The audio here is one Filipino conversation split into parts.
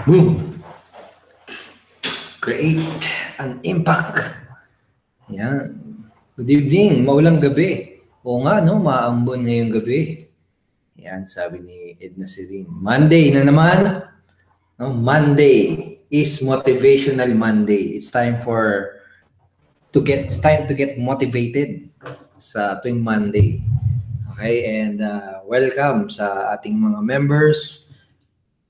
Boom! Create an impact. Yan. Good evening, maulang gabi. Oo nga, no? Maambon ngayong gabi. Yan, sabi ni Edna Sirin. Monday na naman. No? Monday is motivational Monday. It's time to get motivated sa tuwing Monday. Okay, and welcome sa ating mga members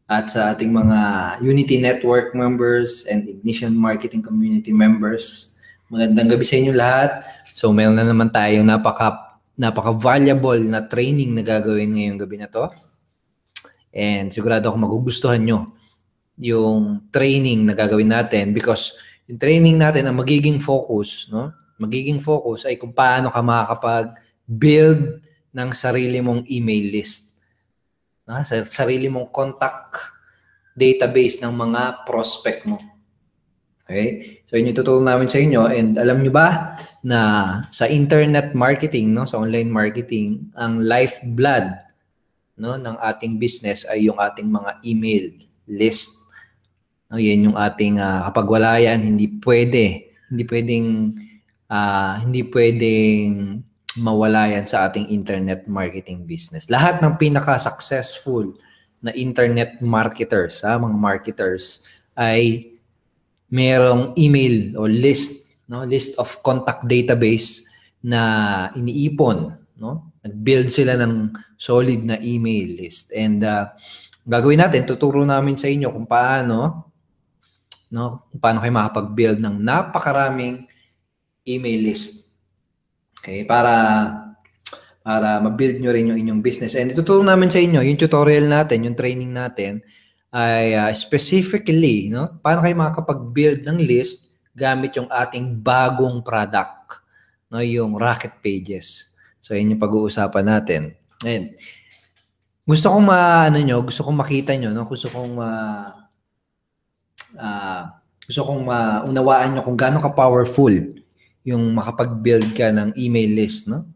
at sa ating mga Unity Network members and Ignition Marketing Community members. Magandang gabi sa inyo lahat. So, meron na naman tayong napaka-valuable na training na gagawin ngayong gabi na to. And sigurado ako magugustuhan nyo yung training na gagawin natin because yung training natin ang magiging focus, no? Magiging focus ay kung paano ka makakapag-build ng sarili mong email list. Sa sarili mong contact database ng mga prospect mo. Okay? So, yun yung tutulong namin sa inyo. And alam nyo ba na sa internet marketing, no, sa online marketing, ang lifeblood, no, ng ating business ay yung ating mga email list. No, yan yung ating kapag wala yan, hindi pwedeng mawala yan sa ating internet marketing business. Lahat ng pinaka-successful na internet marketers, mga marketers, ay merong email o list, no? List of contact database na iniipon. No? Nag-build sila ng solid na email list. And gagawin natin, tuturo namin sa inyo kung paano kayo makapag-build ng napakaraming email list. Okay, para ma-build nyo rin yung inyong business. And ituturo namin sa inyo, yung tutorial natin, yung training natin, ay specifically, no, paano kayo makakapag-build ng list gamit yung ating bagong product, no, yung Rocket Pages. So, yun yung pag-uusapan natin. And gusto kong makita nyo, no, gusto kong maunawaan nyo kung gaano ka-powerful yung makapag-build ka ng email list, no?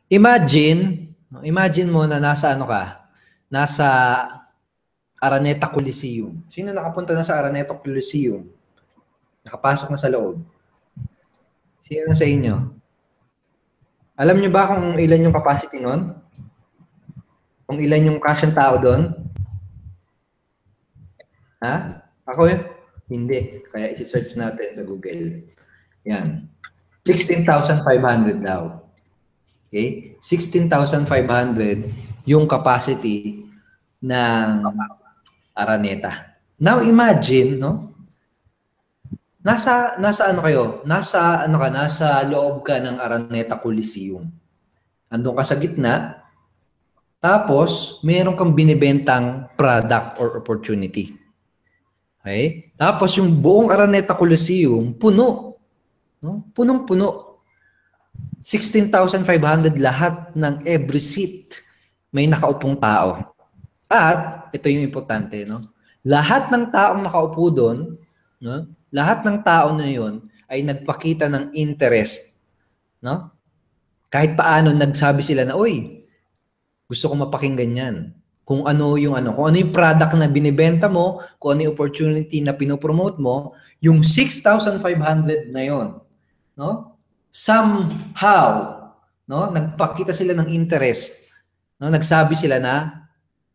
Imagine mo na nasa nasa Araneta Coliseum. Sino nakapunta na sa Araneta Coliseum? Nakapasok na sa loob. Sino na sa inyo? Alam nyo ba kung ilan yung capacity nun? Kung ilan yung kasyang tao doon? Ha? Ako hindi. Kaya isi-search natin sa Google. Yan. 16,500 daw. Okay? 16,500 yung capacity ng Araneta. Now imagine, no? Nasa loob ka ng Araneta Coliseum. Andun ka sa gitna. Tapos, meron kang binibentang product or opportunity. Okay? Tapos yung buong Araneta Coliseum, puno. No? Punong-puno. 16,500 lahat ng every seat may nakaupong tao. At, ito yung importante, no? Lahat ng taong nakaupo doon, no? Lahat ng tao na yun ay nagpakita ng interest. No? Kahit paano nagsabi sila na, uy, gusto ko mapakinggan yan. Kung ano yung product na binibenta mo, kung ano yung opportunity na pinopromote mo, yung 6,500 na yon, no? Somehow, no, nagpakita sila ng interest, no? Nagsabi sila na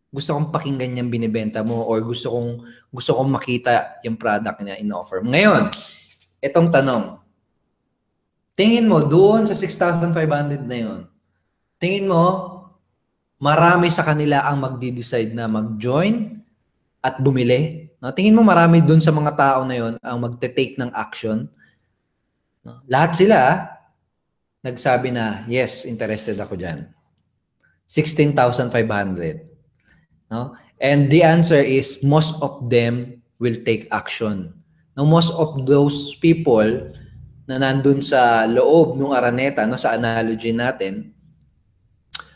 gusto kong pakinggan yung binibenta mo or gusto kong makita yung product na in-offer. Ngayon, itong tanong. Tingin mo doon sa 6,500 na yon. Tingin mo marami sa kanila ang magdi-decide na mag-join at bumili? No? Tingin mo marami doon sa mga tao na yon ang magte-take ng action? No? Lahat sila nagsabi na, yes, interested ako dyan. 16,500. No? And the answer is, most of them will take action. No? Most of those people na nandun sa loob ng Araneta, no, sa analogy natin,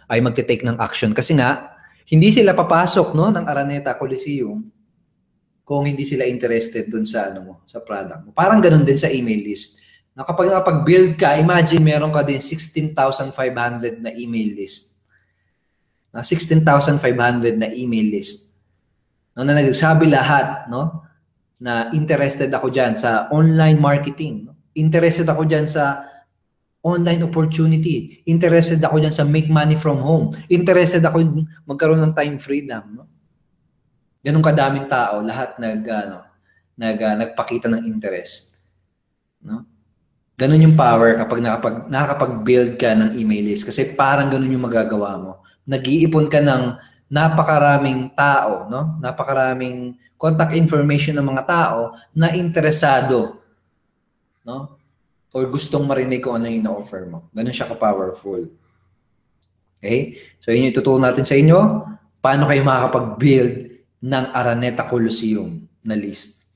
ay magte-take ng action. Kasi nga, hindi sila papasok, no, ng Araneta Coliseum kung hindi sila interested dun sa sa product mo. Parang ganun din sa email list. Na kapag nakapag-build ka, imagine meron ka din 16,500 na email list. 16,500 na email list. no, na nagsabi lahat, no, na interested ako diyan sa online marketing, no? Interested ako diyan sa online opportunity, interested ako diyan sa make money from home, interested ako magkaroon ng time freedom, no? Ganun kadaming tao, lahat nagpakita ng interest, no? Ganun yung power kapag nakakapag-build ka ng email list, kasi parang ganun yung magagawa mo. Nag-iipon ka ng napakaraming tao, no? Napakaraming contact information ng mga tao na interesado, no? Or gustong marinig kung ano yung na-offer mo. Ganun siya ka-powerful. Okay? So, yun yung ituturo natin sa inyo. Paano kayo makakapag-build ng Araneta Coliseum na list.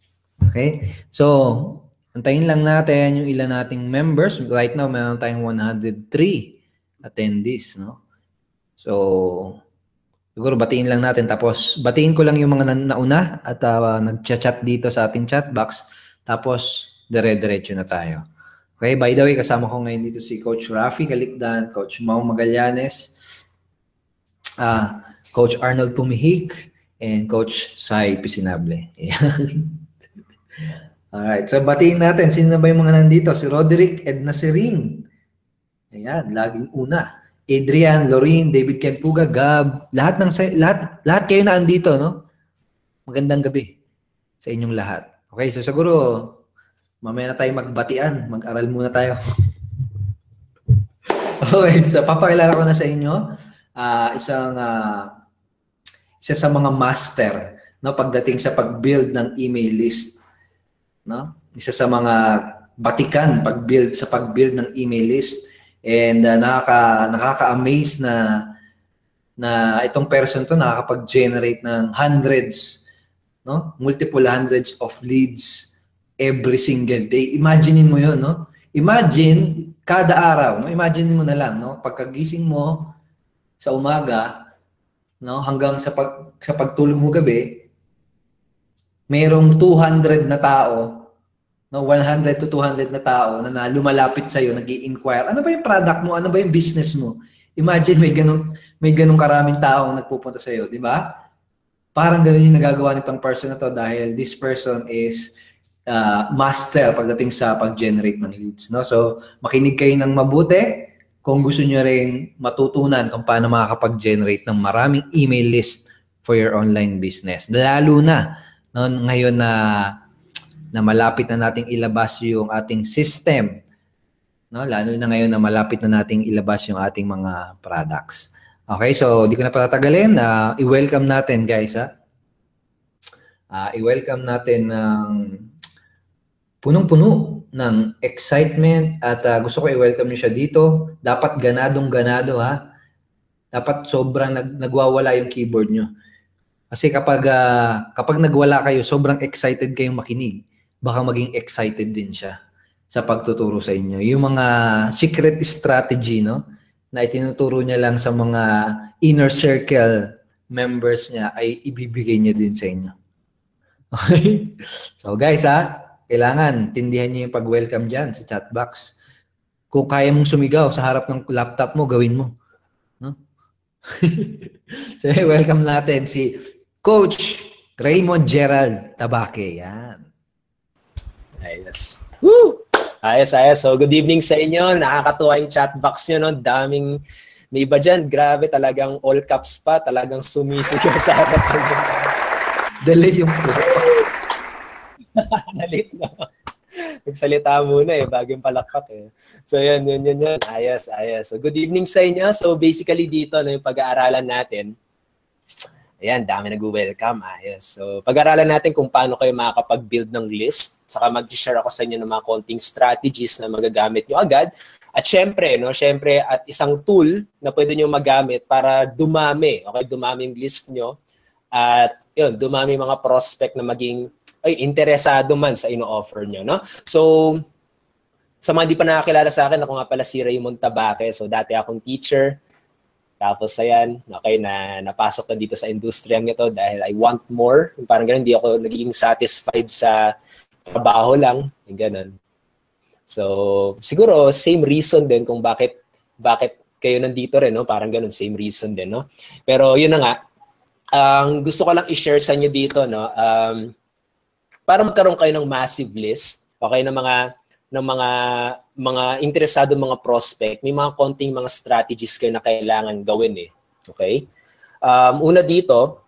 Okay? So, antayin lang natin yung ilan nating members. Right now, meron tayong 103 attendees, no? So, siguro batiin lang natin. Tapos, batiin ko lang yung mga nauna at nag-chat dito sa ating chat box. Tapos, dire-diretso na tayo. Okay, by the way, kasama ko ngayon dito si Coach Rafi Calicdan, Coach Mau Magallanes, Coach Arnold Pumihik, and Coach Sai Pisinable. Alright, so batiin natin. Sino na ba yung mga nandito? Si Roderick Edna Serin. Ayan, laging una. Adrian, Lorraine, David Kenpuga, Gab, lahat kayo na andito, no? Magandang gabi sa inyong lahat. Okay, so siguro mamaya na tayo magbatian, mag-aral muna tayo. Okay, so papakilala ko na sa inyo isa sa mga master, no, pagdating sa pag-build ng email list, no? Isa sa mga batikan pag-build ng email list, and nakaka-amaze na itong person to nakakapag-generate ng hundreds, no? Multiple hundreds of leads every single day. Imaginein mo 'yon, no? Imagine kada araw, no? Imagine mo na lang, no? Pagkagising mo sa umaga, no, hanggang sa pagtulog mo gabi, mayroong 200 na tao, no, 100 to 200 na tao na lumalapit sa iyo, nag-i-inquire. Ano ba yung product mo? Ano ba yung business mo? Imagine may ganung karaming tao nagpupunta sa iyo, di ba? Parang ganoon yung nagagawa nitong person na to, dahil this person is master pagdating sa pag-generate ng leads, no? So, makinig kayo ng mabuti kung gusto niyo ring matutunan kung paano makakapag-generate ng maraming email list for your online business. Lalo na, no, ngayon na malapit na nating ilabas yung ating system, no? Lalo na ngayon na malapit na nating ilabas yung ating mga products. Okay, so di ko na patatagalin. I-welcome natin, guys, ha? I-welcome natin ng punong-puno ng excitement, at gusto ko i-welcome niyo siya dito. Dapat ganadong-ganado, ha? Dapat sobrang nagwawala yung keyboard niyo. Kasi kapag nagwala kayo, sobrang excited kayong makinig, baka maging excited din siya sa pagtuturo sa inyo. Yung mga secret strategy, no, na itinuturo niya lang sa mga inner circle members niya, ay ibibigay niya din sa inyo. Okay? So guys, kailangan tindihan niyo yung pag-welcome dyan sa chat box. Kung kaya mong sumigaw sa harap ng laptop mo, gawin mo. No? So, welcome natin si Coach Raymond Gerald Tabaque. Yan. Ayos. Woo! Ayos. So, good evening sa inyo. Nakakatuwa yung chat box nyo, no? Daming, may iba dyan, grabe, talagang all caps pa, talagang sumisigaw sa harap. Dali yung Nalit na. Nagsalita muna bago yung palakpak So yan. Ayos. So good evening sa inyo. So basically dito, no, yung pag-aaralan natin, ayan, dami nag-welcome. Ayos. So pag-aaralan natin kung paano kayo makakapag-build ng list. Saka mag-share ako sa inyo ng mga konting strategies na magagamit nyo agad. At syempre, at isang tool na pwede nyo magamit para dumami. Okay, dumami yung list nyo. At yun, dumami mga prospect na maging interesado man sa ino-offer nyo, no? So, sa mga di pa nakakilala sa akin, ako nga pala si Raymond Tabaque. So, dati akong teacher. Tapos, ayan, okay, napasok na dito sa industriyang ito dahil I want more. Parang ganun, hindi ako naging satisfied sa trabaho lang. Yung ganun. So, siguro, same reason din kung bakit kayo nandito rin, no? Parang ganun, same reason din, no? Pero, yun na nga, ang gusto ko lang i-share sa inyo dito, no, para magkaroon kayo ng massive list, okay, ng mga interesado mga prospect, may mga konting mga strategies kayo na kailangan gawin eh. Okay? Una dito,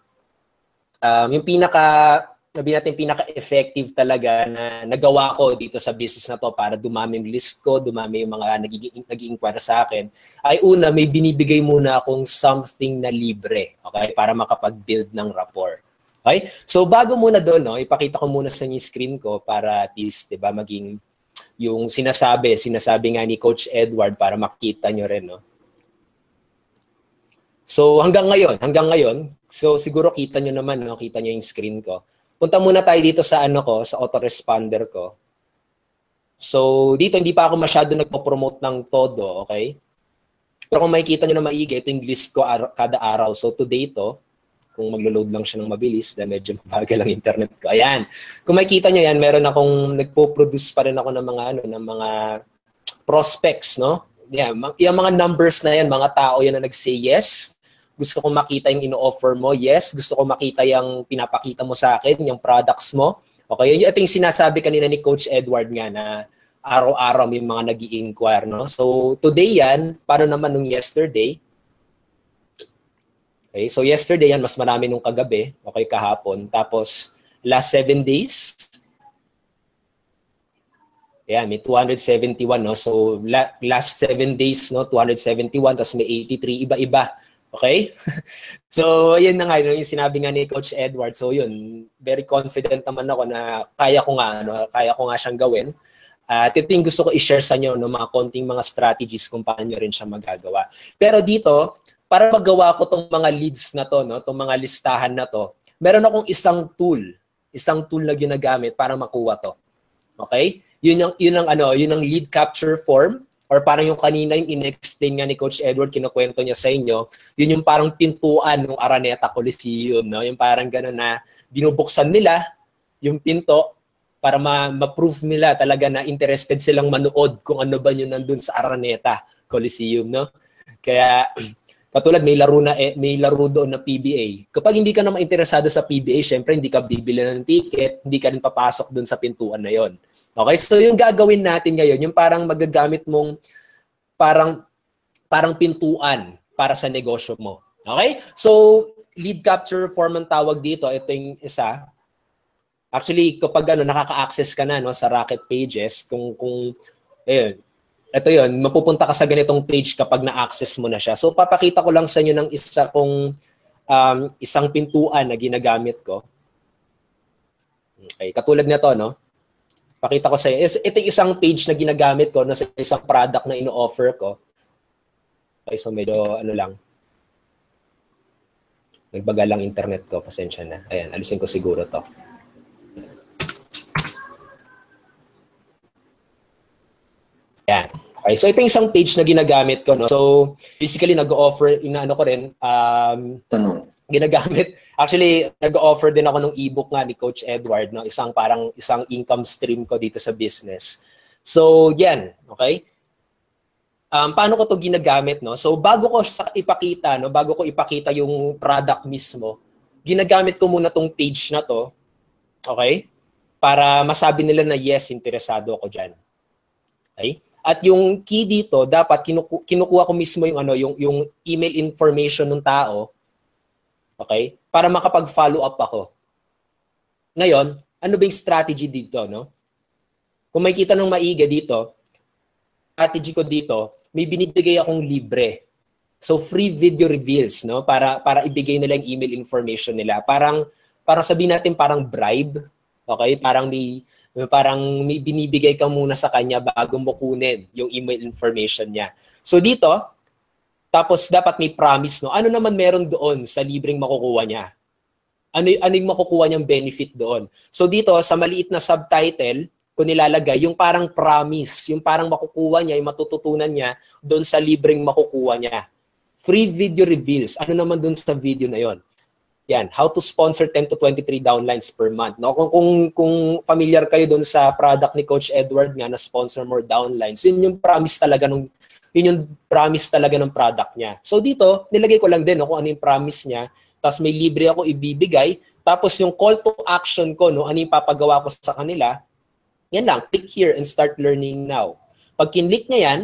yung pinaka-effective talaga na nagawa ko dito sa business na to para dumami yung list ko, dumami yung mga nag-i-inquire sa akin, ay una, may binibigay muna akong something na libre, okay, para makapag-build ng rapport. Okay? So bago muna doon, no, ipakita ko muna sa inyo yung screen ko para at least, 'di ba, maging yung sinasabi nga ni Coach Edward para makita nyo rin, no. So hanggang ngayon, so siguro kita nyo naman, no, kita nyo yung screen ko. Punta muna tayo dito sa sa autoresponder ko. So dito hindi pa ako masyado nagpo-promote ng todo, okay? Pero kung makikita nyo na maigi, ito yung list ko kada araw. So today to, kung maglo-load lang siya ng mabilis, dahil medyo mabagal ang internet ko. Ayan. Kung makikita nyo yan, meron akong nagpo-produce pa rin ako ng mga prospects, no? Yan, yung mga numbers na yan, mga tao yan na nag-say yes. Gusto ko makita yung ino-offer mo. Yes. Gusto ko makita yung pinapakita mo sa akin, yung products mo. Okay? Ito yung sinasabi kanina ni Coach Edward nga na araw-araw may mga nag-i-inquire, no? So, today yan, paano naman nung yesterday? Okay, so yesterday yan, mas marami nung kagabi, okay, kahapon. Tapos, last 7 days, yan, may 271, no? So, last 7 days, no, 271, tapos may 83, iba-iba. Okay? So, yun na nga, yung sinabi nga ni Coach Edward. So, yun, very confident naman ako na kaya ko nga siyang gawin. At ito yung gusto ko i-share sa inyo, no, mga konting mga strategies kung paano rin siya magagawa. Pero dito, para magawa ko tong mga leads na to, no, tong mga listahan na to, meron akong isang tool na ginagamit para makuha to. Okay? Yun ang lead capture form, or parang yung kanina yung in-explain nga ni Coach Edward, kinukwento niya sa inyo, yun yung parang pintuan ng Araneta Coliseum, no? Yung parang gano'n na binubuksan nila yung pinto para ma-prove nila talaga na interested silang manood kung ano ba yun nandun sa Araneta Coliseum, no? Kaya katulad may laro doon na PBA. Kapag hindi ka naman interesado sa PBA, syempre hindi ka bibili ng ticket, hindi ka rin papasok doon sa pintuan na 'yon. Okay? So yung gagawin natin ngayon, yung parang magagamit mong parang pintuan para sa negosyo mo. Okay? So lead capture form ang tawag dito, ito yung isa. Actually, kapag nakaka-access ka na, no, sa Rocket Pages, kung ayun, ito yun, mapupunta ka sa ganitong page kapag na-access mo na siya. So, papakita ko lang sa inyo ng isang pintuan na ginagamit ko. Okay, katulad nito, no? Pakita ko sa inyo. Ito yung isang page na ginagamit ko na sa isang product na ino-offer ko. Okay, so medyo lang. Nagbagal lang internet ko, pasensya na. Ayan, alisin ko siguro to. Ayan. Okay, so ito yung isang page na ginagamit ko, no? So, basically, nag-offer, ginagamit. Actually, nag-offer din ako ng ebook nga ni Coach Edward, no? Isang income stream ko dito sa business. So, yan, okay? Paano ko to ginagamit, no? So, bago ko ipakita yung product mismo, ginagamit ko muna tong page na to, okay? Para masabi nila na yes, interesado ako dyan. Okay? At yung key dito, dapat kinukuha ko mismo yung email information ng tao, okay? Para makapag-follow up ako. Ngayon, ano ba yung strategy dito, no? Kung makikita ng maigi dito, strategy ko dito, may binibigay akong libre. So free video reveals, no? Para ibigay nila yung email information nila. Parang sabihin natin parang bribe, okay? Parang may binibigay ka muna sa kanya bago mo kunin yung email information niya. So dito, tapos dapat may promise, no? Ano naman meron doon sa libreng makukuha niya? Ano yung makukuha niyang benefit doon? So dito, sa maliit na subtitle, kung nilalagay, yung parang promise, yung parang makukuha niya, yung matututunan niya doon sa libreng makukuha niya. Free video reveals. Ano naman doon sa video na yon? Yan, how to sponsor 10 to 23 downlines per month. No? Kung familiar kayo doon sa product ni Coach Edward nga na sponsor more downlines, yun yung promise talaga ng product niya. So dito, nilagay ko lang din, no, kung ano yung promise niya. tapos may libre ako ibibigay, tapos yung call to action ko, no, ano yung papagawa ko sa kanila, yan lang, click here and start learning now. Pag kinlik niya yan,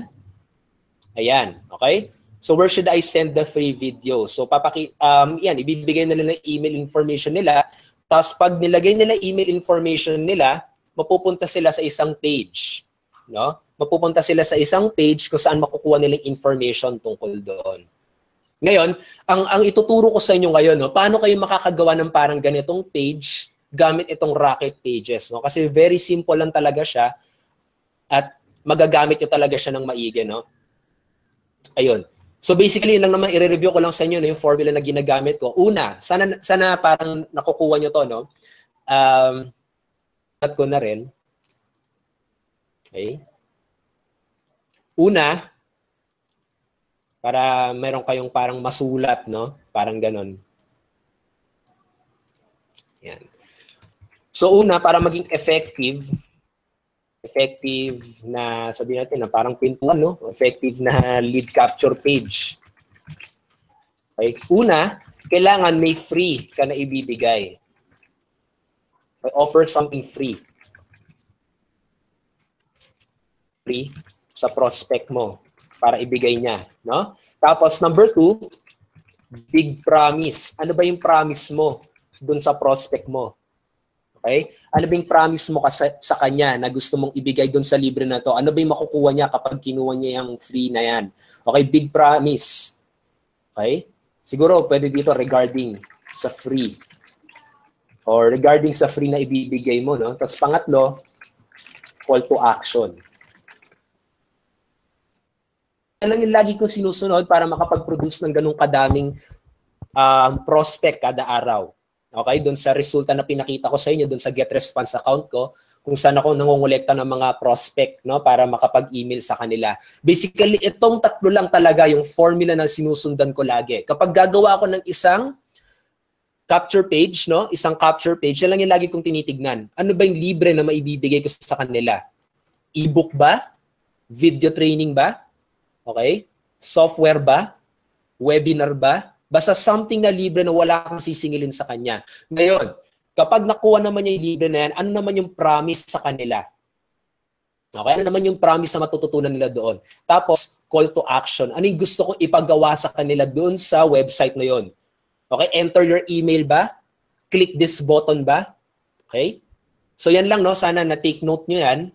ayan, okay? So where should I send the free video? So yan, ibibigay nila ng email information nila, tapos pag nilagay nila email information nila, mapupunta sila sa isang page, no? Mapupunta sila sa isang page kung saan makukuha nilang information tungkol doon. Ngayon, ang ituturo ko sa inyo ngayon, no, paano kayo makakagawa ng parang ganitong page gamit itong Rocket Pages, no? Kasi very simple lang talaga siya at magagamit nyo talaga siya ng maigi, no? Ayun. So basically, lang naman i-review ko lang sa inyo, no, yung formula na ginagamit ko. Una, sana parang nakukuha nyo to, no? At ko na rin. Okay. Una, para meron kayong parang masulat, no? Parang ganon. Yan. So una, para maging effective na, sabihin natin, na parang pintuan, no? Effective na lead capture page. Okay. Una, kailangan may free ka na ibibigay. I offer something free. Free sa prospect mo para ibigay niya, no? Tapos number 2, big promise. Ano ba yung promise mo dun sa prospect mo? Okay? Ano ba yung promise mo sa kanya na gusto mong ibigay dun sa libre na to? Ano ba yung makukuha niya kapag kinuha niya yung free na yan? Okay, big promise. Okay? Siguro pwede dito regarding sa free. Or regarding sa free na ibibigay mo, no? Tapos pangatlo, call to action. Yan lang yung lagi kong sinusunod para makapag-produce ng ganung kadaming prospect kada araw. Okay? Doon sa resulta na pinakita ko sa inyo, doon sa get response account ko, kung saan ako nangongolekta ng mga prospect, no, para makapag-email sa kanila. Basically, itong tatlo lang talaga yung formula na sinusundan ko lagi. Kapag gagawa ako ng isang capture page, no? Isang capture page, yan lang yung lagi kong tinitignan. Ano ba yung libre na maibibigay ko sa kanila? E-book ba? Video training ba? Okay? Software ba? Webinar ba? Basta something na libre na wala kang sisingilin sa kanya. Ngayon, kapag nakuha naman niya yung libre na yan, ano naman yung promise sa kanila? Okay? Ano naman yung promise na matututunan nila doon? Tapos, call to action. Ano yung gusto ko ipagawa sa kanila doon sa website na yon? Okay? Enter your email ba? Click this button ba? Okay? So, yan lang, no? Sana na-take note nyo yan.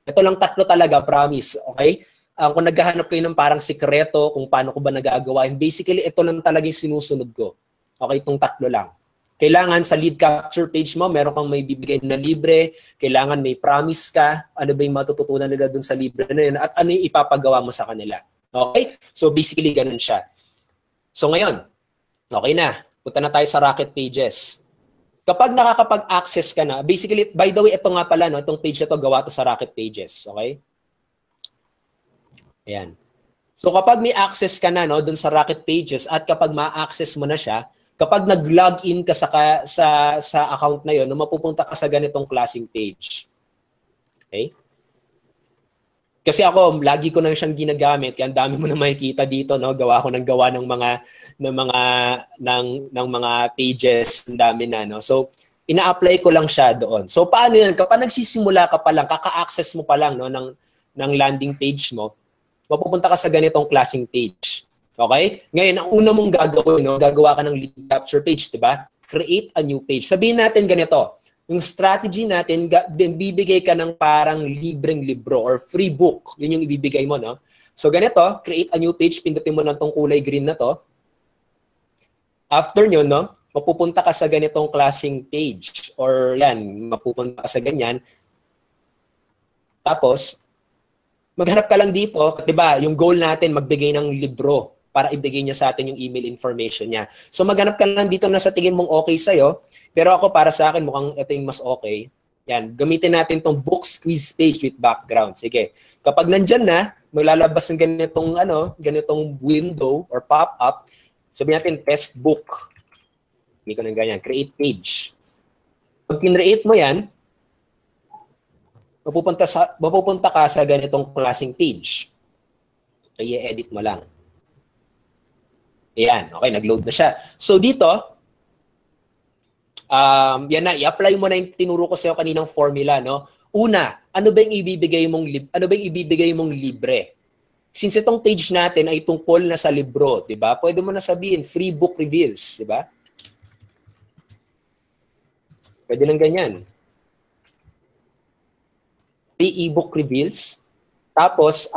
Ito lang tatlo talaga, promise. Okay? Kung naghahanap kayo ng parang sikreto kung paano ko ba nagagawa, and basically, ito lang talaga yung sinusunod ko. Okay, itong tatlo lang. Kailangan sa lead capture page mo, meron kang may bibigay na libre, kailangan may promise ka, ano ba yung matututunan nila dun sa libre na yun, at ano yung ipapagawa mo sa kanila. Okay? So basically, ganun siya. So ngayon, okay na. Punta na tayo sa Rocket Pages. Kapag nakakapag-access ka na, basically, by the way, ito nga pala, no, itong page na to, gawa to sa Rocket Pages. Okay? Ayan. So kapag may access ka na, no, dun sa Rocket Pages at kapag ma-access mo na siya, kapag nag-login ka sa account na yon, no, mapupunta ka sa ganitong klaseng page. Okay? Kasi ako, lagi ko na siyang ginagamit, kaya ang dami mo na makikita dito, no, gawa ko ng gawa ng mga pages, ang dami na, no. So ina-apply ko lang siya doon. So paano yan? Kapag nagsisimula ka pa lang, kaka-access mo pa lang, no, ng landing page mo, mapupunta ka sa ganitong klaseng page. Okay? Ngayon, ang una mong gagawin, no, gagawa ka ng lead capture page, di ba? Create a new page. Sabihin natin ganito, yung strategy natin, bibigay ka ng parang libreng libro or free book. Yun yung ibibigay mo, no? So ganito, create a new page, pindutin mo lang tong kulay green na to. After nyo, no, mapupunta ka sa ganitong klaseng page or yan, mapupunta ka sa ganyan. Tapos, maghanap ka lang dito, di ba, yung goal natin, magbigay ng libro para ibigay niya sa atin yung email information niya. So maghanap ka lang dito na sa tingin mong okay sa'yo, pero ako para sa akin, mukhang ito yung mas okay. Yan, gamitin natin tong book quiz page with background. Sige, kapag nandyan na, maglalabas ng ganitong window or pop-up, sabihin natin test book. Hindi ko nang ganyan, create page. Pag kinreate mo yan, mapupunta ka sa ganitong klaseng page. I-edit mo lang. Ayan, okay, nag-load na siya. So dito, Yan na, i-apply mo na yung tinuro ko sa'yo kaninang formula, no? Una, ano ba yung ibibigay mong libre? Since itong page natin ay tungkol na sa libro, di ba? Pwede mo na sabihin, free book reveals, di ba? Pwede lang ganyan. Free ebook reveals. Tapos,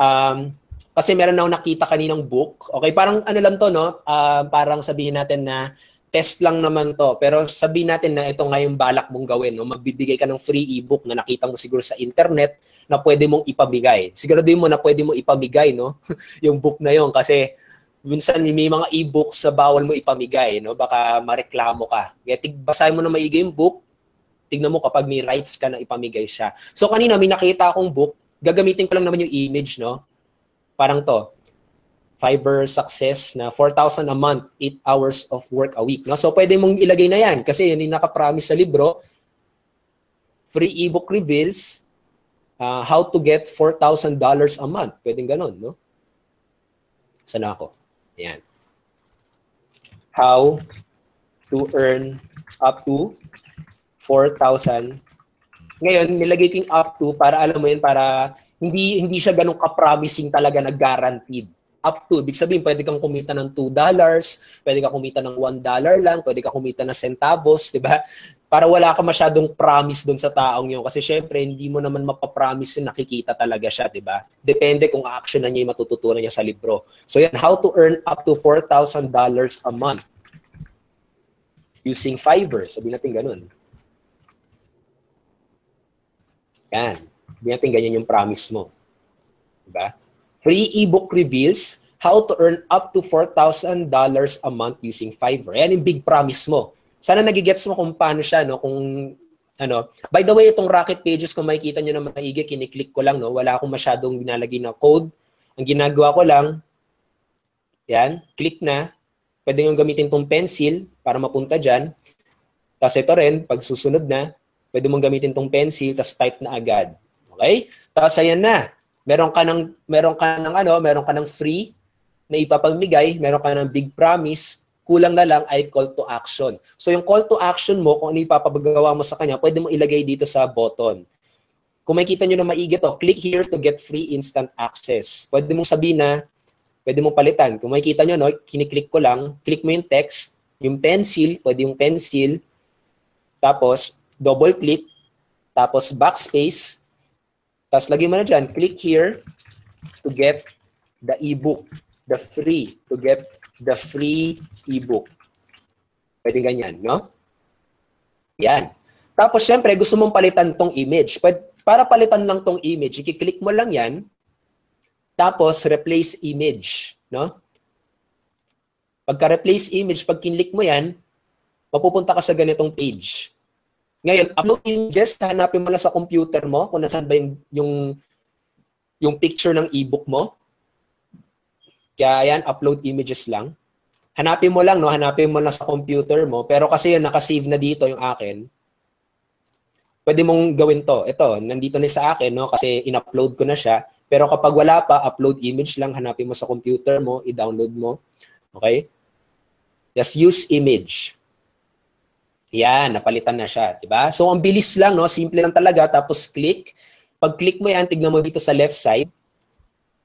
kasi meron na ako nakita kaninang book. Okay, parang ano lang to, no? Parang sabihin natin na test lang naman to. Pero sabihin natin na ito nga yung balak mong gawin. No? Magbibigay ka ng free ebook na nakita mo siguro sa internet na pwede mong ipamigay. Siguraduhin mo na pwede mo ipamigay, no? Yung book na yon kasi minsan may mga e-books sa bawal mo ipamigay, no? Baka mareklamo ka. Kaya basahin mo na maigi yung book. Tignan mo kapag may rights ka na ipamigay siya. So kanina may nakita akong book, gagamitin ko lang naman yung image, no? Parang to, Fiverr success na 4,000 a month, 8 hours of work a week. No? So pwede mong ilagay na yan kasi yun yung nakapromise sa libro. Free ebook reveals how to get $4,000 a month. Pwedeng ganun, no? Sana ako. Ayan. How to earn up to 4,000. Ngayon, nilagay ko yung up to para alam mo yun, para hindi siya ganun ka-promising talaga na guaranteed. Up to, ibig sabihin, pwede kang kumita ng $2, pwede kang kumita ng $1 lang, pwede kang kumita ng centavos, di ba? Para wala ka masyadong promise doon sa taong yun. Kasi syempre, hindi mo naman mapapromise na nakikita talaga siya, di ba? Depende kung action na niya yung matututunan niya sa libro. So yan, how to earn up to $4,000 a month using Fiverr. Sabihin natin ganun. Yan. Sabihin natin ganyan yung promise mo. Di ba? Free ebook reveals how to earn up to $4,000 a month using Fiverr. Yan yung big promise mo. Sana nagigets mo kung paano siya, no? Kung ano. By the way, itong Rocket Pages, kung makikita nyo na maigi, kiniklik ko lang, no? Wala akong masyadong binalagay na code. Ang ginagawa ko lang, yan, click na. Pwede nyo gamitin tong pencil para mapunta dyan. Tapos ito rin, pag susunod na, pwede mong gamitin tong pencil, tapos type na agad. Okay? Tapos ayan na. Meron ka ng free na ipapamigay, meron ka ng big promise, kulang na lang ay call to action. So yung call to action mo, kung ano ipapagawa mo sa kanya, pwede mo ilagay dito sa button. Kung makikita nyo na maigi to, click here to get free instant access. Pwede mong sabihin na, pwede mong palitan. Kung makikita nyo, no, kiniklik ko lang, click mo yung text, yung pencil, pwede yung pencil, tapos double click, tapos backspace, tapos lagay mo na dyan, click here to get the ebook, to get the free ebook. Pwede ganyan, no? Yan. Tapos, syempre, gusto mong palitan tong image. Para palitan lang tong image, i-click mo lang yan, tapos replace image, no? Pagka-replace image, pag kinlik mo yan, mapupunta ka sa ganitong page. Ngayon, upload images, hanapin mo lang sa computer mo kung nasaan ba yung picture ng ebook mo. Kaya yan, upload images lang. Hanapin mo lang, no? Hanapin mo lang sa computer mo. Pero kasi yun, nakasave na dito yung akin. Pwede mong gawin to. Ito, nandito na sa akin, no? Kasi in-upload ko na siya. Pero kapag wala pa, upload image lang. Hanapin mo sa computer mo, i-download mo. Okay? Just use image. Yan, napalitan na siya, diba? So, ang bilis lang, no? Simple lang talaga. Tapos, click. Pag click mo yan, tignan mo dito sa left side.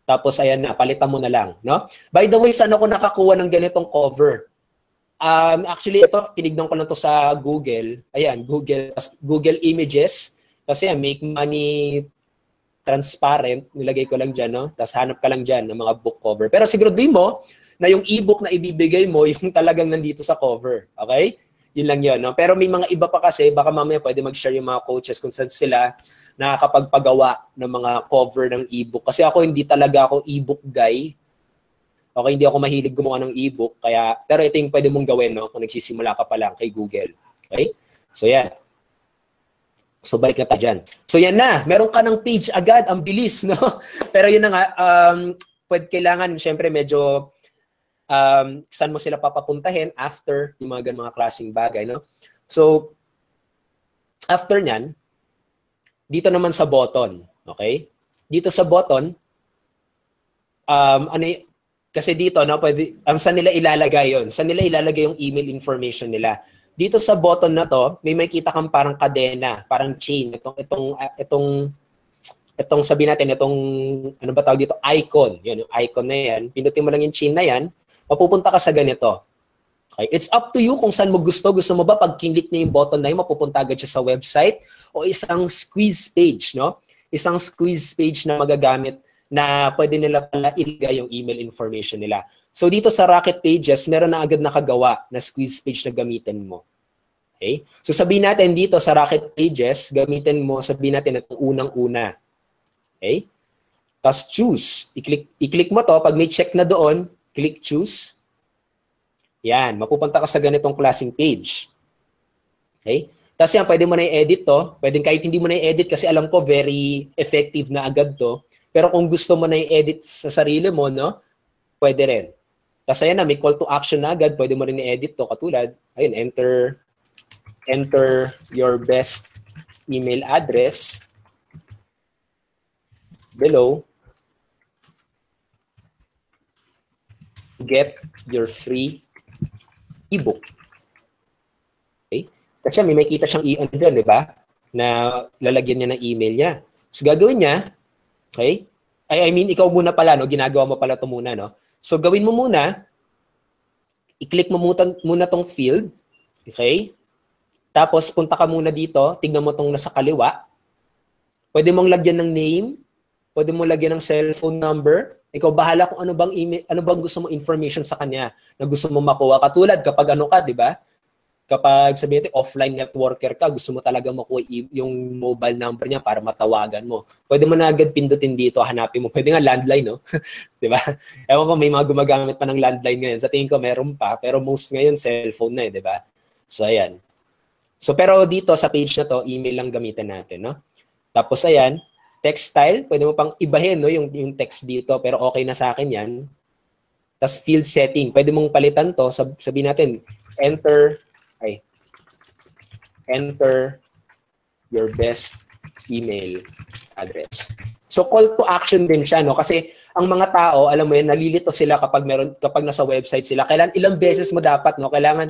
Tapos, ayan na, palitan mo na lang, no? By the way, saan ako nakakuha ng ganitong cover? Actually, ito, tinignan ko lang to sa Google. Ayan, Google Images. Kasi, make money transparent. Nilagay ko lang dyan, no? Tapos, hanap ka lang dyan ng mga book cover. Pero, siguraduhin mo na yung ebook na ibibigay mo, yung talagang nandito sa cover. Okay? Yun lang yun. No? Pero may mga iba pa kasi, baka mamaya pwede mag-share yung mga coaches kung saan sila nakakapagpagawa ng mga cover ng ebook. Kasi ako, hindi talaga ako ebook guy. Okay, hindi ako mahilig gumawa ng ebook. Kaya, pero ito yung pwede mong gawin, no? Kung nagsisimula ka pa lang kay Google. Okay? So, yan. So, balik na tayo dyan. So, yan na. Meron ka ng page agad. Ang bilis, no? Pero yun na nga, kailangan, syempre, medyo saan mo sila papapuntahin after yung mga ganung mga klaseng bagay, no? So, after nyan, dito naman sa button, okay? Dito sa button, kasi dito, no, pwede, saan nila ilalagay yon? Saan nila ilalagay yung email information nila? dito sa button na to, may makita kang parang kadena, parang chain. Itong sabihin natin, itong, ano ba tawag dito, icon. Yan, yung icon na yan. Pindutin mo lang yung chain na yan, mapupunta ka sa ganito. Okay? It's up to you kung saan mo gusto. Gusto mo ba pag kinlik na yung button na yun, mapupunta agad siya sa website o isang squeeze page, no? Isang squeeze page na magagamit na pwede nila pala ilagay yung email information nila. So dito sa Rocket Pages, meron na agad nakagawa na squeeze page na gamitin mo. Okay? So sabihin natin dito sa Rocket Pages, gamitin mo, sabihin natin itong unang-una. Okay? Tapos choose. I-click mo to. Pag may check na doon, click choose. Yan. Mapupunta ka sa ganitong klaseng page. Okay? Tapos yan, pwede mo na i-edit to. Pwede kahit hindi mo na i-edit kasi alam ko very effective na agad to. Pero kung gusto mo na i-edit sa sarili mo, no? Pwede rin. Tapos ayan na, may call to action na agad. Pwede mo rin i-edit to. Katulad, ayun, enter your best email address below. Get your free ebook. Okay? Kasi may makita siyang i-ano doon, di ba? Na lalagyan niya ng email niya. So gagawin niya, okay? I mean, ikaw muna pala, no? Ginagawa mo pala ito muna, no? So gawin mo muna, i-click mo muna tong field, okay? Tapos punta ka muna dito, tingnan mo tong nasa kaliwa. Pwede mong lagyan ng name, pwede mong lagyan ng cellphone number. Ikaw bahala kung ano bang email, ano bang gusto mo information sa kanya na gusto mo makuha. Katulad kapag ano ka, 'di ba? Kapag sabihin natin offline networker ka, gusto mo talaga makuha yung mobile number niya para matawagan mo. Pwede mo na agad pindutin dito, hanapin mo. Pwede nga landline, no? 'Di ba? Ewan ko may mga gumagamit pa ng landline ngayon. Sa tingin ko meron pa, pero most ngayon cellphone na 'di ba? So ayan. So pero dito sa page na to, email lang gamitin natin, no? Tapos ayan, text style, pwede mo pang ibahin, no, yung text dito, pero okay na sa akin 'yan. Tapos field setting, pwede mong palitan to, sabihin natin, enter your best email address. So call to action din siya, no? Kasi ang mga tao, alam mo 'yan, nalilito sila kapag nasa website sila. Kailan ilang beses mo dapat, no? Kailangan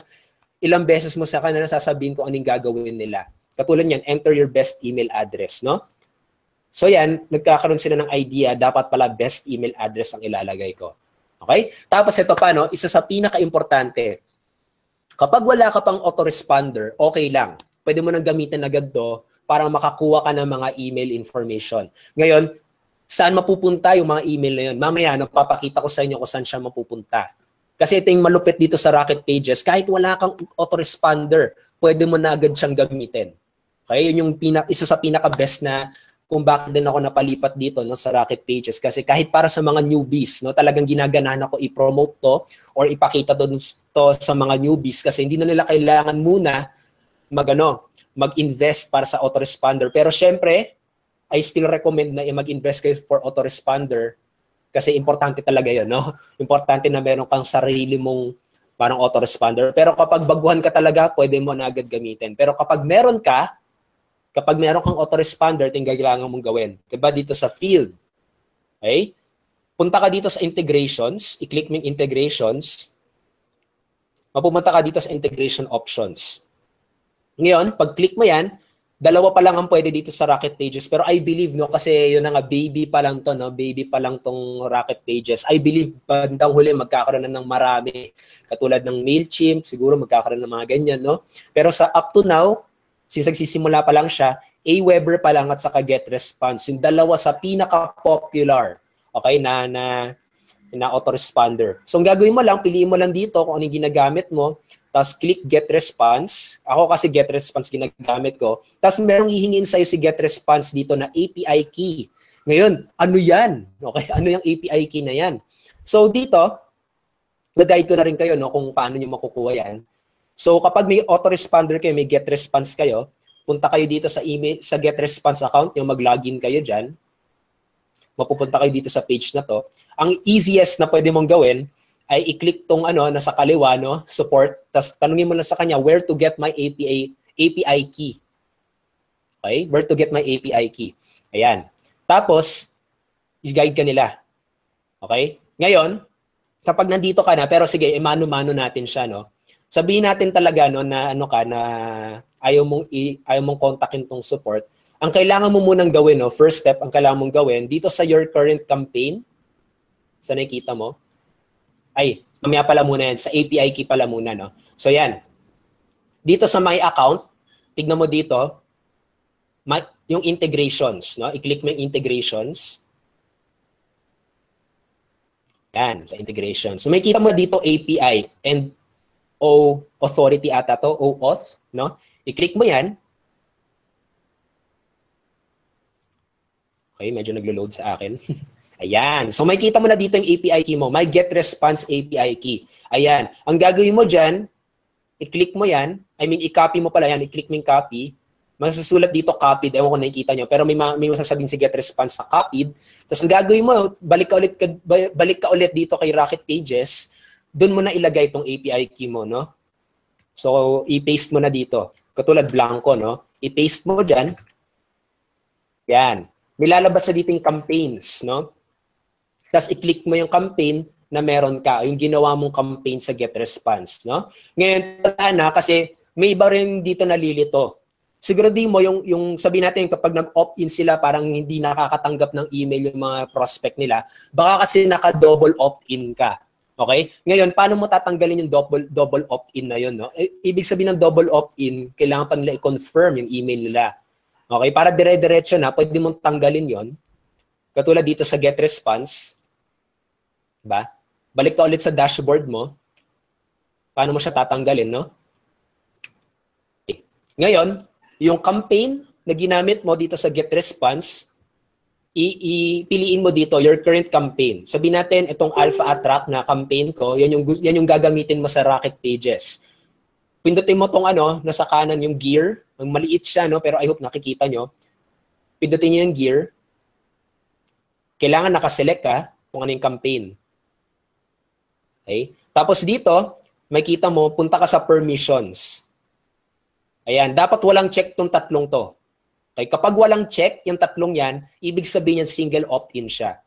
ilang beses mo sa kanila sasabihin kung anong gagawin nila. Katulad niyan, enter your best email address, no? So yan, nagkakaroon sila ng idea, dapat pala best email address ang ilalagay ko. Okay? Tapos ito pa, no? Isa sa pinaka-importante, kapag wala ka pang autoresponder, okay lang. Pwede mo nang gamitin agad to para makakuha ka ng mga email information. Ngayon, saan mapupunta yung mga email na yun? Mamaya, papakita ko sa inyo kung saan siya mapupunta. Kasi ito yung malupit dito sa Rocket Pages, kahit wala kang autoresponder, pwede mo na agad siyang gamitin. Okay? Yun yung isa sa pinaka-best na kung bakit din ako napalipat dito, no, sa Rocket Pages. Kasi kahit para sa mga newbies, no, talagang ginaganahan ako i-promote to or ipakita to sa mga newbies kasi hindi na nila kailangan muna mag-invest para sa autoresponder. Pero syempre, I still recommend na mag-invest kayo for autoresponder kasi importante talaga yun, no? Importante na meron kang sarili mong parang autoresponder. Pero kapag baguhan ka talaga, pwede mo na agad gamitin. Pero kapag meron kang autoresponder, ito yung kailangan mong gawin. Diba dito sa field? Okay? Punta ka dito sa integrations, i-click mo yung integrations, mapupunta ka dito sa integration options. Ngayon, pag-click mo yan, dalawa pa lang ang pwede dito sa Rocket Pages. Pero I believe, no, kasi yun na nga, baby pa lang to, no? Baby pa lang tong Rocket Pages. I believe, bandang huli, magkakaroon na ng marami. Katulad ng MailChimp, siguro magkakaroon ng mga ganyan, no? Pero sa up to now, since nagsisimula pa lang siya, Aweber pa lang at saka GetResponse. Yung dalawa sa pinaka-popular, okay, na autoresponder. So, ang gagawin mo lang, piliin mo lang dito kung anong ginagamit mo, tapos click GetResponse. Ako kasi GetResponse ginagamit ko. Tapos merong hihingin sa'yo si GetResponse dito na API key. Ngayon, ano yan? Okay, ano yung API key na yan? So, dito, nag-guide ko na rin kayo, no, kung paano nyo makukuha yan. So, kapag may autoresponder kayo, may GetResponse kayo, punta kayo dito sa email, sa GetResponse account, yung mag-login kayo dyan. Mapupunta kayo dito sa page na to. Ang easiest na pwede mong gawin ay i-click tong nasa kaliwa, no, support, tapos tanungin mo lang sa kanya where to get my API key. Okay? Where to get my API key. Ayan. Tapos, i-guide ka nila. Okay? Ngayon, kapag nandito ka na, pero sige, mano-mano natin siya, no? sabihin natin talaga no na ano ka na ayaw mong kontakin tong support. Ang kailangan mo munang gawin, no, first step, ang kailangan mong gawin dito sa your current campaign. Sa nakikita mo? Ay, mamaya pala muna yan. Sa API key pala muna, no? So, yan. Dito sa my account, tignan mo dito, yung integrations, no? I-click mo yung integrations. Yan, sa integrations. So, may kita mo dito API and authority ata to, OAuth, no? I-click mo yan. Okay, medyo naglo-load sa akin. Ayan. So, may kita mo na dito yung API key mo. My get response API key. Ayan. Ang gagawin mo dyan, i-click mo yan. I mean, i-copy mo pala yan. I-click mo yung copy. Masasulat dito copied. Ewan ko nakikita nyo. Pero may masasabihin si get response na copied. Tapos ang gagawin mo, balik ka ulit dito kay Rocket Pages. Doon mo na ilagay itong API key mo, no? So, i-paste mo na dito. Katulad blanco, no? I-paste mo dyan. Yan. Nilalabas sa dito yung campaigns, no? Tapos i-click mo yung campaign na meron ka, yung ginawa mong campaign sa get response, no? Ngayon, tandaan na kasi may iba rin dito nalilito. Siguro di mo yung sabihin natin kapag nag-opt-in sila parang hindi nakakatanggap ng email yung mga prospect nila, baka kasi naka-double opt-in ka. Okay? Ngayon, paano mo tatanggalin yung double opt-in na yun, no? Ibig sabihin ng double opt-in, kailangan pa nila i-confirm yung email nila. Okay, para dire-diretso na, pwede mong tanggalin yon. Katulad dito sa get response. Diba? Balik ka ulit sa dashboard mo. Paano mo siya tatanggalin, no? Okay. Ngayon, yung campaign na ginamit mo dito sa get response, ipiliin mo dito your current campaign. Sabihin natin, itong Alpha Attract na campaign ko, yan yung gagamitin mo sa Rocket Pages. Pindutin mo tong nasa kanan yung gear. Ang maliit siya, no? Pero I hope nakikita nyo. Pindutin nyo yung gear. Kailangan nakaselect ka kung ano yung campaign. Okay? Tapos dito, makita mo, punta ka sa permissions. Ayan, dapat walang check tong tatlong to. Okay? Kapag walang check, yung tatlong yan, ibig sabihin yan single opt-in siya.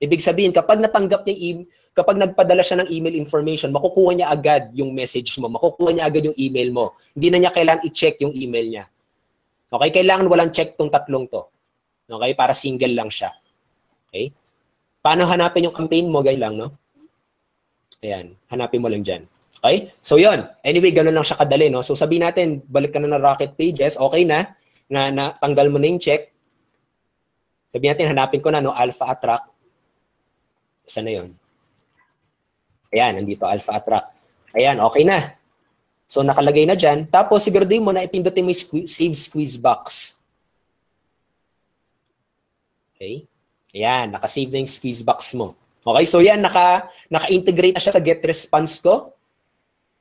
Ibig sabihin, kapag natanggap niya kapag nagpadala siya ng email information, makukuha niya agad yung message mo, makukuha niya agad yung email mo. Hindi na niya kailangan i-check yung email niya. Okay? Kailangan walang check tong tatlong to. Okay? Para single lang siya. Okay? Paano hanapin yung campaign mo? Gaya lang, no? Ayan. Hanapin mo lang dyan. Okay? So, yun. Anyway, ganun lang siya kadali, no? So, sabihin natin, balik ka na ng Rocket Pages. Okay na tanggal mo na yung check. Sabihin natin, hanapin ko na, no? Alpha Attract. Saan na yun? Ayan, nandito, Alpha Attract. Ayan, okay na. So, nakalagay na dyan. Tapos, siguraduhin mo na ipindutin mo yung Save Squeeze Box. Okay? Ayan, nakasave na yung squeeze box mo. Okay, so yan, naka-integrate na siya sa get response ko.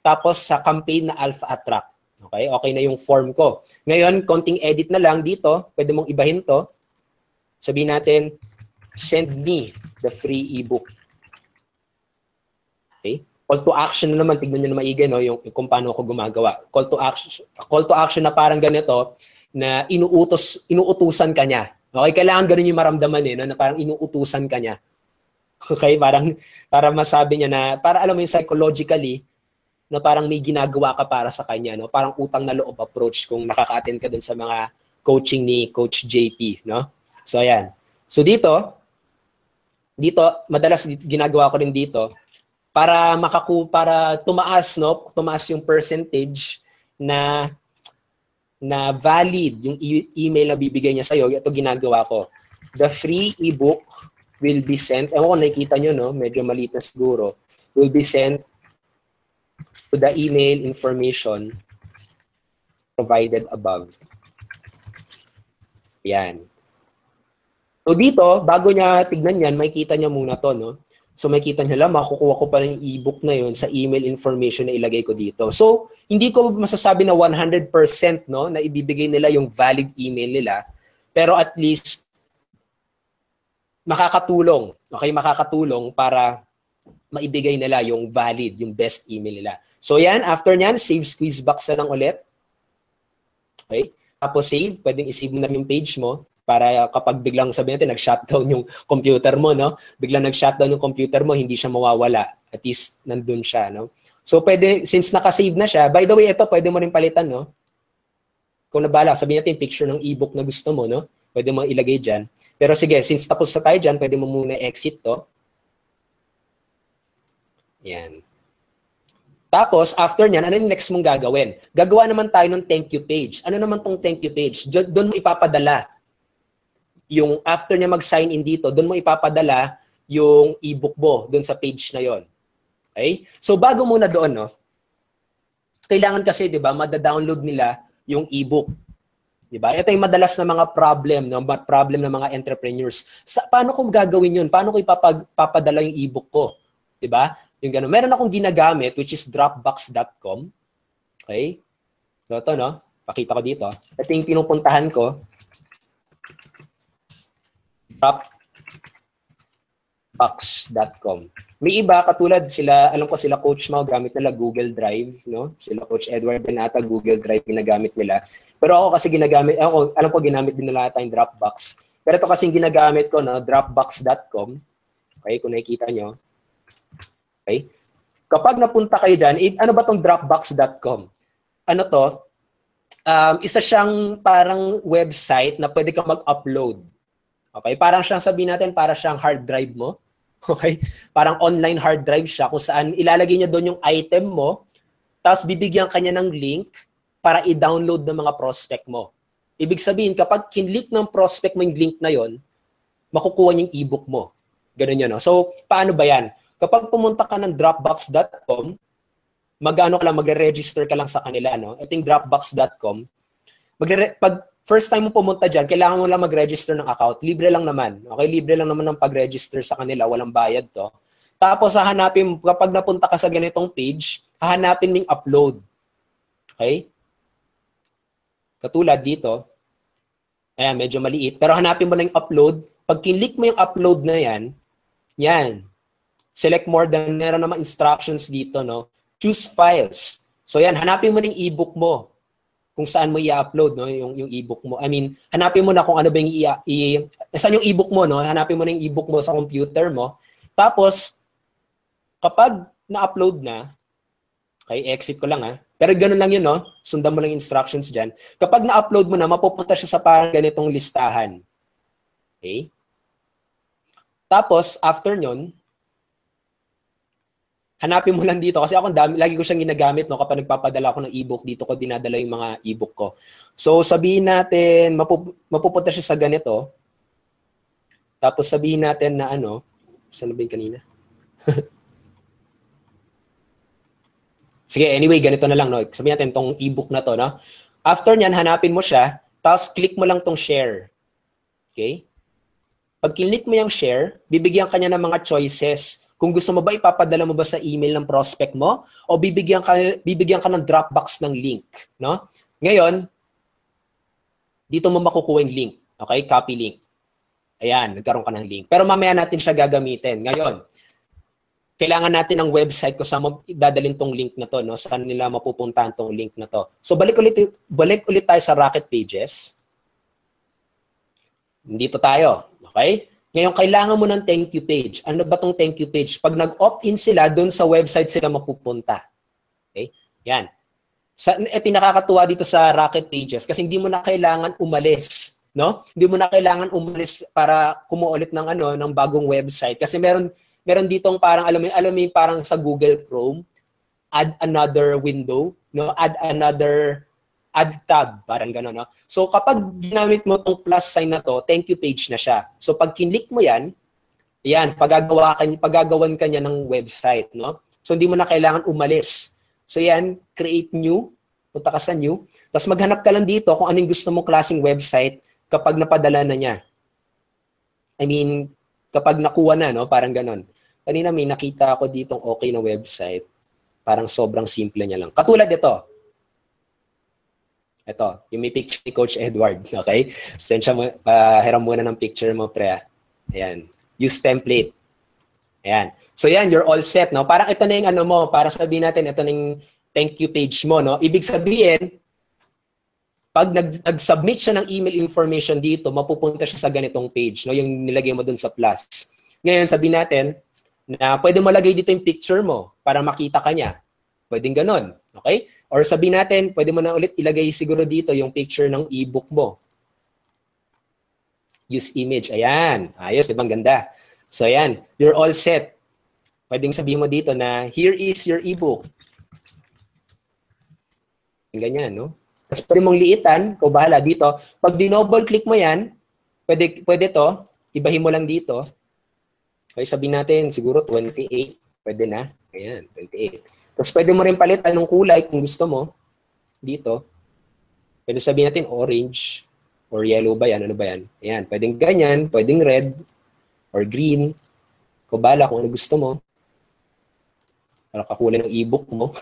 Tapos, sa campaign na Alpha Attract. Okay, okay na yung form ko. Ngayon, konting edit na lang dito. Pwede mong ibahin to. Sabihin natin, send me the free ebook. Okay? Call to action na naman, tignan nyo na maigi, no, yung kung paano ako gumagawa. Call to action na parang ganito, na inuutusan ka niya. Okay, kailangan ganun yung maramdaman no, na parang inuutusan ka niya. Okay, parang para masabi niya na, para alam mo yung psychologically, na parang may ginagawa ka para sa kanya, no? Parang utang na loob approach kung nakaka-attend ka dun sa mga coaching ni Coach JP, no? So, ayan. So, dito, madalas ginagawa ko rin dito, para tumaas, no? Tumaas yung percentage na valid yung email na bibigay niya sa'yo. Ito ginagawa ko. The free ebook will be sent. Ewan ko, nakikita nyo, no? Medyo maliit na siguro. Will be sent to the email information provided above. Yan. So dito, bago niya tignan yan, makikita niya muna to, no? So makikita niya lang, makukuha ko pa yung ebook na yun sa email information na ilagay ko dito. So, hindi ko masasabi na 100%, no, na ibibigay nila yung valid email nila, pero at least makakatulong, okay, makakatulong para maibigay nila yung valid, yung best email nila. So yan, after nyan, save squeeze box na lang ulit. Okay? Tapos save, pwedeng isave mo na yung page mo para kapag biglang sabihin natin, nag-shutdown yung computer mo, no? Biglang nag-shutdown yung computer mo, hindi siya mawawala. At least, nandun siya, no? So pwede, since nakasave na siya, by the way, ito pwede mo rin palitan, no? Kung nabala, sabihin natin picture ng ebook na gusto mo, no? Pwede mo ilagay dyan. Pero sige, since tapos na tayo dyan, pwede mo muna exit to. Yan. Tapos, after nyan, ano yung next mong gagawin? Gagawa naman tayo ng thank you page. Ano naman tong thank you page? Doon mo ipapadala. Yung after niya mag-sign in dito, doon mo ipapadala yung ebook mo doon sa page na yon. Okay? So bago muna doon, no, kailangan kasi, di ba, mada-download nila yung ebook. Di ba? Ito yung madalas na mga problem, no, problem ng mga entrepreneurs. Paano ko gagawin yun? Paano ko ipapadala yung ebook ko? Di ba? Yung gano'n. Meron akong ginagamit, which is dropbox.com. Okay? So ito, no? Pakita ko dito. Ito yung pinupuntahan ko. Dropbox.com. May iba katulad sila, alam ko sila Coach Mau, gamit nila Google Drive, no? Sila Coach Edward din ata Google Drive ginagamit nila. Pero ako kasi ginagamit, alam ko ginamit din nila ata yung Dropbox. Pero ito kasi ginagamit ko, no, dropbox.com. Okay, kung nakikita nyo. Okay? Kapag napunta kayo dyan, ano ba tong dropbox.com? Ano to? Isa siyang parang website na pwede kang mag-upload. Okay? Parang siyang sabihin natin, para siyang hard drive mo. Okay? Parang online hard drive siya kung saan ilalagay niya doon yung item mo, tapos bibigyan kanya ng link para i-download ng mga prospect mo. Ibig sabihin, kapag kinlik ng prospect mo yung link na yon, makukuha niya yung ebook mo. Ganun yun. No? So, paano ba yan? Kapag pumunta ka ng dropbox.com, magre-register ka lang sa kanila. No? Ito yung dropbox.com. Pag first time mo pumunta dyan, kailangan mo lang mag-register ng account. Libre lang naman. Okay? Libre lang naman ng pag-register sa kanila. Walang bayad to. Tapos, hahanapin, kapag napunta ka sa ganitong page, hahanapin mo yung upload. Okay? Katulad dito. Ayan, medyo maliit. Pero hanapin mo lang yung upload. Pag kinlik mo yung upload na yan, yan. Select more than, meron naman instructions dito, no? Choose files. So yan, hanapin mo yung ebook mo. Kung saan mo i-upload, no, yung ebook mo. I mean, hanapin mo na kung ano ba yung saan yung ebook mo, no? Hanapin mo na yung ebook mo sa computer mo. Tapos kapag na-upload na, okay, exit ko lang Pero ganoon lang yun, no? Sundan mo lang yung instructions diyan. Kapag na-upload mo na, mapupunta siya sa parang ganitong listahan. Okay? Tapos after nyon, hanapin mo lang dito kasi ako lagi ko siyang ginagamit, no, kapag nagpapadala ako ng ebook, dito ko dinadala yung mga ebook ko. So sabihin natin mapupunta siya sa ganito. Tapos sabihin natin na ano, saan ba yung kanina? Sige, anyway, ganito na lang, no. Sabihin natin tong ebook na to, no. After niyan, hanapin mo siya, tapos click mo lang tong share. Okay? Pag click mo yung share, bibigyan ka niya ng mga choices. Kung gusto mo ba, ipapadala mo ba sa email ng prospect mo o bibigyan ka ng Dropbox ng link, no? Ngayon, dito mo makukuha yung link. Okay? Copy link. Ayan, nagkaroon ka ng link. Pero mamaya natin siya gagamitin. Ngayon, kailangan natin ng website kung saan mo dadalhin tong link na to, no? Saan nila mapupuntahan tong link na to. So balik ulit tayo sa Rocket Pages. Dito tayo. Okay? Ngayon, kailangan mo ng thank you page. Ano ba tong thank you page? Pag nag-opt-in sila, doon sa website sila mapupunta. Okay? Yan. Ito nakakatuwa dito sa Rocket Pages kasi hindi mo na kailangan umalis, no? Hindi mo na kailangan umalis para kumuha ulit ng ng bagong website kasi meron ditong parang alam mo parang sa Google Chrome, add another window, no? Add tab, parang gano'n, no? So, kapag ginamit mo itong plus sign na to, thank you page na siya. So, pag kinlik mo yan, pagagawan ka niya ng website, no? So, hindi mo na kailangan umalis. So, yan, create new, punta ka sa new, tapos maghanap ka lang dito kung anong gusto mong klaseng website kapag napadala na niya. I mean, kapag nakuha na, no? Parang gano'n. Kanina may nakita ako ditong okay na website. Parang sobrang simple niya lang. Katulad ito. Ito, yung may picture ni Coach Edward, okay? Send siya mo, hiram muna ng picture mo, pre. Ayan. Use template. Ayan. So yan, you're all set, no? Parang ito na yung mo, para sabihin natin, ito na yung thank you page mo, no? Ibig sabihin, pag nag-submit siya ng email information dito, mapupunta siya sa ganitong page, no? Yung nilagay mo dun sa plus. Ngayon, sabihin natin, na pwede mo lagay dito yung picture mo para makita ka niya. Pwedeng ganon. Okay? Or sabihin natin, pwede mo na ulit ilagay siguro dito yung picture ng ebook mo. Use image. Ayan. Ayos, diba? Ang ganda. So, ayan. You're all set. Pwedeng sabihin mo dito na, here is your ebook. Ganyan, no? Tapos pwede mong liitan, kung bahala dito. Pag dinouble click mo yan, pwede to, ibahin mo lang dito. Okay, sabihin natin, siguro 28. Pwede na. Ayan, 28. Tapos pwede mo rin palitan ng kulay kung gusto mo. Dito. Pwede sabihin natin orange or yellow ba yan? Ano ba yan? Ayan, pwedeng ganyan, pwedeng red or green. Kung bahala kung ano gusto mo. Para kakulay ng ebook mo.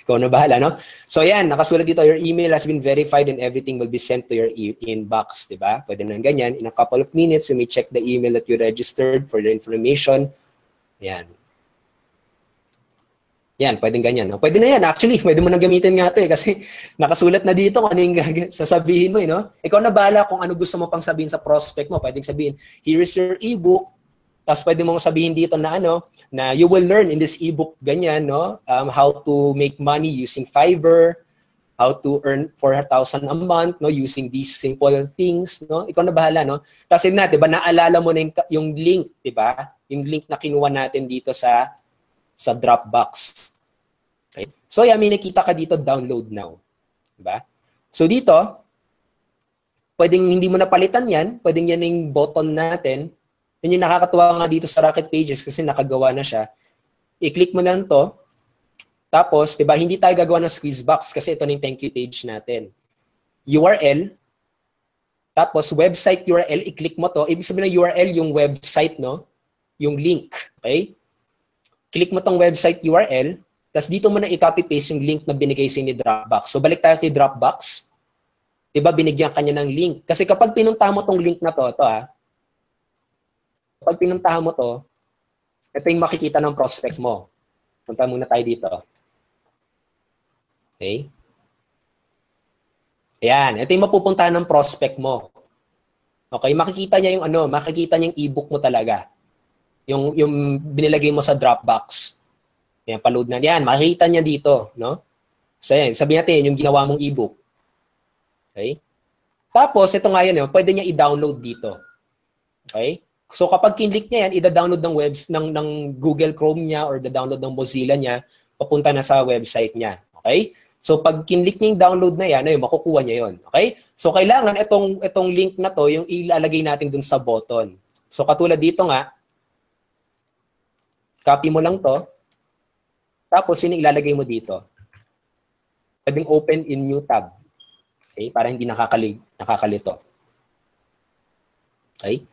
Ikaw na bahala, no? So, yan. Nakasulat dito, your email has been verified and everything will be sent to your inbox. Diba? Pwede na ganyan. In a couple of minutes, you may check the email that you registered for the information. Yan. Yan, pwedeng ganyan. No? Pwede na yan. Actually, pwede mo na gamitin nga ito eh. Kasi nakasulat na dito kung ano yung sasabihin mo. Eh, no? Ikaw na bahala kung ano gusto mo pang sabihin sa prospect mo. Pwedeng sabihin, here is your ebook. Tapos pwede mong sabihin dito na na you will learn in this ebook ganyan, no? How to make money using Fiverr, how to earn 4,000 a month, no? Using these simple things, no? Ikaw na bahala, no? Kasi na, 'di ba, naalala mo na yung link, 'di ba? Yung link na kinuha natin dito sa Dropbox. Okay? So, may nakita ka dito, download now. 'Di ba? So dito, pwedeng hindi mo napalitan 'yan, pwedeng yan yung button natin. Yun yung nakakatuwa nga dito sa Rocket Pages kasi nakagawa na siya. I-click mo lang to. Tapos, diba, hindi tayo gagawa ng squeeze box kasi ito na yung thank you page natin. URL. Tapos, website URL, i-click mo to. Ibig sabihin ng URL, yung website, no? Yung link. Okay? Click mo tong website URL. Tapos, dito mo na i-copy-paste yung link na binigay sa ni Dropbox. So, balik tayo kay Dropbox. Diba, binigyan kanya ng link. Kasi kapag pinunta mo tong link na to, pag pinuntahan mo to, ito yung makikita ng prospect mo. Punta muna tayo dito. Okay? Ayan, ito yung mapupuntahan ng prospect mo. Okay, makikita niya yung makikita niya yung ebook mo talaga. Yung binilagay mo sa Dropbox. Ayan, pa-load na. Yan, makikita niya dito, no? So, ayan, sabihin natin yung ginawa mong ebook. Okay? Tapos, ito nga yun, pwede niya i-download dito. Okay? So kapag kinlik niya yan, ida-download ng ng Google Chrome niya or da-download ng Mozilla niya, papunta na sa website niya. Okay? So pag kinlik niya yung download na yan, makukuha niya yon. Okay? So kailangan itong link na to, yung ilalagay natin dun sa button. So katulad dito nga, copy mo lang to, tapos yun ilalagay mo dito. Pwedeng open in new tab. Okay? Para hindi nakakalito. Okay?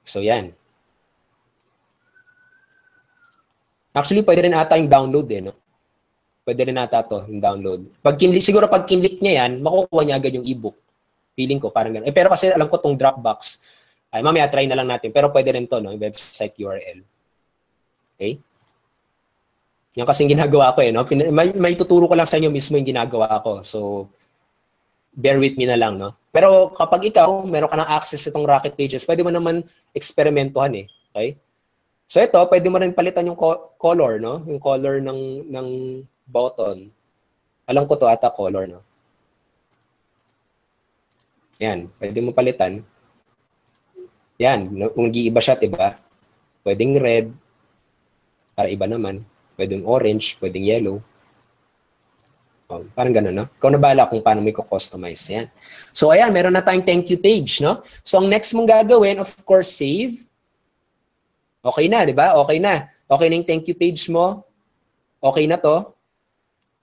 So, yan. Actually, pwede rin ata yung download no? Pwede rin ata to, yung download. Siguro pag kinlik niya yan, makukuha niya agad yung ebook. Feeling ko, parang gano'n. Pero kasi alam ko tong Dropbox, mamaya try na lang natin. Pero pwede rin to, no? Yung website URL. Okay? Yan kasing ginagawa ko, no? May tuturo ko lang sa inyo mismo yung ginagawa ko. So, bear with me na lang, no? Pero kapag ikaw, meron ka ng access sa itong Rocket Pages, pwede mo naman eksperimentuhan Okay? So ito, pwede mo rin palitan yung color, no? Yung color ng button. Alam ko to ata color, no? Yan, pwede mo palitan. Yan, kung nag-iiba siya, diba? Pwedeng red, para iba naman. Pwedeng orange, pwedeng yellow. Parang gano'n, no? Ikaw na bahala kung paano mo i-customize yan. So, ayan, meron na tayong thank you page, no? So, ang next mong gagawin, of course, save. Okay na, di ba? Okay na. Okay na yung thank you page mo. Okay na to.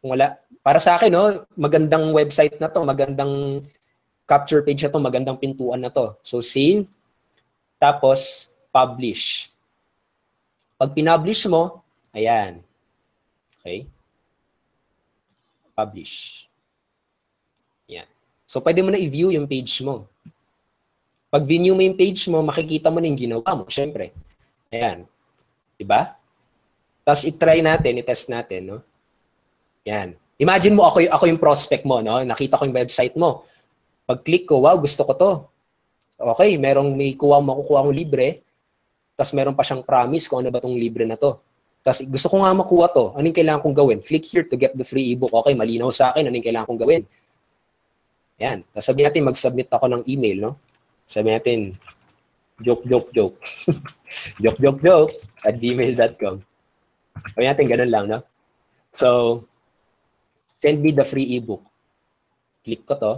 Kung wala. Para sa akin, no? Magandang website na to. Magandang capture page na to. Magandang pintuan na to. So, save. Tapos, publish. Pag pinublish mo, ayan. Okay? Publish. Yan. So, pwede mo na i-view yung page mo. Pag view mo yung page mo, makikita mo na yung ginawa mo, syempre. Ayan. Diba? Tapos, i-try natin, i-test natin, no? Yan. Imagine mo, ako yung prospect mo, no? Nakita ko yung website mo. Pag-click ko, wow, gusto ko to. Okay, makukuha mo libre. Tapos, meron pa siyang promise kung ano ba tong libre na to. Tapos gusto ko nga makuha to. Anong kailangan kong gawin? Click here to get the free ebook. Okay, malinaw sa akin. Anong kailangan kong gawin? Yan. Tapos sabihin natin, mag-submit ako ng email, no? Sabihin natin, joke. joke @gmail.com. Sabihin natin, ganun lang, no? So, send me the free ebook. Click ko to.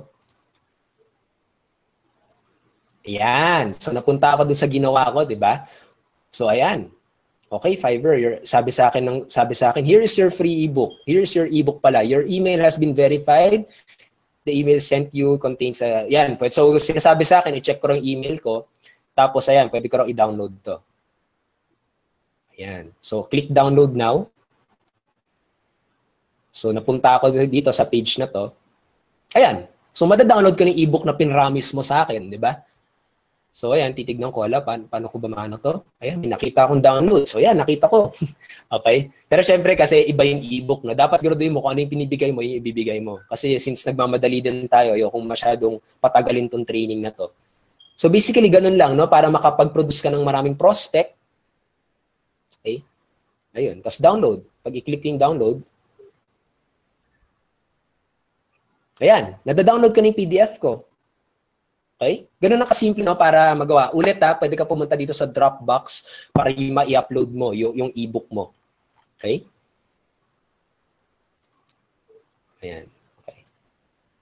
Ayan. So, napunta ako dun sa ginawa ko, di ba? So, ayan. Okay, Fiverr, sabi sa akin, here is your free ebook. Here is your ebook pala. Your email has been verified. The email sent you contains yan. So, sinasabi sa akin, i-check ko yung email ko. Tapos, ayan, pwede ko raw i-download to. Ayan. So, click download now. So, napunta ako dito sa page na to. Ayan. So, madadownload ko yung ebook na pinramis mo sa akin, di ba? So, ayan, titignan ko, paano ko ba maano to? Ayan, nakita akong download. So, ayan, nakita ko. Okay? Pero syempre, kasi iba yung ebook, no? Dapat graduin mo kung ano yung pinibigay mo, yung ibibigay mo. Kasi since nagmamadali din tayo, yung masyadong patagalin tong training na to. So, basically, ganun lang, no? Para makapag-produce ka ng maraming prospect. Okay? Ayun. Tapos, download. Pag i-click yung download, ayan, nadadownload ko na yung PDF ko. Okay? Ganun na kasimple, no, para magawa. Ulit pwede ka pumunta dito sa Dropbox para ma-i-upload mo yung ebook mo. Okay? Ayan. Okay.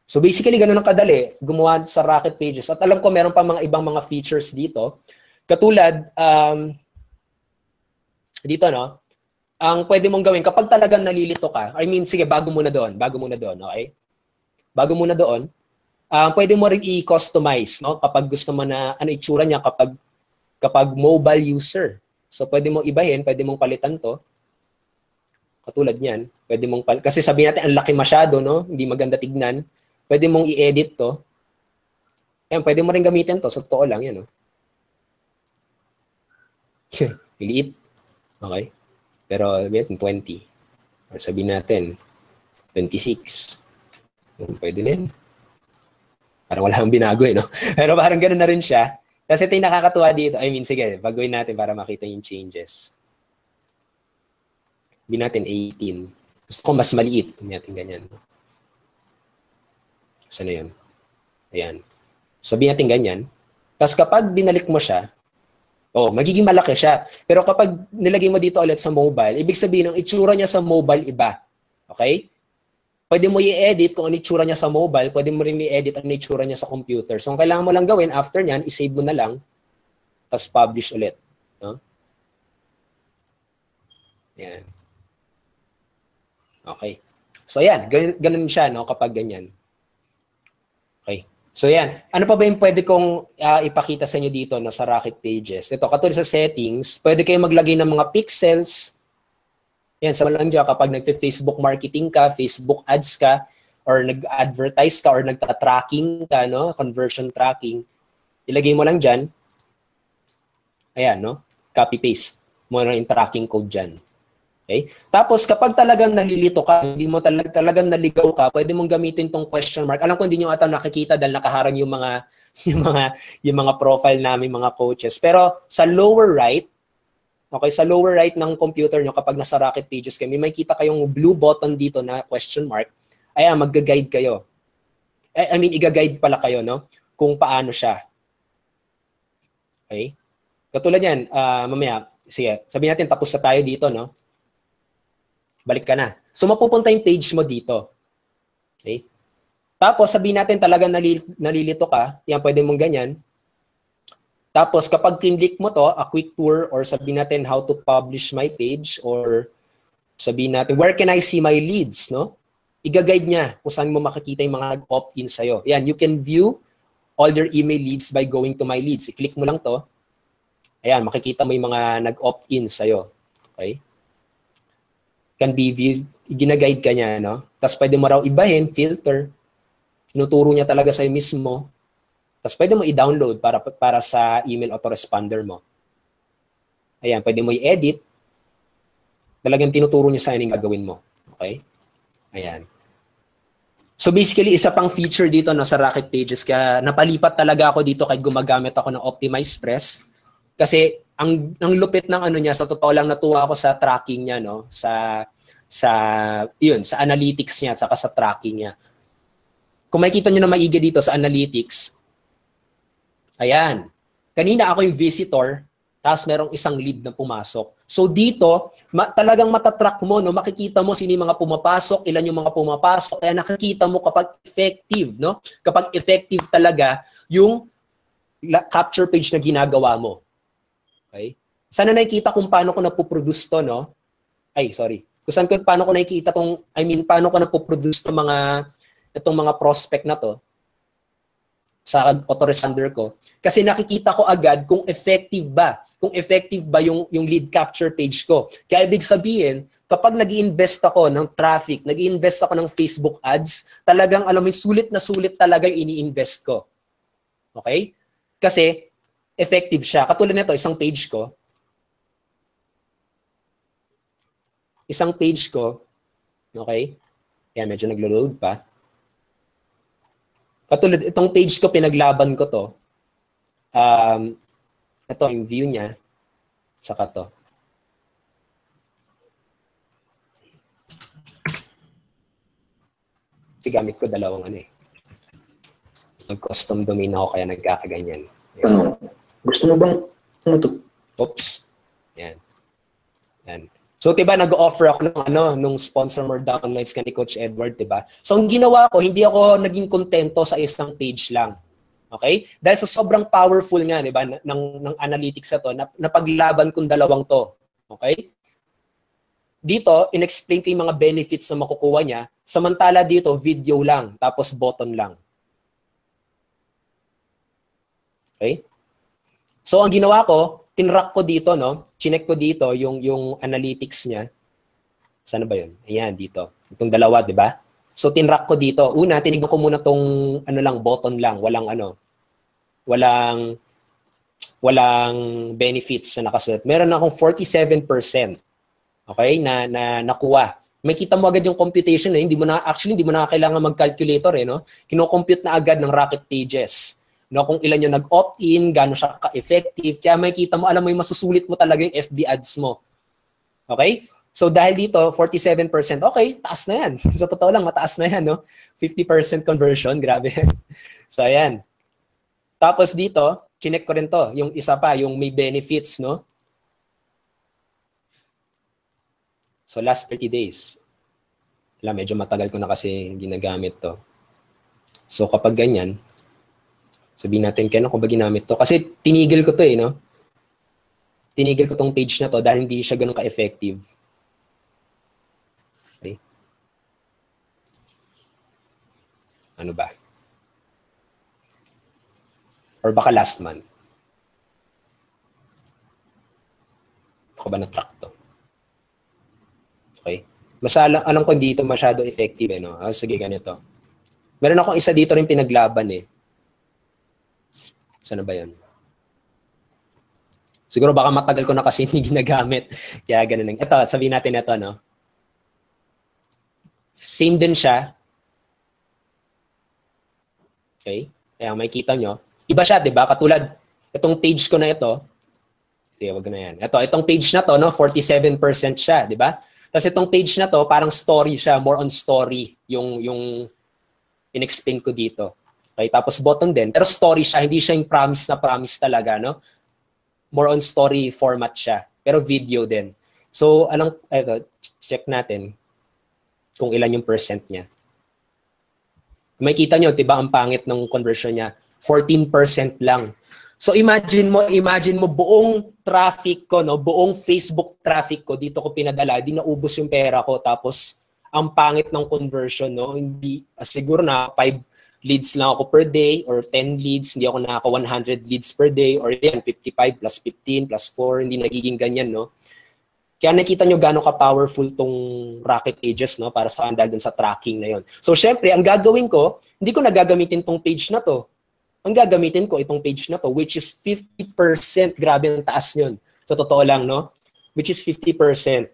So basically, ganun ang kadali. Gumawa sa Rocket Pages. At alam ko, meron pa mga ibang mga features dito. Katulad, dito, no, ang pwede mong gawin, kapag talagang nalilito ka, I mean, sige, bago muna doon, okay? Bago muna doon, pwede mo rin i-customize, no? Kapag gusto mo na ano itsura niya kapag mobile user. So pwede mo ibahin, pwede mong palitan 'to. Katulad niyan, pwede mong kasi sabihin natin ang laki masyado, no? Hindi maganda tignan. Pwede mong i-edit 'to. Ayan, pwede mo rin gamitin 'to, sa totoo lang 'yan, no? Liit. Okay? Pero sabihin 20. Or sabihin natin 26. Pwede na yun. Parang wala kang binago, no? Pero parang gano'n na rin siya. Kasi ito yung nakakatuwa dito. I mean, sige, baguhin natin para makita yung changes. Sabihin natin 18. Gusto ko mas maliit. Sabihin natin ganyan. Saan na yun? Ayan. Sabihin natin ganyan. Tapos kapag binalik mo siya, magiging malaki siya. Pero kapag nilagay mo dito ulit sa mobile, ibig sabihin, ang itsura niya sa mobile iba. Okay? Pwede mo i-edit kung ano itsura niya sa mobile, pwede mo rin i-edit ang itsura niya sa computer. So, ang kailangan mo lang gawin, after nyan, i-save mo na lang, tapos publish ulit. No? Yan. Okay. So, yan. Ganun siya, no, kapag ganyan. Okay. So, yan. Ano pa ba yung pwede kong ipakita sa inyo dito no, sa Rocket Pages? Ito, katulad sa settings, pwede kayo maglagay ng mga pixels. Yan, sa lang dyan, kapag nag-Facebook marketing ka, Facebook ads ka, or nag-advertise ka, or nagta-tracking ka, no? Conversion tracking, ilagay mo lang dyan. Ayan, no? Copy-paste mo na yung tracking code dyan. Okay? Tapos, kapag talagang nalilito ka, hindi mo talagang naligaw ka, pwede mong gamitin tong question mark. Alam ko hindi nyo ata nakikita dahil nakaharang yung mga profile namin, mga coaches. Pero sa lower right, okay, sa lower right ng computer nyo, kapag nasa Rocket Pages kayo, may makita kayong blue button dito na question mark. Ayan, mag-guide kayo. I mean, i-guide pala kayo, no? Kung paano siya. Okay? Katulad yan, mamaya, sige, sabihin natin, tapos na tayo dito, no? Balik ka na. So, mapupunta yung page mo dito. Okay? Tapos, sabihin natin talagang nalilito ka, yan, pwede mong ganyan. Tapos, kapag kinlik mo to, a quick tour, or sabihin natin how to publish my page, or sabihin natin, where can I see my leads, no? Iga-guide niya kung saan mo makikita yung mga nag-opt-in sa'yo. Yan, you can view all your email leads by going to my leads. I-click mo lang to. Ayan, makikita mo yung mga nag-opt-in sa'yo. Okay? Can be viewed, gina-guide ka niya, no? Tapos pwede mo raw ibahin, filter. Tinuturo niya talaga sa'yo mismo. Tapos pwede mo i-download para sa email autoresponder mo. Ayan, pwede mo i-edit. Talagang tinuturo niya sa'yo yung gagawin mo. Okay? Ayan. So basically, isa pang feature dito no, sa Rocket Pages, kaya napalipat talaga ako dito kahit gumagamit ako ng Optimize Press. Kasi ang lupit ng ano niya, sa totoo lang natuwa ako sa tracking niya, no? Sa analytics niya at saka sa tracking niya. Kung makikita niyo na maigi dito sa analytics, ayan. Kanina ako yung visitor, tapos merong isang lead na pumasok. So dito, talagang matatrack mo, no? Makikita mo sino yung mga pumapasok, ilan yung mga pumapasok, kaya nakikita mo kapag effective, no? Kapag effective talaga yung capture page na ginagawa mo. Okay? Sana nakikita kung paano ko napoproduce to, no? Ay, sorry. Paano ko nakikita paano ko napoproduce itong mga prospect na to sa autoresponder ko. Kasi nakikita ko agad kung effective ba. Kung effective ba yung lead capture page ko. Kaya ibig sabihin, kapag nag-i-invest ako ng traffic, nag-i-invest ako ng Facebook ads, talagang alam mo, sulit na sulit talaga yung ini-invest ko. Okay? Kasi effective siya. Katulad nito, isang page ko. Okay? Kaya medyo naglo-load pa. Katulad, itong page ko, pinaglaban ko to. Ito yung view niya. Saka to. Kasi gamit ko dalawang ano eh. Mag-custom domain ako kaya nagkakaganyan. Ano? Gusto mo bang Oops. Yan. Yan. So, diba, nag-offer ako nung sponsor more downloads ka ni Coach Edward, diba? So, ang ginawa ko, hindi ako naging kontento sa isang page lang. Okay? Dahil sa sobrang powerful nga, diba, ng analytics na to, napaglaban kong dalawang to. Okay? Dito, in-explain ko yung mga benefits na makukuha niya. Samantala dito, video lang, tapos button lang. Okay? So, ang ginawa ko, tinrack ko dito, no? Chinek ko dito yung analytics niya. Saan ba yun? Ayan, dito. Itong dalawa, di ba? So, tinrack ko dito. Una, tinignan ko muna tong button lang. Walang benefits na nakasulat. Meron akong 47%. Okay? Na nakuha. May kita mo agad yung computation eh. Hindi mo na kailangan mag-calculator eh, no? Kino-compute na agad ng Rocket Pages. No, kung ilan yung nag-opt-in, gaano siya ka-effective, kaya makikita mo, alam mo yung masusulit mo talaga yung FB ads mo. Okay? So dahil dito, 47%, okay, taas na yan. Sa totoo lang, mataas na yan, no? 50% conversion, grabe. So ayan. Tapos dito, chinek ko rin to, yung isa pa, yung may benefits, no? So last 30 days. Medyo matagal ko na kasi ginagamit to. So kapag ganyan, sabihin natin, kailan ko ba ginamit to? Kasi tinigil ko to eh, no? Tinigil ko tong page na to dahil hindi siya ganun ka-effective. Okay? Ano ba? Or baka last month. Ako ba na-track to? Okay? Alam ko dito masyado effective eh, no? Sige, ganito. Meron akong isa dito rin pinaglaban eh. Saan ba yan? Siguro baka matagal ko na kasi hindi ginagamit. Kaya ganun lang. Ito, sabihin natin ito, no? Same din siya. Okay? Kaya makikita nyo. Iba siya, di ba? Katulad, itong page ko na ito. Sige, wag na yan. Itong page na to, no? 47% siya, di ba? Tapos itong page na to, parang story siya. More on story yung in-explain ko dito. Okay, tapos button din. Pero story siya, hindi siya yung promise talaga, no? More on story format siya. Pero video din. So, check natin kung ilan yung percent niya. Makikita nyo, diba, ang pangit ng conversion niya. 14% lang. So, imagine mo buong traffic ko, no? Buong Facebook traffic ko, dito ko pinadala, di naubos yung pera ko. Tapos, ang pangit ng conversion, no? Hindi, siguro na 5 leads lang ako per day or 10 leads, hindi ako nakaka 100 leads per day or yan, 55 plus 15 plus 4, hindi nagiging ganyan, no? Kaya nakita nyo gano'ng ka-powerful tong Rocket Pages, no? Para sa dahil dun sa tracking na yon. So, syempre, ang gagawin ko, hindi ko nagagamitin tong page na to. Ang gagamitin ko itong page na to, which is 50%. Grabe ang taas yun. Sa totoo lang, no? Which is 50%.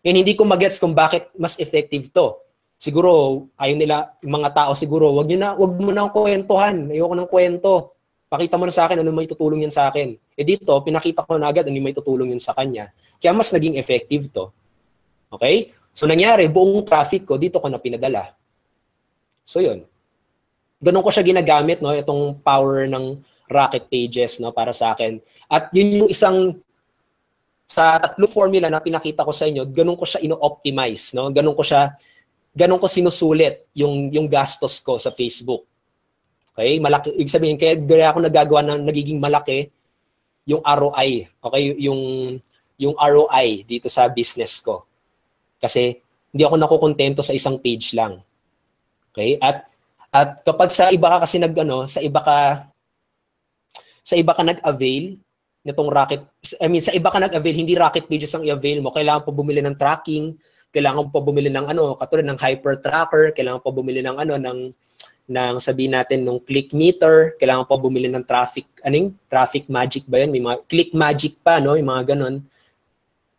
And hindi ko magets kung bakit mas effective to. Siguro, ayaw nila, yung mga tao siguro, wag mo na akong kwentuhan. Ayoko ng kwento. Pakita mo na sa akin ano may tutulong yan sa akin. Dito, pinakita ko na agad ano may tutulong yun sa kanya. Kaya mas naging effective to. Okay? So nangyari, buong traffic ko, dito ko na pinadala. So yun. Ganun ko siya ginagamit, no? Itong power ng Rocket Pages, no? Para sa akin. At yun yung isang, sa tatlong formula na pinakita ko sa inyo, ganun ko siya ino-optimize, no? Ganun ko sinusulit yung gastos ko sa Facebook. Okay? Malaki, ibig sabihin, kaya ako nagagawa ng nagiging malaki yung ROI. Okay? Yung ROI dito sa business ko. Kasi hindi ako nakukontento sa isang page lang. Okay? At kapag sa iba ka kasi sa iba ka nag-avail nitong sa iba ka nag-avail, hindi Rocket Pages ang i-avail mo. Kailangan pa bumili ng tracking, kailangan pa bumili ng katulad ng hyper tracker, kailangan pa bumili ng ng sabihin natin ng click meter, kailangan pa bumili ng traffic magic ba 'yan? May mga click magic pa, no, yung mga ganun.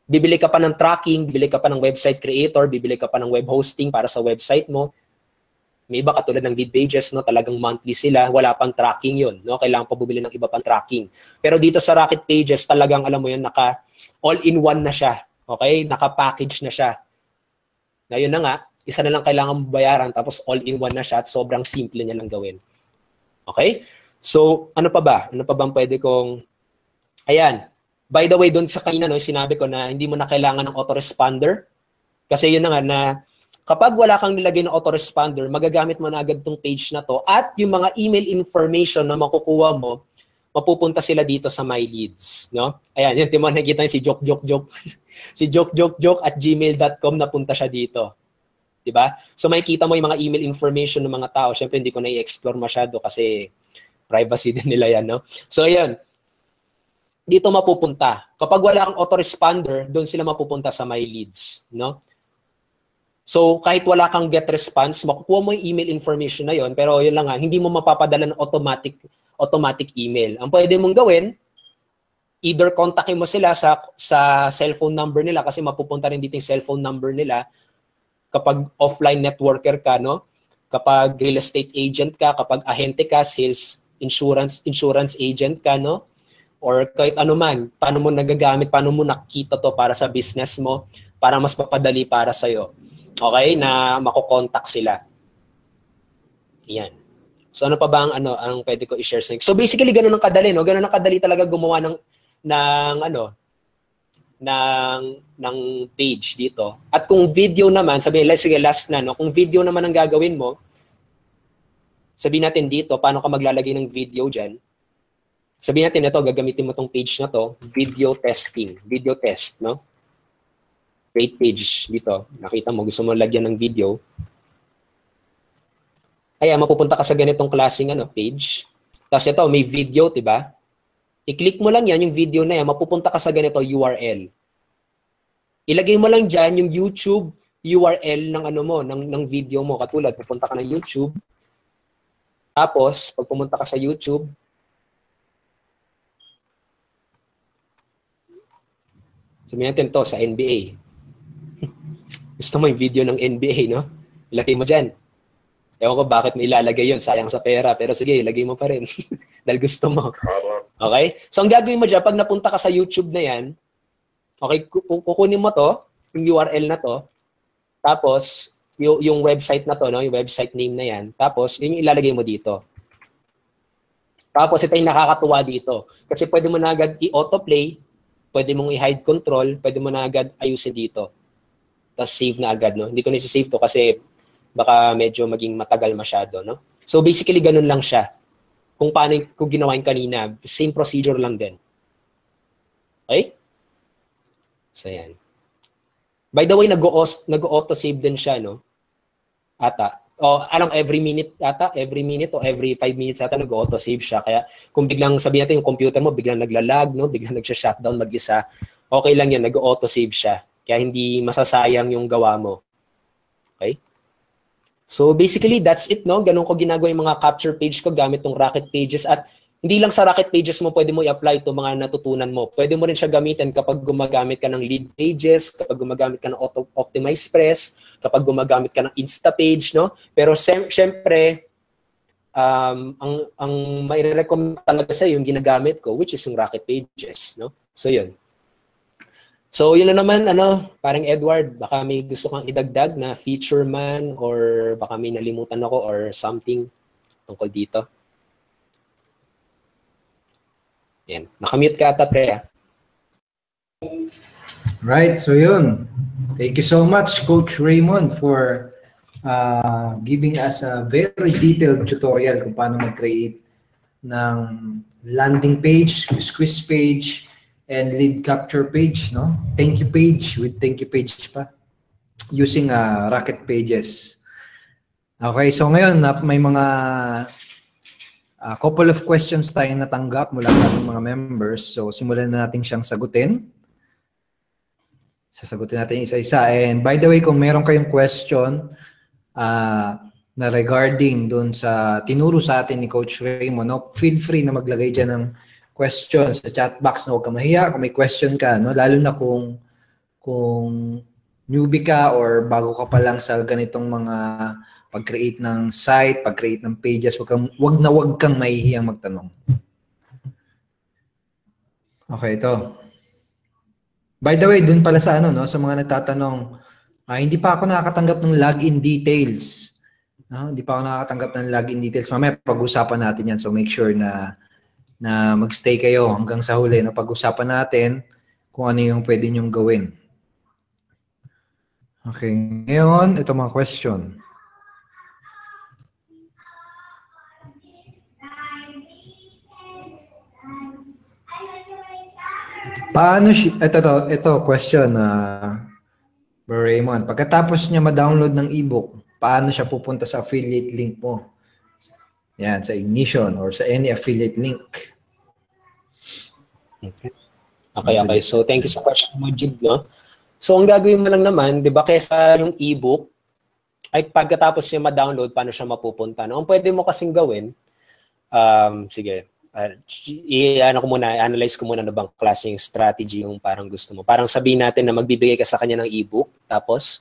Bibili ka pa ng tracking, bibili ka pa ng website creator, bibili ka pa ng web hosting para sa website mo. May iba katulad ng lead pages, no, talagang monthly sila, wala pang tracking 'yon, no? Kailangan pa bumili ng iba pang tracking. Pero dito sa Rocket Pages, talagang alam mo 'yan, naka all-in-one na siya. Okay? Naka-package na siya. Ngayon na nga, isa na lang kailangan bayaran tapos all-in-one na siya at sobrang simple niya lang gawin. Okay? So, ano pa ba? Ano pa bang pwede kong ayan. By the way, doon sa kanina, no, sinabi ko na hindi mo na kailangan ng autoresponder. Kasi yun na nga na kapag wala kang nilagay ng autoresponder, magagamit mo na agad tong page na to at yung mga email information na makukuha mo, mapupunta sila dito sa My Leads, no? Ayan, yun, nakikita niyo si Joke. Si joke@gmail.com napunta siya dito. 'Di ba? So makikita mo yung mga email information ng mga tao. Syempre hindi ko na i-explore masyado kasi privacy din nila 'yan, no? So ayan. Dito mapupunta. Kapag wala kang autoresponder, doon sila mapupunta sa My Leads, no? So, kahit wala kang get response, makukuha mo yung email information na yon, pero yun lang nga, hindi mo mapapadala ng automatic email. Ang pwede mong gawin, either kontakin mo sila sa cellphone number nila kasi mapupunta rin dito yung cellphone number nila kapag offline networker ka, no? Kapag real estate agent ka, kapag ahente ka, sales, insurance agent ka, no? Or kahit ano man, paano mo nagagamit, paano mo nakita to para sa business mo, para mas mapadali para sa'yo. Okay? Na makokontak sila. Yan. So ano pa ba ang pwede ko i-share sa inyo? So basically, ganun ang kadali, no? Ganun ang kadali talaga gumawa ng page dito. At kung video naman, sabihin, sige, last na, no? Kung video naman ang gagawin mo, sabihin natin dito, paano ka maglalagay ng video dyan? Sabihin natin ito, gagamitin mo tong page na to, video testing, video test, no? Create page dito. Nakita mo, gusto mo lagyan ng video. Ayan, mapupunta ka sa ganitong klaseng page. Tapos ito, may video, diba? I-click mo lang yan, yung video na yan, mapupunta ka sa ganito URL. Ilagay mo lang dyan yung YouTube URL ng ng video mo. Katulad, pupunta ka ng YouTube. Tapos, pag pumunta ka sa YouTube, sabihin natin to sa NBA. Gusto mo yung video ng NBA, no? Ilagay mo dyan. Ewan ko bakit nilalagay yun. Sayang sa pera. Pero sige, ilagay mo pa rin. Dahil gusto mo. Okay? So, ang gagawin mo dyan, pag napunta ka sa YouTube na yan, okay, kukunin mo to, yung URL na to, tapos, yung website na to, no? Yung website name na yan, tapos, yun yung ilalagay mo dito. Tapos, ito yung nakakatuwa dito. Kasi pwede mo na agad i-autoplay, pwede mong i-hide control, pwede mo na agad ayusin dito. Tapos save na agad, no? Hindi ko nisi-save to kasi baka medyo maging matagal masyado, no? So basically, ganun lang siya. Kung paano kung ginawa yung kanina, same procedure lang din. Okay? So yan. By the way, nag-auto-save din siya, no? Ata. O, every minute o every 5 minutes ata nag-auto-save siya. Kaya kung biglang sabihin natin yung computer mo, biglang naglalag, no? Biglang nagsha-shutdown mag-isa, okay lang yan, nag-auto-save siya. Kaya hindi masasayang yung gawa mo. Okay? So basically, that's it, no? Ganun ko ginagawa yung mga capture page ko gamit tong Rocket Pages. At hindi lang sa Rocket Pages mo pwede mo i-apply itong mga natutunan mo. Pwede mo rin siya gamitin kapag gumagamit ka ng lead pages, kapag gumagamit ka ng Optimize Press, kapag gumagamit ka ng Insta page, no? Pero syempre, ang may recommend talaga sa yung ginagamit ko, which is yung Rocket Pages, no? So yun. So yun na naman, parang Edward, baka may gusto kang idagdag na feature man or baka may nalimutan ako or something tungkol dito. Yan. Nakamute ka ata, pre. Right, so yun. Thank you so much, Coach Raymond, for giving us a very detailed tutorial kung paano mag-create ng landing page, squeeze page, and lead capture page, no? Thank you page with thank you page pa using Rocket Pages. Okay, so ngayon may mga couple of questions tayong natanggap mula sa ating mga members. So simulan na natin siyang sagutin. Sasagutin natin isa-isa. And by the way, kung meron kayong question na regarding doon sa tinuro sa atin ni Coach Raymond, no, feel free na maglagay dyan ng questions sa chat box, na huwag ka mahiya kung may question ka, no? Lalo na kung newbie ka or bago ka pa lang sa ganitong mga pag-create ng site, pag-create ng pages, wag kang mahihiyang magtanong. Okay, ito. By the way, dun pala sa no, sa mga nagtatanong, hindi pa ako nakakatanggap ng login details. No? Hindi pa ako nakakatanggap ng login details. Mamaya pag-usapan natin yan. So make sure na magstay kayo hanggang sa huli. No? Pag-usapan natin kung ano yung pwede nyong gawin. Okay. Ngayon, ito mga question. Paano ito question Raymond. Pagkatapos niya ma-download ng ebook, paano siya pupunta sa affiliate link mo? Yan, sa Ignition or sa any affiliate link. Okay. So, thank you sa question mo, Jib, no? So, ang gagawin mo lang naman, di ba, kesa yung ebook, ay pagkatapos niya ma-download, paano siya mapupunta? No? Ang pwede mo kasing gawin, sige, analyze ko muna ano bang klaseng strategy yung parang gusto mo. Parang sabihin natin na magbibigay ka sa kanya ng ebook, tapos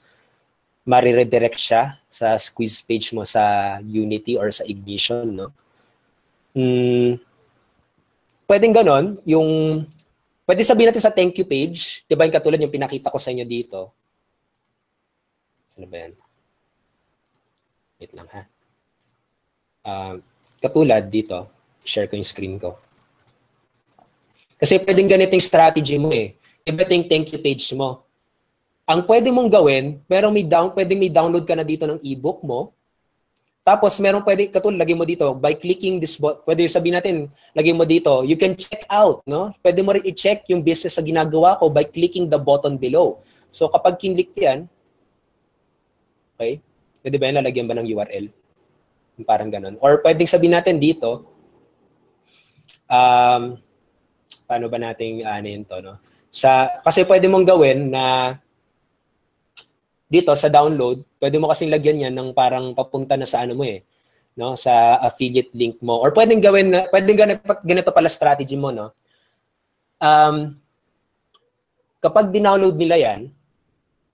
mariredirect siya sa squeeze page mo sa Unity or sa Ignition, no? Pwedeng ganon, pwede sabihin natin sa thank you page, di ba yung katulad yung pinakita ko sa inyo dito. Ano ba yan? Wait lang, ha? Katulad dito, share ko yung screen ko. Kasi pwedeng ganito yung strategy mo eh. Iba yung thank you page mo. Ang pwede mong gawin, pwedeng may download ka na dito ng ebook mo. Tapos katulad, lagay mo dito, by clicking this button, pwede sabihin natin, lagay mo dito, you can check out, no? Pwede mo rin i-check yung business sa ginagawa ko by clicking the button below. So kapag kinlik yan, okay, pwede ba yan, lalagyan ba ng URL? Parang ganun. Or pwedeng sabihin natin dito, paano ba nating anin to, no? Kasi pwede mong gawin na dito sa download, pwede mo kasing lagyan yan ng parang papunta na sa ano mo eh, no? Sa affiliate link mo. Or pwedeng ganito pala strategy mo, no? Kapag dinownload nila yan,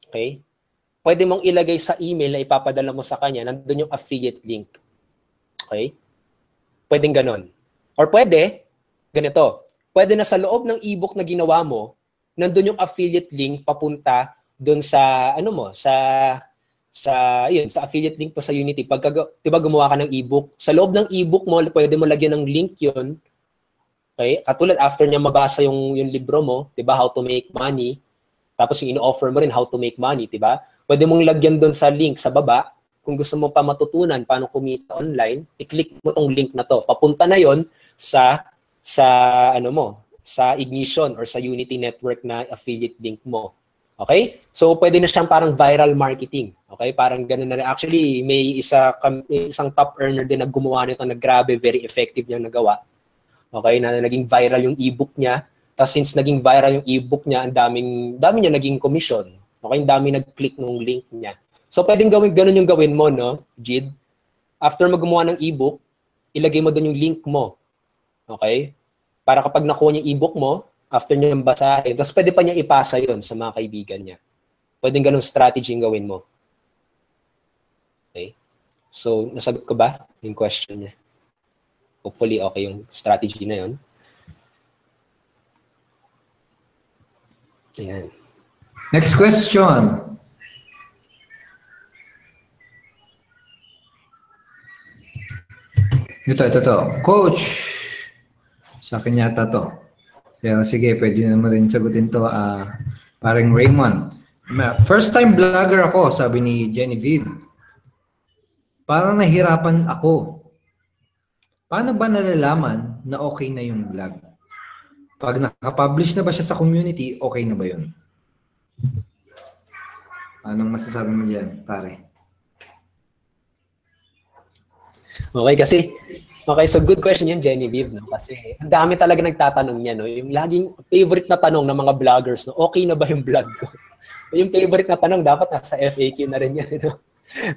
okay, pwede mong ilagay sa email na ipapadala mo sa kanya, nandun yung affiliate link. Okay? Pwedeng ganon. Or pwede, ganito, pwede na sa loob ng ebook na ginawa mo, nandun yung affiliate link papunta doon sa, sa affiliate link po sa Unity. Diba gumawa ka ng ebook, sa loob ng ebook mo, pwede mo lagyan ng link yun. Okay? Katulad, after niya mabasa yung libro mo, diba, How to Make Money, tapos yung ino-offer mo rin, How to Make Money, diba? Pwede mong lagyan doon sa link sa baba. Kung gusto mo pa matutunan paano kumita online, i-click mo tong link na to. Papunta na yon sa Ignition or sa Unity Network na affiliate link mo. Okay? So pwede na siyang parang viral marketing. Okay? Parang ganun na rin. Actually, may isang top earner din na gumawa nito na grabe, very effective niyang nagawa. Okay? Na naging viral yung ebook niya. Tapos since naging viral yung ebook niya, ang dami niya naging commission. Okay? Ang dami nag-click ng link niya. So pwedeng ganun yung gawin mo, no, Jid? After gumawa ng ebook, ilagay mo doon yung link mo. Okay? Para kapag nakuha niya yung ebook mo, after niya basahin, tapos pwede pa niya ipasa yon sa mga kaibigan niya. Pwedeng ganun strategy yung gawin mo. Okay? So, nasagot ko ba yung question niya? Hopefully, okay yung strategy na yun. Ayan. Next question. Ito. Coach, sa akin yata to. So, sige, pwede naman rin sagutin to. Parang Raymond. First time vlogger ako, sabi ni Genevieve. Parang nahirapan ako. Paano ba nalalaman na okay na yung vlog? Pag nakapublish na ba siya sa community, okay na ba yun? Anong masasabi mo dyan, pare? Okay, so good question yun, Genevieve, no? Kasi ang dami talaga nagtatanong niya, no? Yung laging favorite na tanong ng mga vloggers, no? Okay na ba yung vlog ko? Yung favorite na tanong, dapat nasa FAQ na rin yan, no?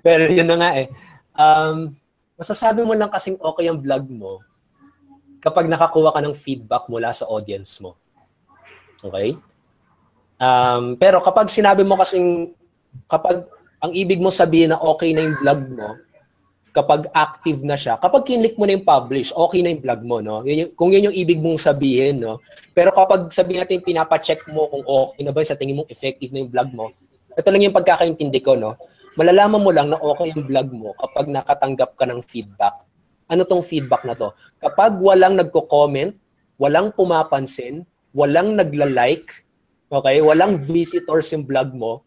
Pero yun na nga eh. Masasabi mo lang kasing okay ang vlog mo kapag nakakuha ka ng feedback mula sa audience mo. Okay? Pero kapag sinabi mo kasing, kapag ang ibig mo sabihin na okay na yung vlog mo, kapag active na siya, kapag kinlik mo na yung publish, okay na yung vlog mo, no? Kung yun yung ibig mong sabihin, no? Pero kapag sabihin natin, pinapacheck mo kung okay na ba, sa tingin mong effective na yung vlog mo, ito lang yung pagkakaintindi ko, no? Malalaman mo lang na okay yung vlog mo kapag nakatanggap ka ng feedback. Ano tong feedback na to? Kapag walang nagko-comment, walang pumapansin, walang nagla-like, okay? Walang visitors yung vlog mo,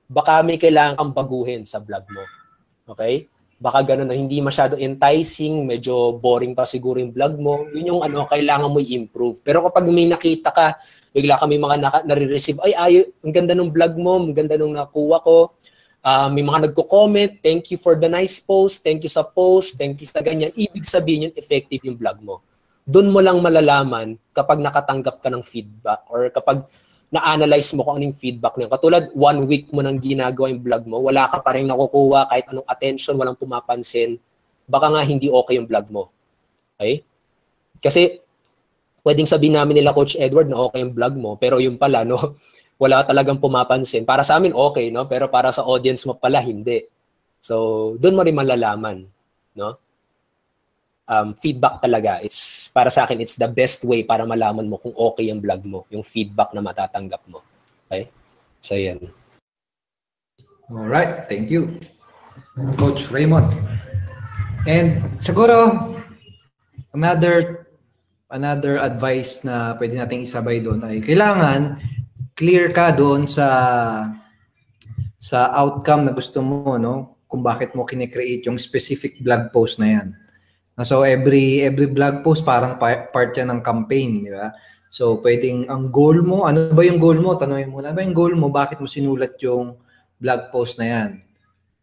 baka may kailangan kang baguhin sa vlog mo. Okay? Baka gano'n na hindi masyado enticing, medyo boring pa siguro yung vlog mo, yun yung kailangan mo i-improve. Pero kapag may nakita ka, bigla ka may mga nare-receive, ay, ang ganda ng vlog mo, ang ganda nung nakuha ko, may mga nagko-comment, thank you for the nice post, thank you sa post, thank you sa ganyan, ibig sabihin yun, effective yung vlog mo. Doon mo lang malalaman kapag nakatanggap ka ng feedback or kapag na-analyze mo kung anong feedback niya. Katulad, 1 week mo nang ginagawa yung vlog mo, wala ka pa rin nakukuha kahit anong attention, walang pumapansin, baka nga hindi okay yung vlog mo. Okay? Kasi, pwedeng sabihin namin nila, Coach Edward, na okay yung vlog mo, pero yung pala, no, wala talagang pumapansin. Para sa amin, okay, no? Pero para sa audience mo pala, hindi. So, doon mo rin malalaman, no? Feedback talaga, it's para sa akin, it's the best way para malaman mo kung okay yung vlog mo, yung feedback na matatanggap mo. Okay? So, yan. Alright, thank you, Coach Raymond. And siguro, another advice na pwede nating isabay doon ay kailangan clear ka doon sa outcome na gusto mo, no? Kung bakit mo kine-create yung specific blog post na yan. So every blog post parang part yan ng campaign, di ba? So pwedeng ang goal mo, ano ba yung goal mo? Tanungin mo, ano ba yung goal mo? Bakit mo sinulat yung blog post na yan?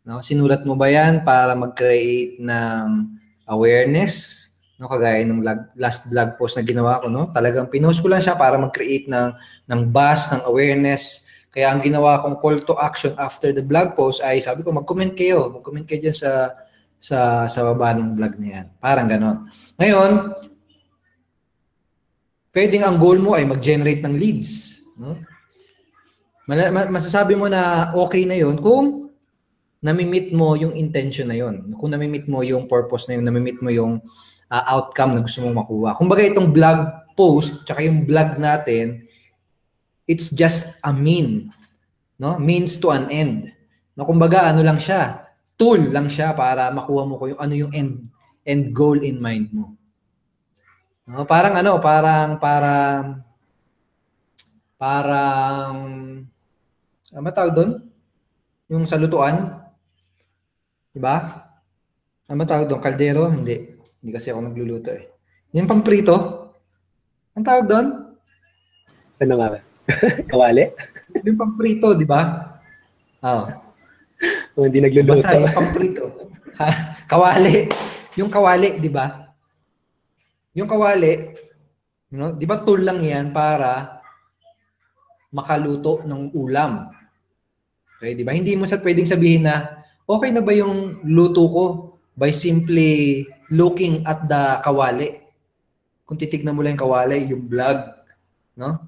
No? Sinulat mo ba yan para mag-create ng awareness? No, kagaya ng last blog post na ginawa ko, no? Talagang pinost ko lang siya para mag-create ng buzz, ng awareness. Kaya ang ginawa kong call to action after the blog post ay sabi ko, mag-comment kayo dyan sa baba ng vlog na yan. Parang ganon. Ngayon, pwedeng ang goal mo ay mag-generate ng leads. No? Masasabi mo na okay na yon kung nami-meet mo yung intention na yon. Kung nami-meet mo yung purpose na yun, nami-meet mo yung outcome na gusto mong makuha. Kumbaga itong blog post, tsaka yung vlog natin, it's just a means to an end. No, kumbaga ano lang siya, tool lang siya para makuha mo ko yung ano yung end goal in mind mo. No, parang ano tawag doon? Yung sa lutuan? 'Di ba? Ano tawag doon? Kaldero? Hindi kasi ako nagluluto eh. Yung pamprito? Ang tawag doon? Ano nga? Kawali? Yung pamprito, 'di ba? Hindi nagluluto. Basta yung pamprito. Kawali. Yung kawali, di ba? Yung kawali, no? Di ba tool lang yan para makaluto ng ulam? Okay, di ba? Hindi mo pwedeng sabihin na, okay na ba yung luto ko by simply looking at the kawali? Kung titignan mo lang yung kawali, yung vlog, no?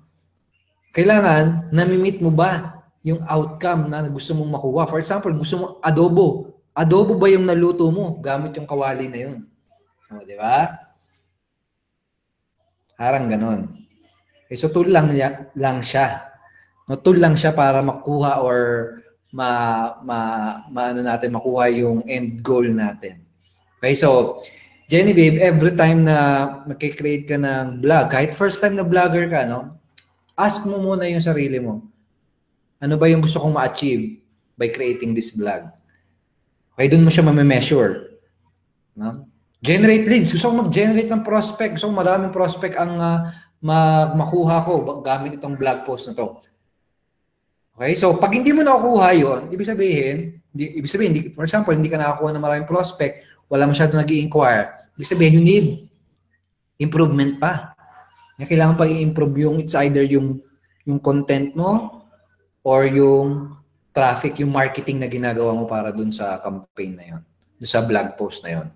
Kailangan, nami-meet mo ba yung outcome na gusto mong makuha? For example, gusto mo adobo. Adobo ba yung naluto mo gamit yung kawali na yun? O, di ba? Parang ganon. Okay, so tool lang siya. No, tool lang siya para makuha or maano natin makuha yung end goal natin. Okay, so Genevieve, every time na magki-create ka ng vlog, kahit first time na vlogger ka, no? Ask mo muna yung sarili mo. Ano ba yung gusto kong ma-achieve by creating this vlog? Okay, doon mo siya ma-measure. No? Generate leads. Gusto kong mag-generate ng prospect. Gusto kong maraming prospect ang makuha ko gamit itong blog post na to. Okay, so pag hindi mo nakukuha yun, ibig sabihin, for example, hindi ka nakakuha ng maraming prospect, wala masyado nag-i-inquire, ibig sabihin, you need improvement pa. Kailangan pa i-improve yung, it's either yung content mo or yung traffic, yung marketing na ginagawa mo para dun sa campaign na yun, dun sa blog post na yun.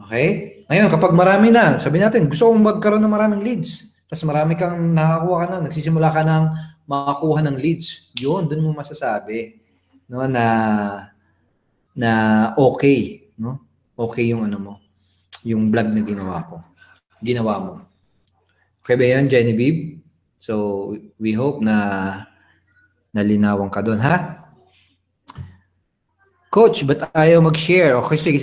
Okay? Ngayon, kapag marami na, sabi natin, gusto kong magkaroon ng maraming leads, tapos marami kang nakakuha ka na, nagsisimula ka ng makakuha ng leads, yun, dun mo masasabi, no, na okay, no? Okay yung ano mo, yung vlog na ginawa mo. Okay ba yan, Genevieve? So, we hope na nalinawan ka doon, ha? Coach, ba't ayaw mag-share? Okay, sige.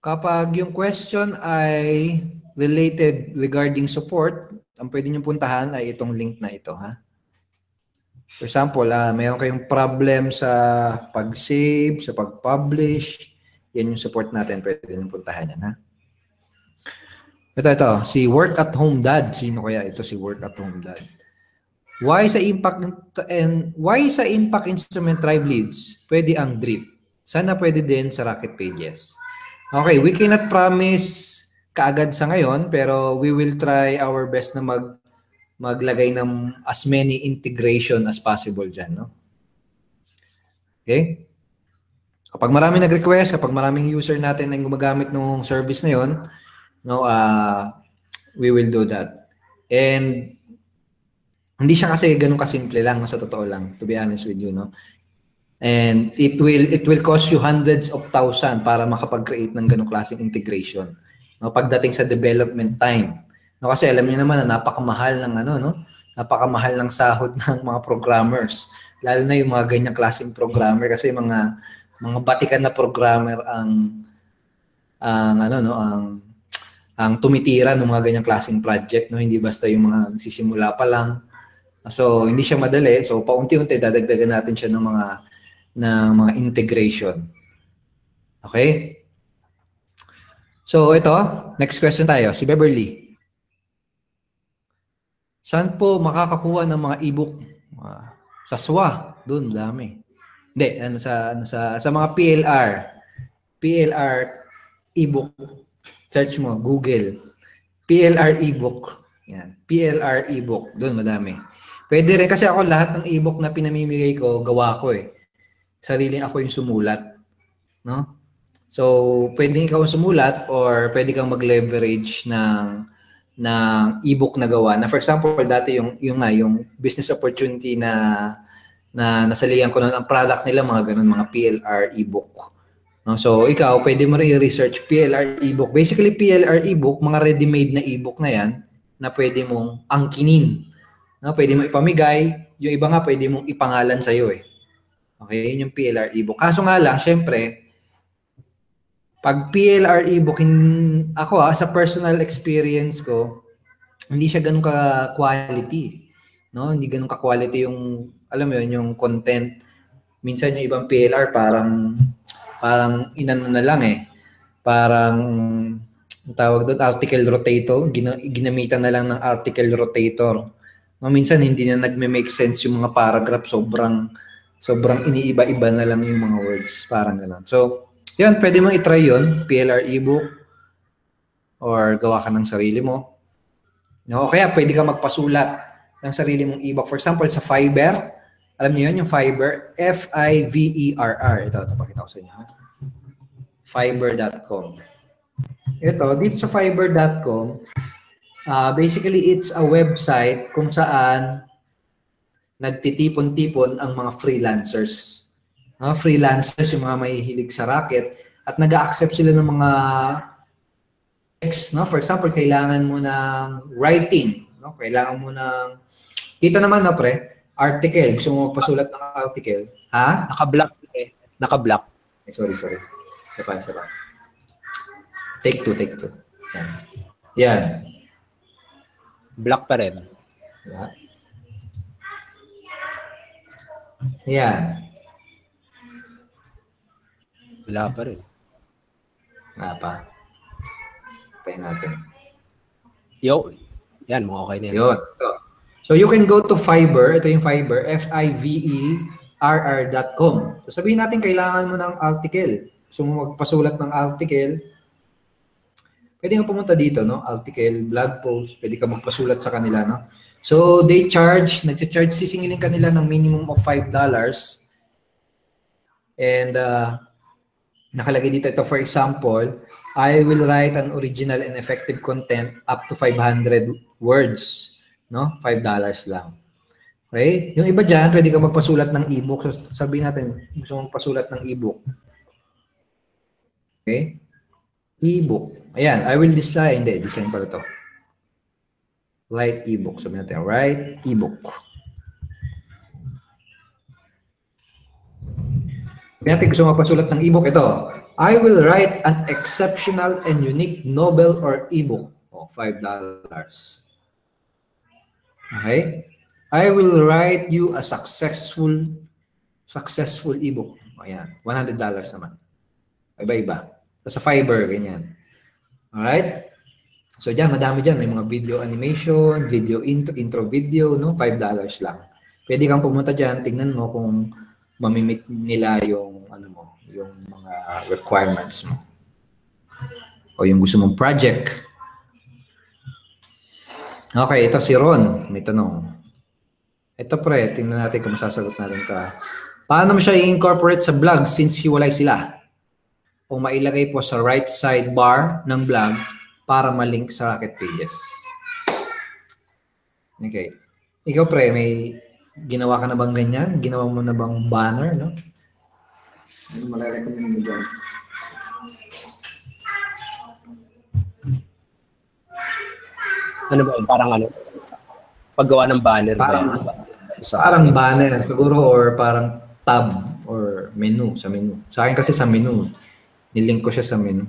Kapag yung question ay related regarding support, ang pwede nyo puntahan ay itong link na ito, ha? For example, mayroon kayong problem sa pag-save, sa pag-publish, yan yung support natin, pwede nyo puntahan yan, ha? Ito, si Work at Home Dad. Sino kaya ito si Work at Home Dad? Why sa Impact Instrument Tribe Leads, pwede ang drip? Sana pwede din sa Rocket Pages. Okay, we cannot promise kaagad sa ngayon, pero we will try our best na maglagay ng as many integration as possible dyan, no? Okay? Kapag marami nag-request, kapag maraming user natin na gumagamit ng service na yon, no, we will do that. And hindi siya kasi ganun kasimple lang, no, sa totoo lang, to be honest with you, no. And it will cost you hundreds of thousands para makapag-create ng ganung klaseng integration. No, pagdating sa development time. No, kasi alam niyo naman na napakamahal ng napakamahal ng sahod ng mga programmers. Lalo na yung mga ganyang klaseng programmer kasi mga batikan na programmer ang tumitira ng mga ganyang klaseng project, no, hindi basta yung mga nagsisimula pa lang. So hindi siya madali. So paunti-unti dadagdagan natin siya ng mga integration. Okay? So ito, next question tayo, si Beverly. Saan po makakakuha ng mga ebook? Sa SWA, doon dami. Hindi, sa mga PLR ebook. Search mo, Google. PLR ebook. Yan, PLR ebook, doon madami. Pwede rin kasi ako lahat ng ebook na pinamimigay ko, gawa ko eh. Sariling ako yung sumulat, no? So, pwedeng ikaw sumulat or pwede kang mag-leverage ng ebook na gawa. Na for example, dati yung business opportunity na nasalihan ko noon, ang product nila mga ganun, mga PLR ebook. No? So, ikaw pwede mo rin i-research PLR ebook. Basically, PLR ebook, mga ready-made na ebook na yan na pwede mong angkinin. No? Pwede mo ipamigay, yung iba nga pwede mong ipangalan sa iyo eh. Okay, yun yung PLR ebook. Kaso nga lang, syempre, pag PLR ebook, ako sa personal experience ko, hindi siya ganun ka-quality. No? Hindi ganun ka-quality yung, alam mo yun, yung content. Minsan yung ibang PLR parang inano na lang eh. Parang, ang tawag doon, article rotator. Ginamitan na lang ng article rotator. No, minsan hindi na nagme-make sense yung mga paragraph. Sobrang iniiba-iba na lang yung mga words. Parang gano'n. So, yan, pwede mong itry yun, PLR ebook, or gawa ka ng sarili mo. No, kaya pwede ka magpasulat ng sarili mong ebook. For example, sa Fiverr, alam niyo yun, yung Fiverr, Fiverr. Ito, pakita ko sa inyo. Fiverr.com. Ito, dito sa Fiverr.com, basically, it's a website kung saan nagtitipon-tipon ang mga freelancers. Freelancers, yung mga mahihilig sa racket, at nag-a-accept sila ng mga text, no? For example, kailangan mo ng writing, no? Kailangan mo ng, kita naman, no, pre, article. Gusto mo magpasulat ng article. Ha? Naka-block eh. Naka-block. Sorry. Isa pa. Take two. Yan. Block pa rin. Yan. Wala pa rin. Wala pa. Tayo natin. Yan, mga okay na yan. Yun. Ito. So you can go to Fiverr. Ito yung Fiverr. fiverr.com. So sabihin natin kailangan mo ng article. Gusto mo magpasulat ng article. Pwede nga pumunta dito, no? Article, blog post. Pwede ka magpasulat sa kanila, no? So they nag-charge, sisingilin kanila ng minimum of $5. And nakalagay dito, ito for example, I will write an original and effective content up to 500 words. No? $5 lang. Okay? Yung iba dyan, pwede ka magpasulat ng ebook. So, sabihin natin, gusto mong magpasulat ng ebook. Okay? Ebook. Ayan, I will design. Hindi, design pala ito. Write ebook. Sabihin natin, write ebook. Sabihin natin, gusto mong magpasulat ng ebook. Ito. I will write an exceptional and unique novel or ebook. $5. Okay? I will write you a successful ebook. Ayan, $100 naman. Iba-iba. Sa Fiverr, ganyan. Alright? So, dyan, madami dyan. May mga video animation, video intro video, no? $5 lang. Pwede kang pumunta dyan, tingnan mo kung mamimit nila yung, yung mga requirements mo. O yung gusto mong project. Okay, ito si Ron. May tanong. Ito pre, tingnan natin kung masasagot natin ito. Paano mo siya i-incorporate sa blog since hiwalay sila? O mailagay po sa right sidebar ng blog para malink sa Rocket Pages. Okay. Ikaw pre, may ginawa ka na bang ganyan? Ginawa mo na bang banner, no? Ano malarecommend mo dyan? Ano ba? Parang paggawa ng banner parang, ba? Parang banner siguro or parang tab or menu sa menu. Sa akin kasi sa menu. Nilink ko siya sa menu.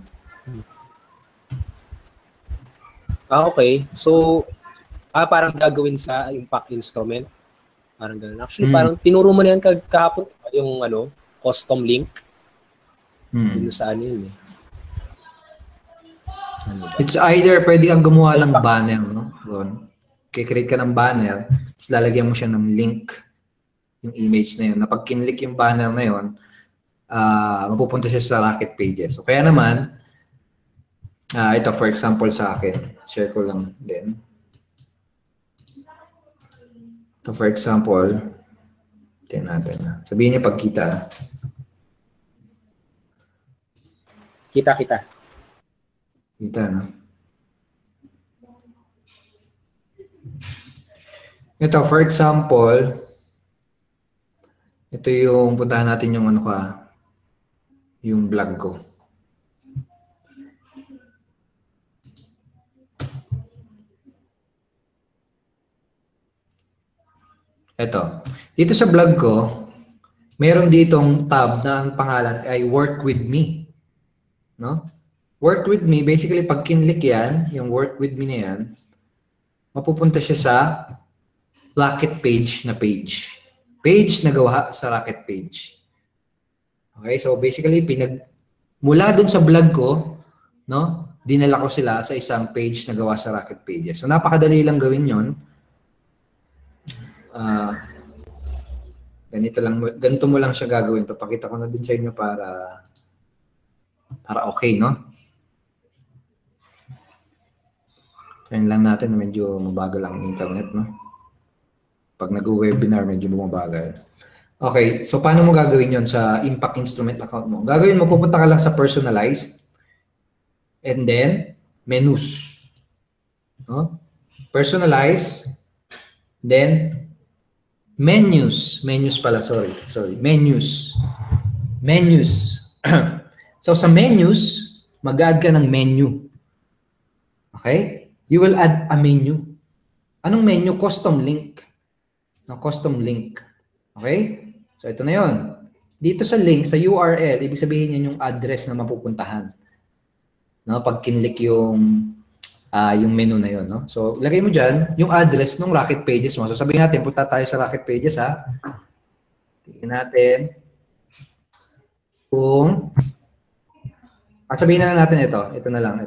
Okay. So, parang gagawin sa impact instrument. Parang gano'n. Actually, parang tinuro mo na yan kahapon yung custom link. Yun sa yun eh. It's either pwede kang gumawa ng banner, no? Doon. Kikreate ka ng banner, tapos lalagyan mo siya ng link, yung image na yun. Na pag kinlik yung banner na yun, mapupunta siya sa Rocket Pages. So, kaya naman, ito for example sa akin, share ko lang din. Ito for example, tingnan natin. Sabihin niya pagkita. Kita. Kita, no? Ito, for example, ito yung puntahan natin yung yung blog ko. Ito. Dito sa blog ko, meron ditong tab na ang pangalan ay Work With Me. No? Work With Me, basically pag kinlik yan, yung Work With Me na yan, mapupunta siya sa Rocket Page na page. Page na gawa sa Rocket Page. Okay, so basically, mula dun sa blog ko, no, dinala ko sila sa isang page na gawa sa Rocket Pages. So napakadali lang gawin yon. Ganito mo lang siya gagawin. Papakita ko na din sa inyo para okay, no? Tingnan lang natin na medyo mabagal ang internet, no? Pag nag-webinar, medyo bumabagal. Okay, so paano mo gagawin yon sa Impact Instrument account mo? Gagawin mo, pupunta ka lang sa Personalized and then Menus. No? Personalized, then Menus. Menus pala, sorry. Menus. So sa Menus, mag-add ka ng menu. Okay? You will add a menu. Anong menu? Custom link. No, custom link. Okay? So, ito na yon. Dito sa link, sa URL, ibig sabihin yan yung address na mapupuntahan. No? Pag kinlik yung menu na yon, no? So, lagay mo dyan yung address ng Rocket Pages mo. So, sabihin natin, punta tayo sa Rocket Pages, ha? Tingnan natin kung at sabihin na lang natin ito. Ito na lang.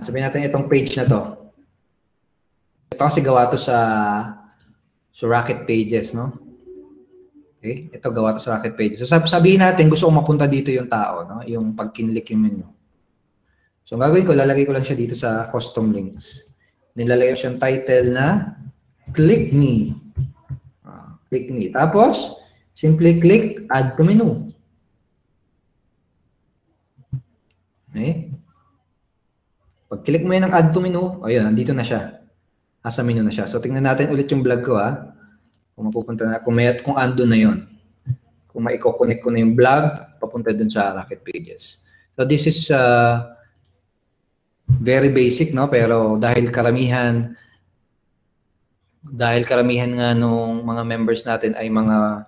Sabihin natin itong page na to. Ito kasi gawa to sa Rocket Pages, no? Okay? Ito gawa to sa Rocket Pages. So sabihin natin, gusto kong mapunta dito yung tao, no? Yung pag kinlik yung menu. So ang gagawin ko, lalagay ko lang siya dito sa custom links. Nilalagay ko siyang title na Click Me. Click Me. Tapos, simply click Add to Menu. Okay? Pag click mo yan ng Add to Menu, ayun, nandito na siya. Nasa menu na siya. So, tingnan natin ulit yung vlog ko, ha. Kung mapupunta na, kung ando na yon. Kung maiko-connect ko na yung vlog, papunta dun sa Rocket Pages. So, this is very basic, no? Pero dahil karamihan nga nung mga members natin ay mga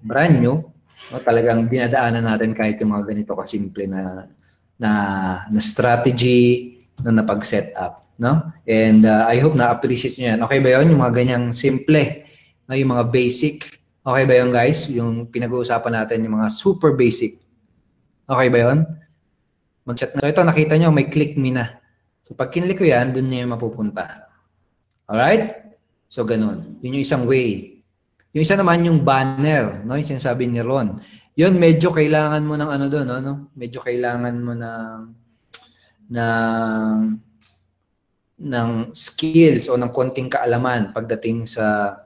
brand new, no? Talagang dinadaanan natin kahit yung mga ganito kasimple na strategy na napag-set up, no? And I hope na-appreciate nyo yan. Okay ba yun? Yung mga ganyang simple, no? Yung mga basic. Okay ba yun, guys? Yung pinag-uusapan natin, yung mga super basic. Okay ba yun? Mag-chat na. So ito, nakita nyo, may click me na. So pag kinlik ko yan, dun niya yung mapupunta. Alright? So ganun. Yun yung isang way. Yung isa naman yung banner, no? Yung sinasabi ni Ron. Yun, medyo kailangan mo ng ano doon, no? Medyo kailangan mo ng skills o ng konting kaalaman pagdating sa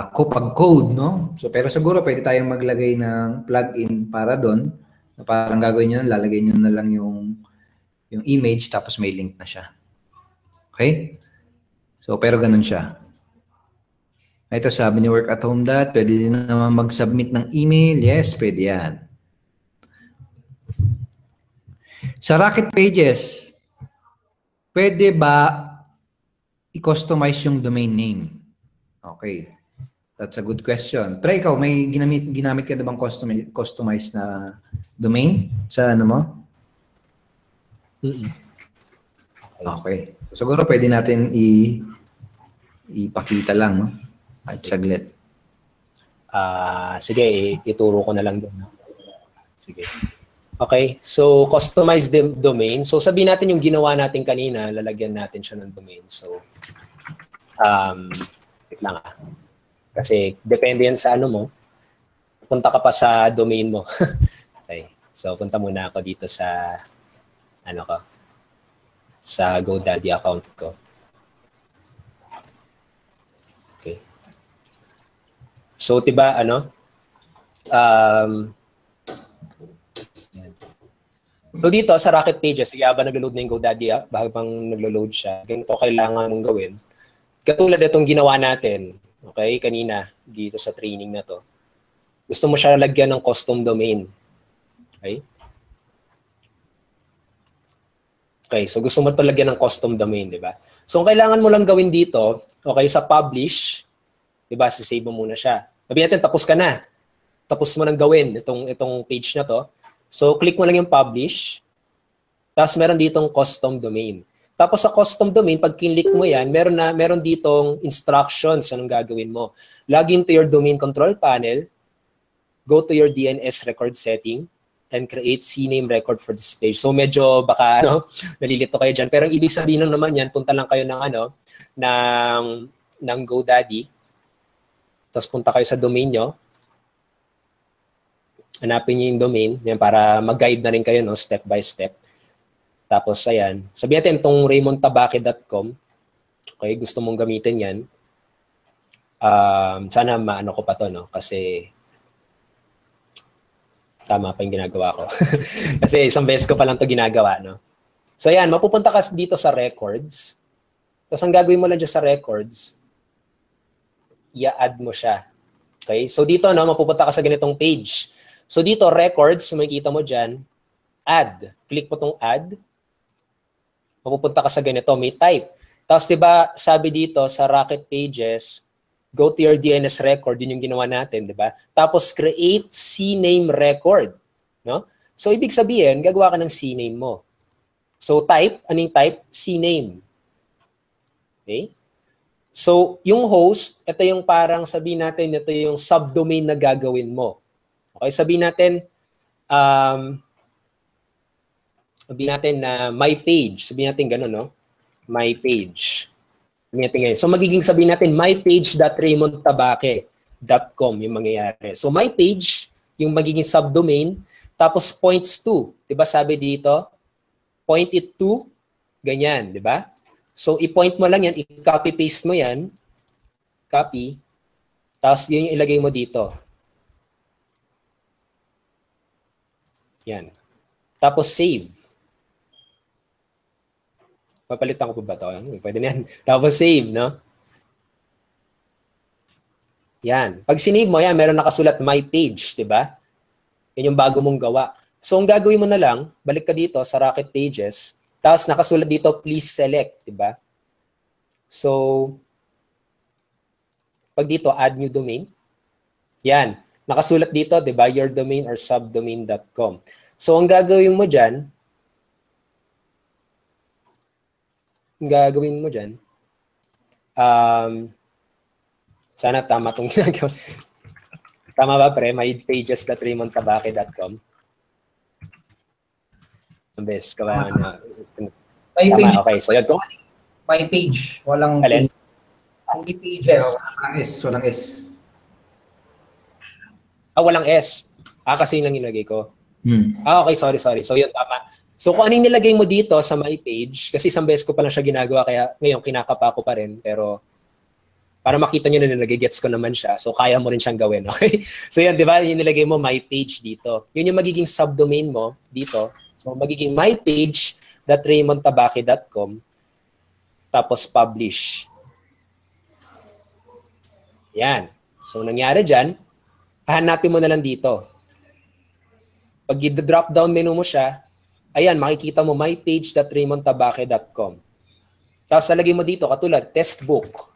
pag-code, no? So pero siguro pwede tayong maglagay ng plugin para doon. Na parang gagawin niyo na, lalagay niyo na lang yung image tapos may link na siya. Okay? So pero ganun siya. Ito sabi ni work at home pwede din naman mag-submit ng email. Yes, pwede yan. Sa Rocket Pages, pwede ba i-customize yung domain name? Okay. That's a good question. Pero ikaw, may ginamit ka na bang customize na domain sa ano mo? Okay. Siguro pwede natin ipakita lang, no? At saglit. Sige, ituro ko na lang doon. Sige. Okay, so customize the domain. So sabihin natin yung ginawa natin kanina, lalagyan natin siya ng domain. So, wait lang Kasi depende yan sa ano mo. Punta ka pa sa domain mo. Okay, so punta muna ako dito sa, sa GoDaddy account ko. Okay. So, diba, so dito sa Rocket Pages, sige, habang naglo-load na yung GoDaddy, habang naglo-load siya, ganito kailangan mong gawin. Katulad itong ginawa natin, okay, kanina, dito sa training na to. Gusto mo siya lagyan ng custom domain. Okay? Okay, so gusto mo ito lagyan ng custom domain, di ba? So, ang kailangan mo lang gawin dito, okay, sa publish, di ba, sisave mo muna siya. Sabihin natin, tapos ka na. Tapos mo nang gawin itong page na to. So, click mo lang yung publish. Tapos, meron ditong custom domain. Tapos, sa custom domain, pag kinlik mo yan, meron ditong instructions anong gagawin mo. Log into your domain control panel, go to your DNS record setting, and create CNAME record for this page. So, medyo baka, nalilito kayo dyan. Pero, ang ibig sabihin naman yan, punta lang kayo ng GoDaddy. Tapos, punta kayo sa domain nyo. Hanapin niyo yung domain yan para mag-guide na rin kayo, step by step. Tapos, ayan. Sabihin natin itong raymondtabaque.com. Okay, gusto mong gamitin yan. Sana maano ko pa to, kasi tama pa yung ginagawa ko. Kasi isang beses ko pa lang to ginagawa, So, ayan, mapupunta ka dito sa records. Tapos, ang gagawin mo lang dyan sa records, i-add mo siya. Okay, so dito, mapupunta ka sa ganitong page. So dito, records, makikita mo dyan, add. Click mo tong add. Mapupunta ka sa ganito, may type. Tapos diba, sabi dito sa Rocket Pages, go to your DNS record, yun yung ginawa natin, diba? Tapos create CNAME record, no? So ibig sabihin, gagawa ka ng CNAME mo. So type, anong type? CNAME. Okay? So yung host, ito yung parang sabihin natin, ito yung subdomain na gagawin mo. Okay, sabihin natin, na my page. Sabihin natin gano'n, no? My page. Sabihin natin ganyan. So magiging sabihin natin mypage.raymondtabaque.com yung mangyayari. So my page, yung magiging subdomain, tapos points to. Diba sabi dito? Point it to, ganyan, diba? So i-point mo lang yan, i-copy-paste mo yan. Copy. Tapos yun yung ilagay mo dito. Yan. Tapos save. Papalitan ko pa ba ito? Pwede na yan. Tapos save, no? Yan. Pag sinave mo, yan, meron nakasulat my page, di ba? Yan yung bago mong gawa. So, ang gagawin mo na lang, balik ka dito sa Rocket Pages, tapos nakasulat dito, please select, di ba? So, pag dito, add new domain. Yan. Nakasulat dito, di ba? Your domain or subdomain.com. So, ang gagawin mo dyan, sana tama itong ginagawa. Tama ba, pre? mypages.raymondtabaque.com. Ang best, kawahan na. My page. Okay, so yun. My page. Walang Alin? Hindi pages. Walang S, walang S. Walang S. Kasi yun lang nilagay ko. Okay, sorry. So yun, tama. So kung anong nilagay mo dito sa my page, kasi isang beses ko pa lang siya ginagawa, kaya ngayon kinakapa ko pa rin, pero para makita nyo na nilagay-gets ko naman siya, so kaya mo rin siyang gawin, okay? So yan, di ba, yung nilagay mo my page dito. Yun yung magiging subdomain mo dito. So magiging mypage.raymondtabaque.com tapos publish. Yan. So nangyari dyan, hahanapin mo na lang dito. Pag i-drop down menu mo siya, ayan, makikita mo mypage.raymondtabaque.com. Tapos nalagay mo dito, katulad, testbook.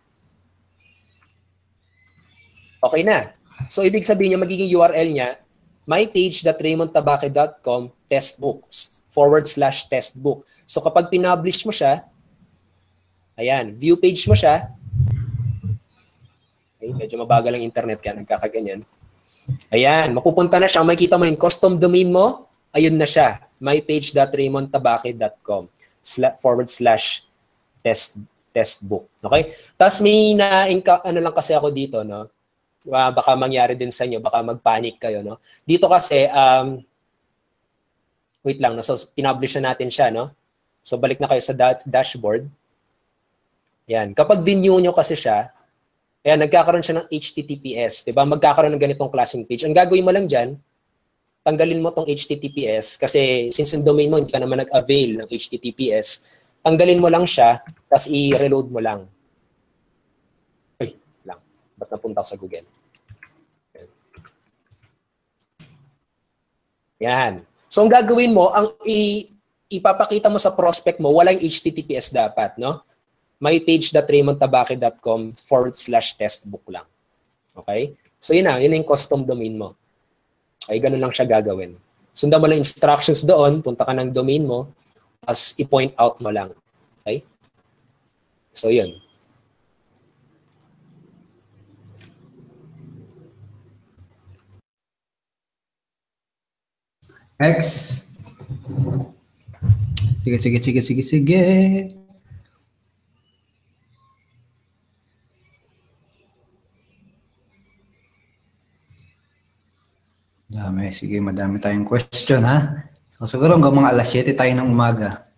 Okay na. So, ibig sabihin niya, magiging URL niya, mypage.raymondtabaque.com testbook /testbook. So, kapag pinublish mo siya, ayan, view page mo siya. Okay, medyo mabagal ang internet kaya nagkakaganyan. Ayan, mapupunta na siya. Makikita mo yung custom domain mo, ayun na siya. mypage.raymondtabaque.com /testbook. Okay? Tapos may ano lang kasi ako dito, no? Baka mangyari din sa inyo, baka mag-panic kayo, no? Dito kasi, wait lang, no? So pinublish na natin siya, no? So balik na kayo sa dashboard. Yan. Kapag view nyo kasi siya, ayan, nagkakaroon siya ng HTTPS, diba? Magkakaroon ng ganitong klaseng page. Ang gagawin mo lang dyan, tanggalin mo tong HTTPS kasi since yung domain mo, hindi ka naman nag-avail ng HTTPS, tanggalin mo lang siya, tapos i-reload mo lang. Ay, lang. Ba't napunta ko sa Google? Yan. So, ang gagawin mo, ang ipapakita mo sa prospect mo, walang HTTPS dapat, no? mypage.raymondtabaque.com /testbook lang. Okay? So, yun na yung custom domain mo. Ay, ganun lang siya gagawin. Sundan mo lang instructions doon, punta ka ng domain mo, tapos i-point out mo lang. Okay? So, yun. X. Sige. Sige, madami tayong question, ha? So, siguro hanggang mga alas 7 tayo ng umaga.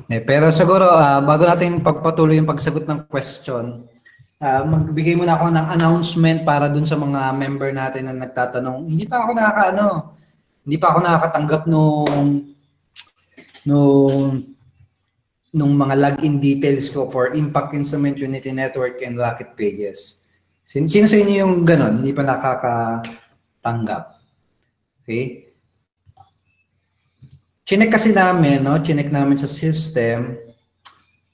Pero siguro, bago natin pagpatuloy yung pagsagot ng question, magbigay muna ako ng announcement para dun sa mga member natin na nagtatanong. Hindi pa ako nakakatanggap nung mga login details ko for Impact Instrument Unity Network and Rocket Pages. Sino sa inyo yung ganon? Hindi pa nakakatanggap? Okay? Chinek kasi namin, no? Chinek namin sa system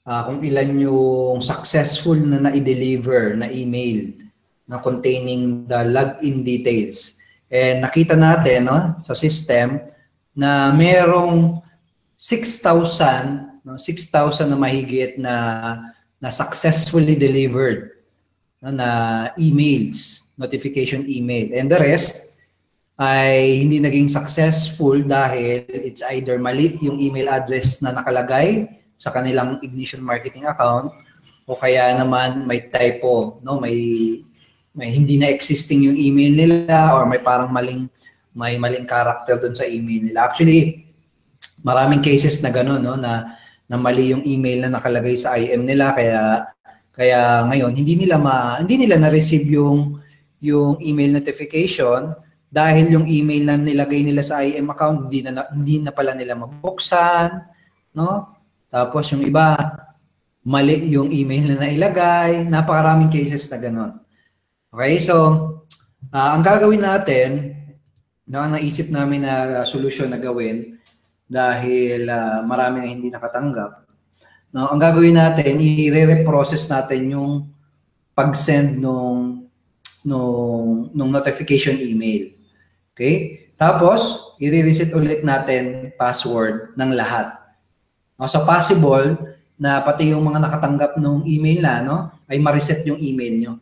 kung ilan yung successful na na-deliver na email na containing the login details. And nakita natin, no, sa system na merong 6,000, no, 6,000 na mahigit na successfully delivered, no, na emails, notification email. And the rest ay hindi naging successful dahil it's either mali yung email address na nakalagay sa kanilang Ignition Marketing account o kaya naman may typo, no, may hindi na existing yung email nila or may parang maling character doon sa email nila. Actually, maraming cases na gano'n, no, na mali yung email na nakalagay sa IM nila, kaya ngayon hindi nila na-receive yung email notification dahil yung email na nilagay nila sa IM account hindi na pala nila mabuksan, no? Tapos yung iba mali yung email na nailagay, napakaraming cases na gano'n. Okay, so ang gagawin natin, no, naisip namin na solution na gawin dahil marami na hindi nakatanggap. No, ang gagawin natin, i-reprocess natin yung pag-send nung notification email. Okay? Tapos, i-reset ulit natin password ng lahat. No, so possible na pati yung mga nakatanggap ng email na, no, ay ma-reset yung email nyo.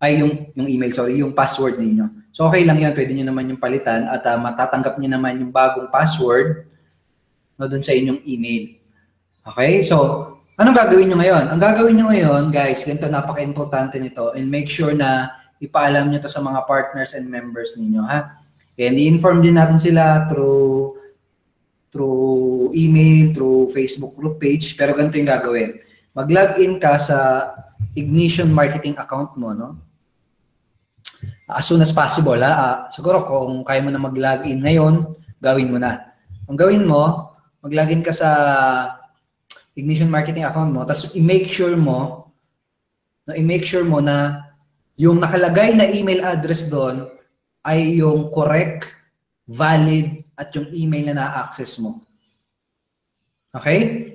Ay, yung password ninyo. So, okay lang yan. Pwede nyo naman yung palitan at matatanggap nyo naman yung bagong password, no, dun sa inyong email. Okay? So, anong gagawin nyo ngayon? Ang gagawin nyo ngayon, guys, ganito, napaka-importante nito, and make sure na ipaalam nyo to sa mga partners and members ninyo, ha? And i-inform din natin sila through email, through Facebook group page, pero ganito yung gagawin. Mag-login ka sa Ignition Marketing account mo, no? As soon as possible, ha? Siguro kung kaya mo na mag-login ngayon, gawin mo na. Ang gawin mo, mag-login ka sa Ignition Marketing account mo, tapos i-make sure mo na yung nakalagay na email address doon ay yung correct, valid, at yung email na na-access mo. Okay?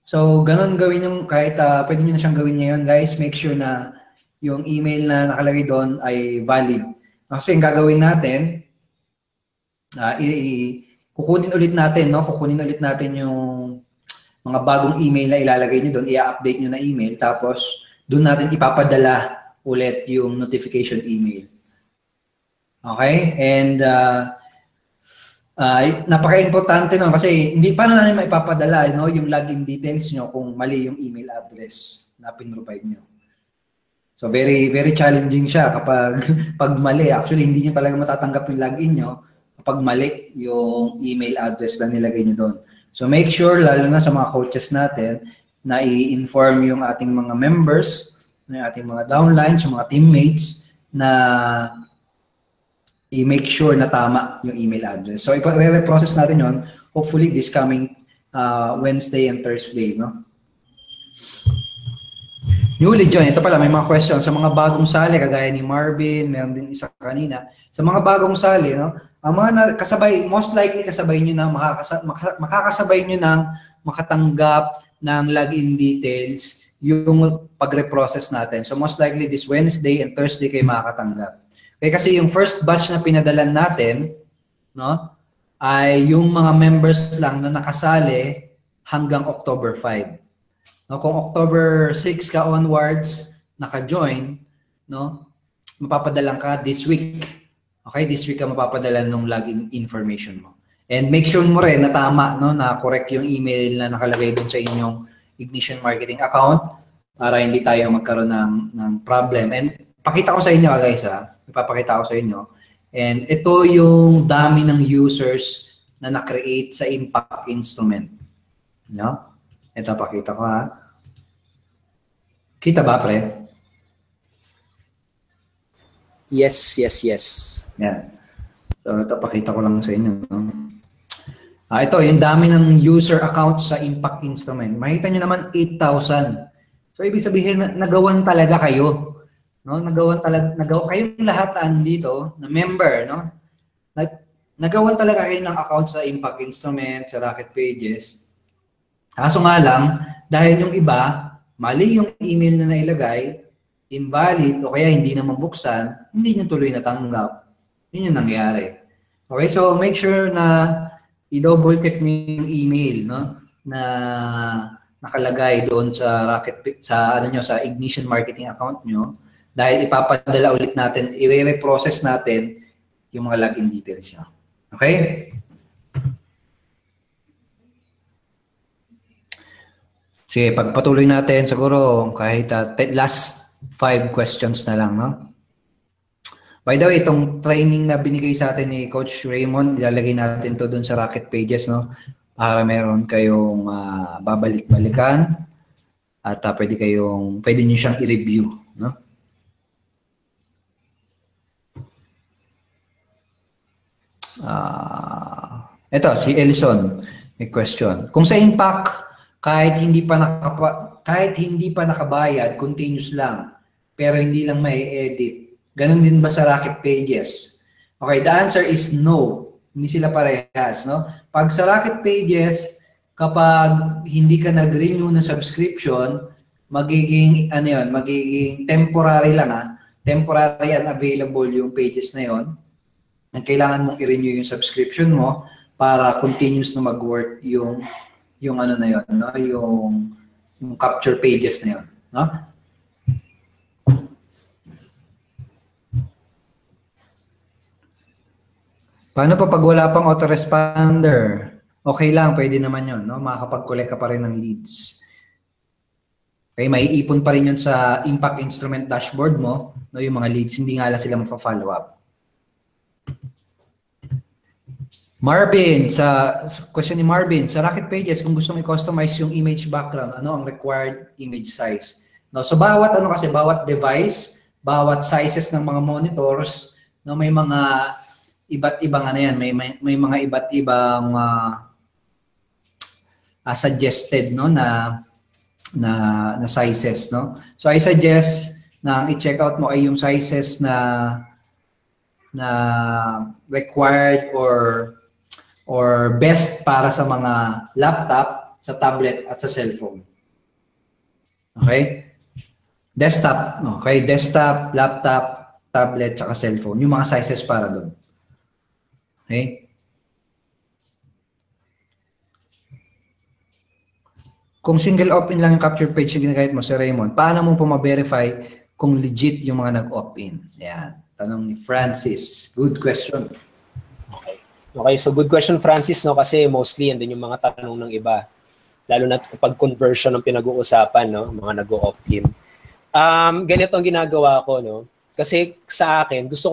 So, ganun gawin yung, kahit pwede nyo na siyang gawin ngayon, guys, make sure na yung email na nakalagay doon ay valid. Kasi yung gagawin natin, kukunin ulit natin yung mga bagong email na ilalagay nyo doon, i-update nyo na email, tapos doon natin ipapadala ulit yung notification email. Okay? And napaka-importante nun kasi hindi paano natin maipapadala, no, yung login details nyo kung mali yung email address na pinrovide nyo. So very very challenging siya kapag mali. Actually, hindi nyo talaga matatanggap yung login nyo kapag mali yung email address na nilagay nyo doon. So make sure, lalo na sa mga coaches natin, na i-inform yung ating mga members, yung ating mga downlines, yung mga teammates, na i-make sure na tama yung email address. So i-reprocess natin yon hopefully this coming Wednesday and Thursday, no? Newly join, ito pala, may mga questions sa mga bagong sali, kagaya ni Marvin, meron din isa kanina. Sa mga bagong sali, no, ang mga kasabay, most likely kasabay nyo na, makakasabay nyo ng makatanggap ng login details yung pag-reprocess natin. So most likely this Wednesday and Thursday kayo makakatanggap. Okay, kasi yung first batch na pinadalan natin, no, ay yung mga members lang na nakasali hanggang October 5. No, kung October 6 ka onwards naka-join, no, mapapadalan ka this week. Okay, this week ka mapapadalan ng login information mo. And make sure mo rin na tama, no, na correct yung email na nakalagay doon sa inyong Ignition Marketing account para hindi tayo magkaroon ng problem. And pakita ko sa inyo, guys, ipapakita ko sa inyo. And ito yung dami ng users na na-create sa Impact Instrument. No? Ito, pakita ko, ha. Kita ba, pre? Yes. Yan. So, ito, pakita ko lang sa inyo. No? Ito, yung dami ng user accounts sa Impact Instrument. Makita nyo naman 8,000. So, ibig sabihin, nagawan talaga kayo. No? Nagawa kayong lahat dito na member, no? nagawan talaga kayo ng account sa Impact Instrument, sa Rocket Pages. Kaso nga lang, dahil yung iba, mali yung email na nailagay, invalid o kaya hindi na mabuksan, hindi nyo tuloy natanggap. Yun yung nangyari. Okay, so make sure na i-double check mo yung email, no? Na nakalagay doon sa sa Ignition Marketing account nyo, dahil ipapadala ulit natin, i-reprocess natin yung mga login details nyo. Okay? Sige, pagpatuloy natin siguro kahit last 5 questions na lang, no? By the way, itong training na binigay sa atin ni Coach Raymond, ilalagay natin to doon sa Rocket Pages, no? Para meron kayong babalik-balikan at pwede niyo siyang i-review, no? Ito si Ellison, may question. Kung sa Impact kahit hindi pa nakabayad, continuous lang, pero hindi lang may edit. Ganun din ba sa Rocket Pages? Okay, the answer is no. Hindi sila parehas, no? Pag sa Rocket Pages, kapag hindi ka nag-renew ng subscription, magiging temporary lang, temporary unavailable yung pages na yon. Ang kailangan mong i-renew yung subscription mo para continuous na mag-work yung ano na yon, no? Yung capture pages na yon, no? Paano pa pag wala pang autoresponder? Okay lang, pwede naman yun, no? Makakapag-collect ka pa rin ng leads. Okay, may ipon pa rin yun sa Impact Instrument dashboard mo, no? Yung mga leads, hindi nga lang sila mapa-follow up. Marvin, sa question ni Marvin, sa Rocket Pages, kung gusto mo i-customize yung image background, ano ang required image size? No, so bawat device, bawat sizes ng mga monitors, no, may mga iba't ibang may mga iba't ibang suggested, no, na sizes, no. So I suggest na i-check out mo ay yung sizes na required or best para sa mga laptop, sa tablet at sa cellphone. Okay? Desktop, okay, desktop, laptop, tablet, at cellphone. Yung mga sizes para doon. Okay? Kung single opt-in lang yung capture page na ginagamit mo, Sir Raymond, paano mo po ma-verify kung legit yung mga nag-opt-in? Yan. Tanong ni Francis. Good question. Okay, so good question, Francis, no? Kasi mostly yan din yung mga tanong ng iba. Lalo na kapag conversion ng pinag-uusapan, no? Mga nag-opt-in. Ganito ang ginagawa ko, no? Kasi sa akin, gusto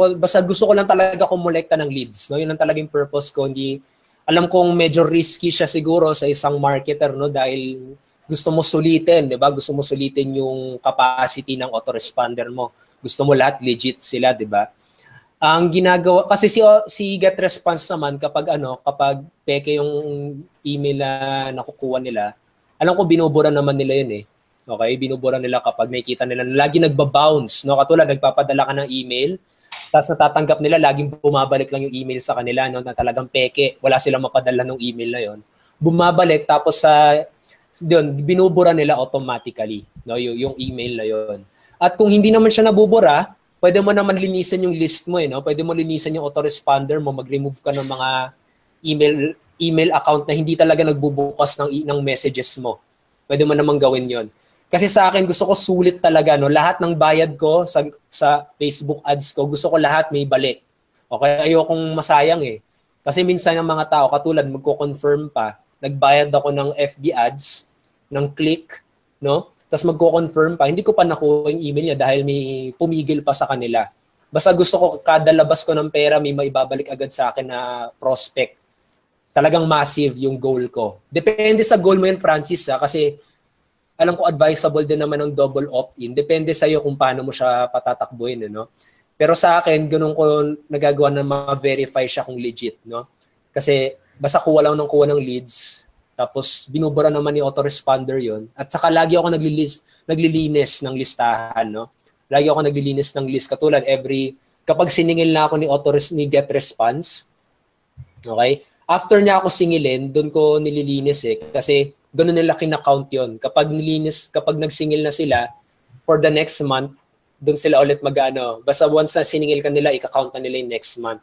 ko lang talaga kumolekta ng leads, no? Yun ang talagang purpose ko. Hindi, alam kong medyo risky siya siguro sa isang marketer, no? Dahil gusto mo sulitin, di ba? Gusto mo sulitin yung capacity ng autoresponder mo. Gusto mo lahat legit sila, di ba? Ang ginagawa, kasi si GetResponse naman, kapag peke yung email na nakukuha nila, alam ko binubura naman nila yun eh. Okay, binubura nila kapag nakikita nila na lagi nagba-bounce, no? Katulad, nagpapadala ka ng email, tapos natatanggap nila, laging bumabalik lang yung email sa kanila, no? Na talagang peke, wala silang mapadala ng email na yon. Bumabalik, tapos doon, binubura nila automatically, no? Yung email na yon. At kung hindi naman siya nabubura, pwede mo naman linisan yung list mo, no? Pwede mo linisan yung autoresponder mo, mag-remove ka ng mga email account na hindi talaga nagbubukas ng messages mo. Pwede mo naman gawin yon. Kasi sa akin, gusto ko sulit talaga, no? Lahat ng bayad ko sa Facebook ads ko, gusto ko lahat may balik. Okay, ayokong masayang eh. Kasi minsan ng mga tao, katulad, magko-confirm pa, nagbayad ako ng FB ads, ng click, no? Tapos magko-confirm pa, hindi ko pa nakuha yung email niya dahil may pumigil pa sa kanila. Basta gusto ko, kada labas ko ng pera, may maibabalik agad sa akin na prospect. Talagang massive yung goal ko. Depende sa goal mo yan, Francis, kasi alam ko advisable din naman ng double opt-in. Depende sa iyo kung paano mo siya patatakbuhin, no? Pero sa akin, ganun ko nagagawa na ma-verify siya kung legit, no? Kasi basta kuha lang kuha ng leads, tapos binubura naman ni autoresponder yon. At saka lagi ako naglilinis ng listahan, no? Lagi ako naglilinis ng list. Katulad, kapag siningil na ako ni GetResponse, Okay? After niya ako singilin, doon ko nililinis eh. Kasi ganun nila kinakount yun. Kapag nagsingil na sila, for the next month, doon sila ulit mag-ano. Basta once na siningil ka nila, ika-count na nila yung next month.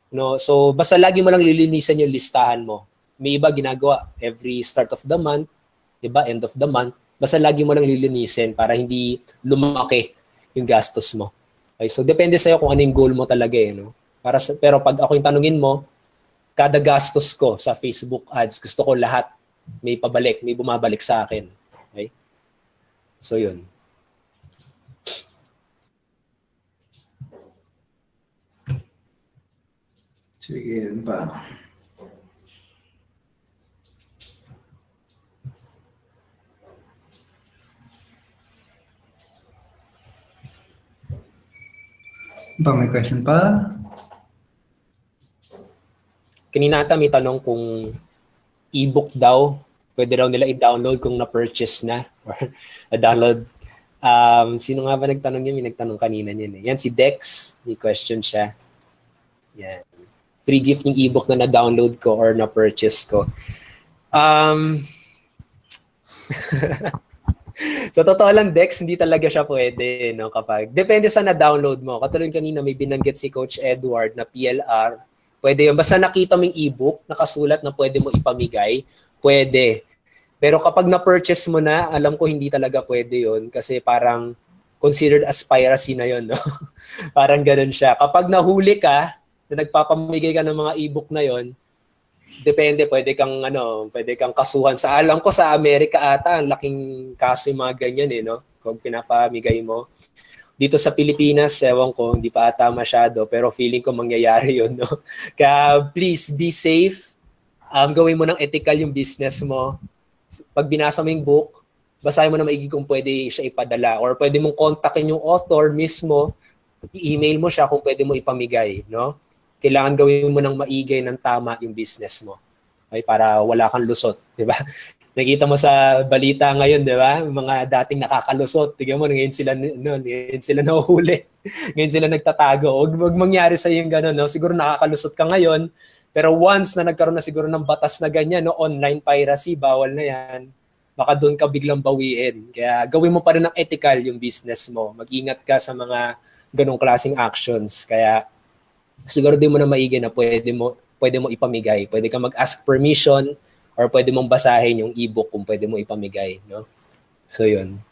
No? So, basta lagi mo lang lilinisan yung listahan mo. May iba ginagawa every start of the month, iba end of the month. Basta lagi mo lang lilinisin para hindi lumaki yung gastos mo. Okay? So, depende sa'yo kung ano yung goal mo talaga eh. No? Pero pag ako yung tanungin mo, kada gastos ko sa Facebook ads, gusto ko lahat may pabalik, may bumabalik sa akin. Okay? So, yun. Sige, yun pa. May question pa? Kanina ata may tanong kung e-book daw, pwede daw nila i-download kung na-purchase na or na-download. Sino nga ba nagtanong yun? May nagtanong kanina yun. Yan si Dex, may question siya. Yan. Free gift yung e-book na na-download ko or na-purchase ko. So, totoo lang, Dex, hindi talaga siya pwede. No? Depende sa na-download mo. Katulad kanina, may binanggit si Coach Edward na PLR. Pwede yun. Basta nakita mo yung e-book, nakasulat na pwede mo ipamigay, pwede. Pero kapag na-purchase mo na, alam ko hindi talaga pwede yun kasi parang considered as piracy na yun. No? Parang ganun siya. Kapag nahuli ka, na nagpapamigay ka ng mga e-book na yun, depende, pwede kang kasuhan. Sa alam ko sa Amerika ata, ang laking kaso yung mga ganyan eh, no? Kung pinapamigay mo. Dito sa Pilipinas, ewan ko, hindi pa ata masyado, pero feeling ko mangyayari yun, no? Kaya please, be safe. Gawin mo ng ethical yung business mo. Pag binasa mo yung book, basahin mo na maigi kung pwede siya ipadala. Or pwede mong kontakin yung author mismo, i-email mo siya kung pwede mo ipamigay, no? Kailangan gawin mo ng maigay ng tama yung business mo. Okay? Para wala kang lusot, di ba? Nakita mo sa balita ngayon, di ba? Mga dating nakakalusot. Tingnan mo, ngayon sila nahuhuli. Ngayon sila nagtatago. Huwag mangyari sa yung gano'n. No? Siguro nakakalusot ka ngayon, pero once na nagkaroon na siguro ng batas na ganyan, no? Online piracy, bawal na yan. Baka doon ka biglang bawiin. Kaya gawin mo pa rin ng ethical yung business mo. Mag-ingat ka sa mga ganong klaseng actions. Kaya siguro din mo na maigi na pwede mo ipamigay. Pwede ka mag-ask permission or pwede mong basahin yung e-book kung pwede mo ipamigay, no? So, yun.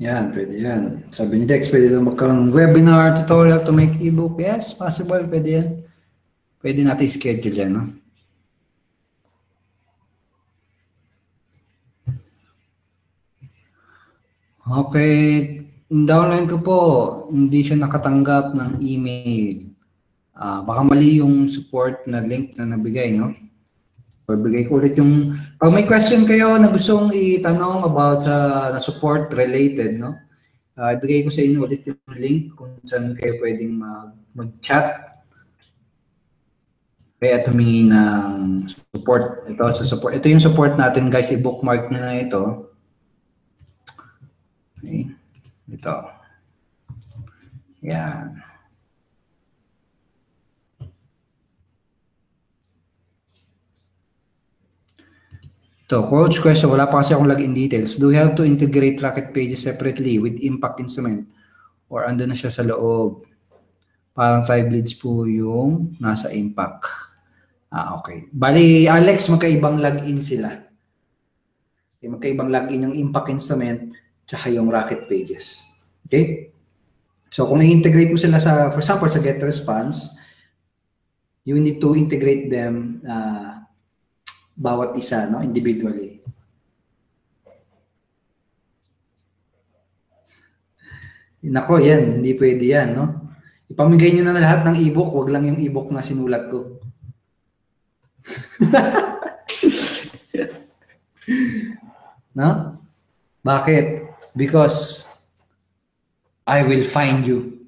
Yan, pwede yan. Sabi ni Dex, pwede daw magkaroon ng webinar, tutorial to make e-book. Yes, possible, pwede yan. Pwede natin schedule yan, no? Okay. Downline ko po, hindi siya nakatanggap ng email. Baka mali yung support na link na nabigay, no? Or bigay ko ulit yung... Pag may question kayo na gustong itanong about na support related, no? Ibigay ko sa inyo ulit yung link kung saan kayo pwedeng mag-chat. Kaya humingi ng support. Ito yung support natin, guys. I-bookmark nyo na ito. Okay. Ito. Yan. So, coach question, wala pa kasi akong login details. Do we have to integrate Rocket Pages separately with Impact Instrument? Or ando na siya sa loob? Parang Tribe Leads po yung nasa Impact. Okay. Bali, Alex, magkaibang login sila. Okay, magkaibang login yung Impact Instrument tsaka yung Rocket Pages. Okay? So, kung i-integrate mo sila sa, for example, sa GetResponse, you need to integrate them bawat isa, no, individually. Nako, yan, hindi pwede yan, no? Ipamigay nyo na lahat ng e-book, wag lang yung e-book na sinulat ko. No? Bakit? Because I will find you.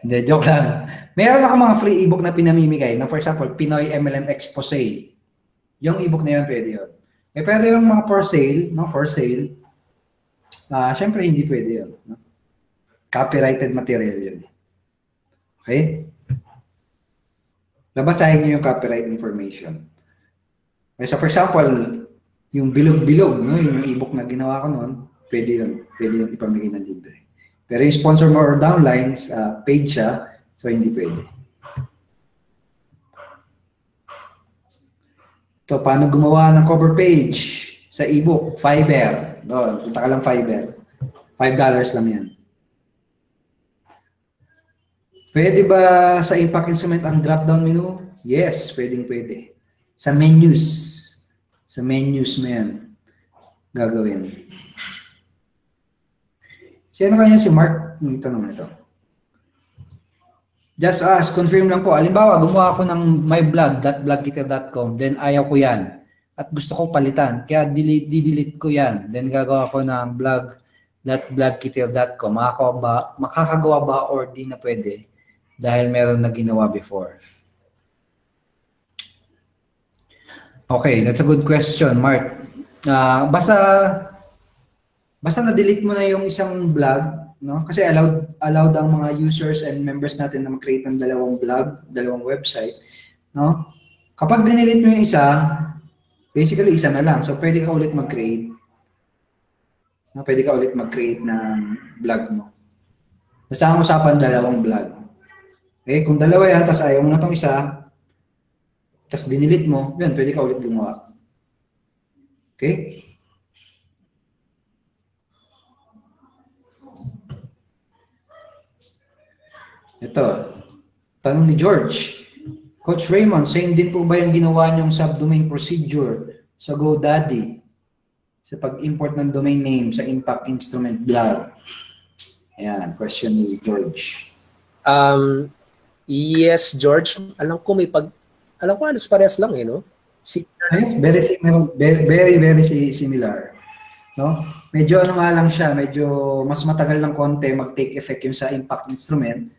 Hindi, joke lang. Meron ako mga free ebook na pinamimigay. Na for example, Pinoy MLM Expose. Yung ebook na yun, pwede yun. Pero yung mga for sale, no, for sale, Siyempre hindi pwede yun. No? Copyrighted material yun. Okay? Nabasahin niyo yung copyright information. Okay, so for example, yung bilog-bilog, no? Yung e-book na ginawa ko noon, pwede yun ipamigay ng libre. Pero yung sponsor mo or downlines, paid siya, so hindi pwede. So, paano gumawa ng cover page sa e-book? Fiverr. No, punta ka lang Fiverr. $5 lang yan. Pwede ba sa impact instrument ang drop-down menu? Yes, pwede. Sa menus. Sa menus mo yan gagawin. Sino kanya si Mark? Yung tanong ito. Just ask, confirm lang po. Halimbawa, gumawa ako ng myblog.blogkita.com, then ayaw ko yan. At gusto ko palitan. Kaya delete ko yan. Then gagawa ko ng blog.blogkita.com. Makakagawa ba or di na pwede? Dahil meron na ginawa before. Okay, that's a good question, Mark. Basta na-delete mo na yung isang blog, no? Kasi allowed ang mga users and members natin na mag-create ng dalawang blog, dalawang website, no? Kapag dinelete mo yung isa, basically isa na lang. So pwede ka ulit mag-create. No? Pwede ka ulit mag-create ng blog mo. Basta ang usapan dalawang blog. Okay, kung dalawa yan, tapos ayaw mo na itong isa, tapos dinilit mo, yun, pwede ka ulit gumawa. Okay? Ito, tanong ni George. Coach Raymond, same din po ba yung ginawa niyong subdomain procedure sa GoDaddy sa pag-import ng domain name sa Impact Instrument blog? Ayan, question ni George. Yes, George. Alam ko halos parehas lang no? Yes, very similar, very similar. No? Medyo lang siya, medyo mas matagal ng konti mag-take effect yung sa Impact Instrument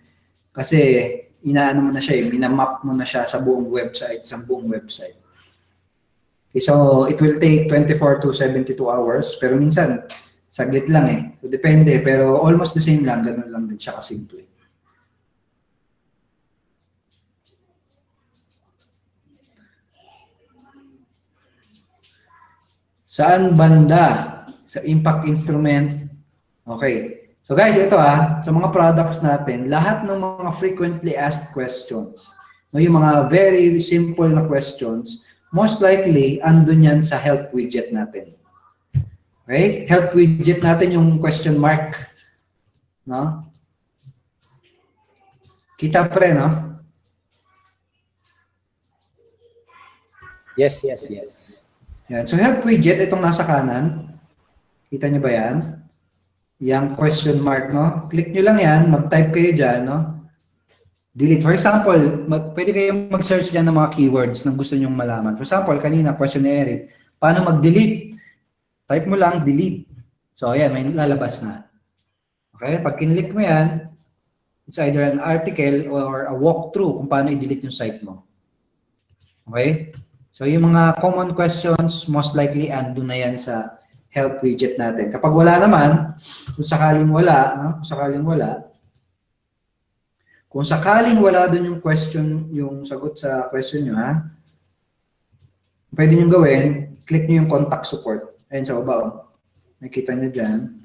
kasi inaano mo na siya, minamap mo na siya sa buong website, Okay, so it will take 24 to 72 hours, pero minsan saglit lang So depende, pero almost the same lang, ganun lang din siya kasimple. Saan banda? Sa Impact Instrument. Okay. So guys, ito sa mga products natin, lahat ng mga frequently asked questions, yung mga very simple na questions, most likely, andun yan sa help widget natin. Okay? Help widget natin yung question mark. No? Kita pre, no? Yes. Yan. So help widget, itong nasa kanan. Kita nyo ba yan? Yang question mark, no? Click nyo lang yan, mag-type kayo dyan, no? Delete. For example, pwede kayong mag-search dyan ng mga keywords na gusto nyong malaman. For example, kanina, question ni Eric, paano mag-delete? Type mo lang, delete. So, ayan, may lalabas na. Okay? Pag kinlik mo yan, it's either an article or a walkthrough kung paano i-delete yung site mo. Okay? So, yung mga common questions, most likely, andun na yan sa help widget natin. Kapag wala naman, kung sakaling wala dun yung question, yung sagot sa question nyo, pwede nyo gawin, click nyo yung contact support. Ayun sa baba, nakikita nyo dyan,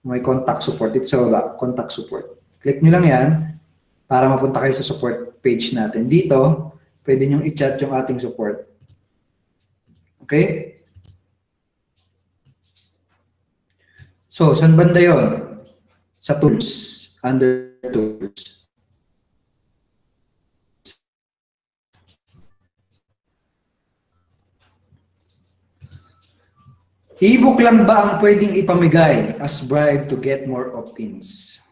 may contact support. Ito sa baba, contact support. Click nyo lang yan, para mapunta kayo sa support page natin. Dito, pwede nyo i-chat yung ating support. Okay? So, saan banda yun? Sa tools. Under tools. E-book lang ba ang pwedeng ipamigay as bribe to get more opt-ins?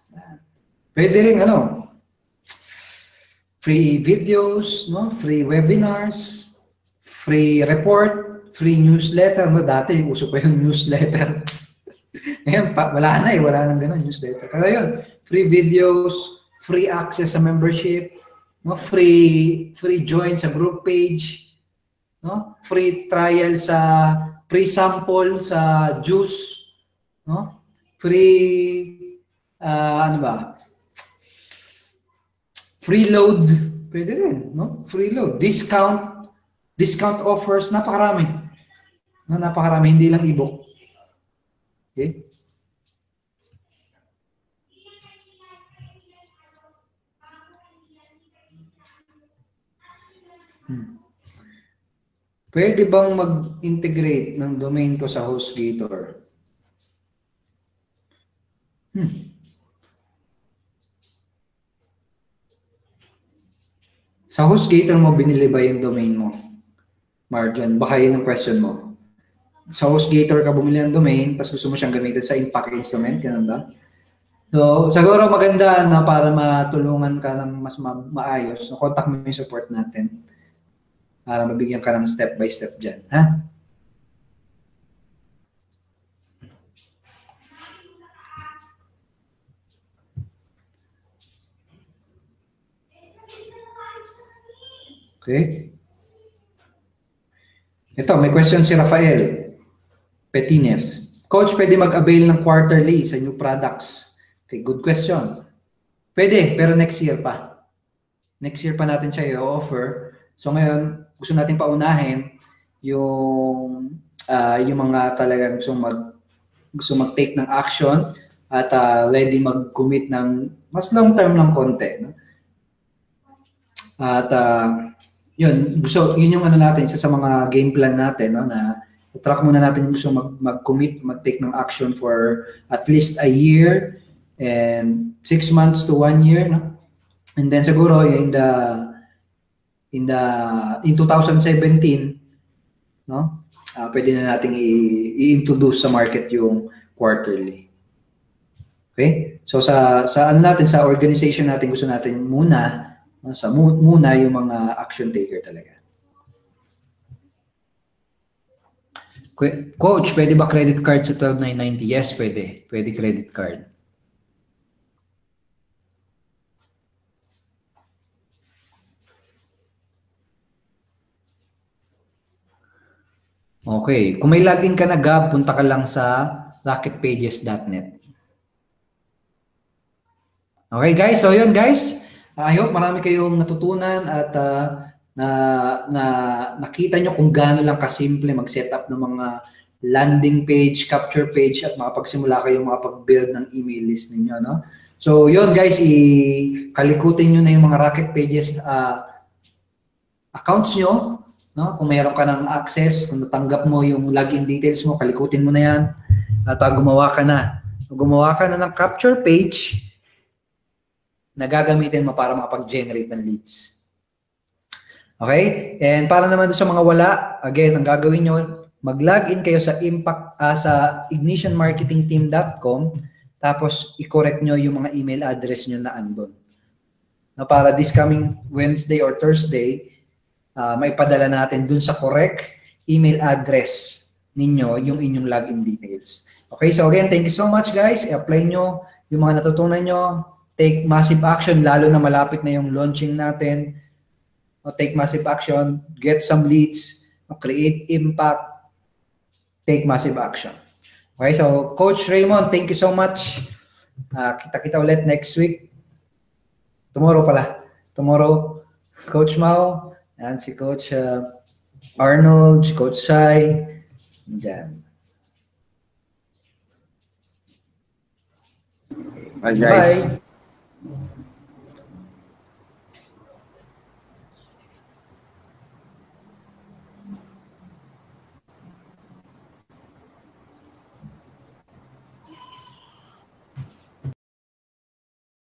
Pwede rin free videos, no? Free webinars, free report, free newsletter. No? Dati, uso pa yung newsletter. Ngayon, wala nang ganun newsletter. Pero yun, free videos, free access sa membership, no? Free join sa group page, no? Free trial sa free sample sa juice, no? free, ano ba? Free load. Pwede rin, no? Free load. Discount offers. Napakarami. No, napakarami. Hindi lang ebook. Okay? Pwede bang mag-integrate ng domain ko sa HostGator? Sa HostGator mo, binili ba yung domain mo? Marjon, baka yun ang question mo. Sa HostGator ka bumili ng domain, tapos gusto mo siyang gamitin sa Impact Instrument, ganun ba? So, siguro maganda na para matulungan ka ng mas maayos, no, contact mo yung support natin para mabigyan ka ng step by step dyan. Ha? Okay. Ito, may question si Rafael Petines. Coach, pwede mag-avail ng quarterly sa new products? Okay, good question. Pwede, pero next year pa. Next year pa natin siya i-offer. So ngayon, gusto natin paunahin yung mga talagang gusto mag-take ng action at ready mag-commit ng mas long term ng konti. No? At yun yung ano natin, isa sa mga game plan natin, no, na track muna natin gusto mag-commit, mag-take ng action for at least a year and 6 months to 1 year, no? And then siguro in 2017, no? Pwede na nating i-introduce sa market yung quarterly. Okay? So sa ano natin, sa organization natin, gusto natin muna yung mga action taker talaga. Coach, pwede ba credit card sa 12,990? Yes, pwede. Pwede credit card. Okay. Kung may login ka na, Gab, punta ka lang sa rocketpages.net. Okay, guys. So, yun, guys. I hope marami kayong natutunan at nakita nyo kung gaano lang kasimple mag-setup ng mga landing page, capture page, at makapagsimula kayong makapag-build ng email list ninyo, no? So, yun, guys. Kalikutin nyo na yung mga Rocket Pages accounts nyo. No? Kung mayroon ka ng access, kung natanggap mo yung login details mo, kalikutin mo na yan at gumawa ka na. Gumawa ka na ng capture page na gagamitin mo para makapag-generate ng leads. Okay? And para naman doon sa mga wala, again, ang gagawin nyo, mag-login kayo sa sa ignitionmarketingteam.com, tapos i-correct nyo yung mga email address nyo na andon. Na para this coming Wednesday or Thursday, may padala natin dun sa correct email address ninyo yung inyong login details. Okay, so again, thank you so much, guys. I-apply nyo yung mga natutunan nyo. Take massive action, lalo na malapit na yung launching natin. Take massive action, get some leads, create impact, take massive action. Okay, so Coach Raymond, thank you so much. Kita-kita ulit next week. Tomorrow pala. Tomorrow, Coach Mau, and si Coach Arnold, si Coach Sai, dyan. Bye, guys. Bye.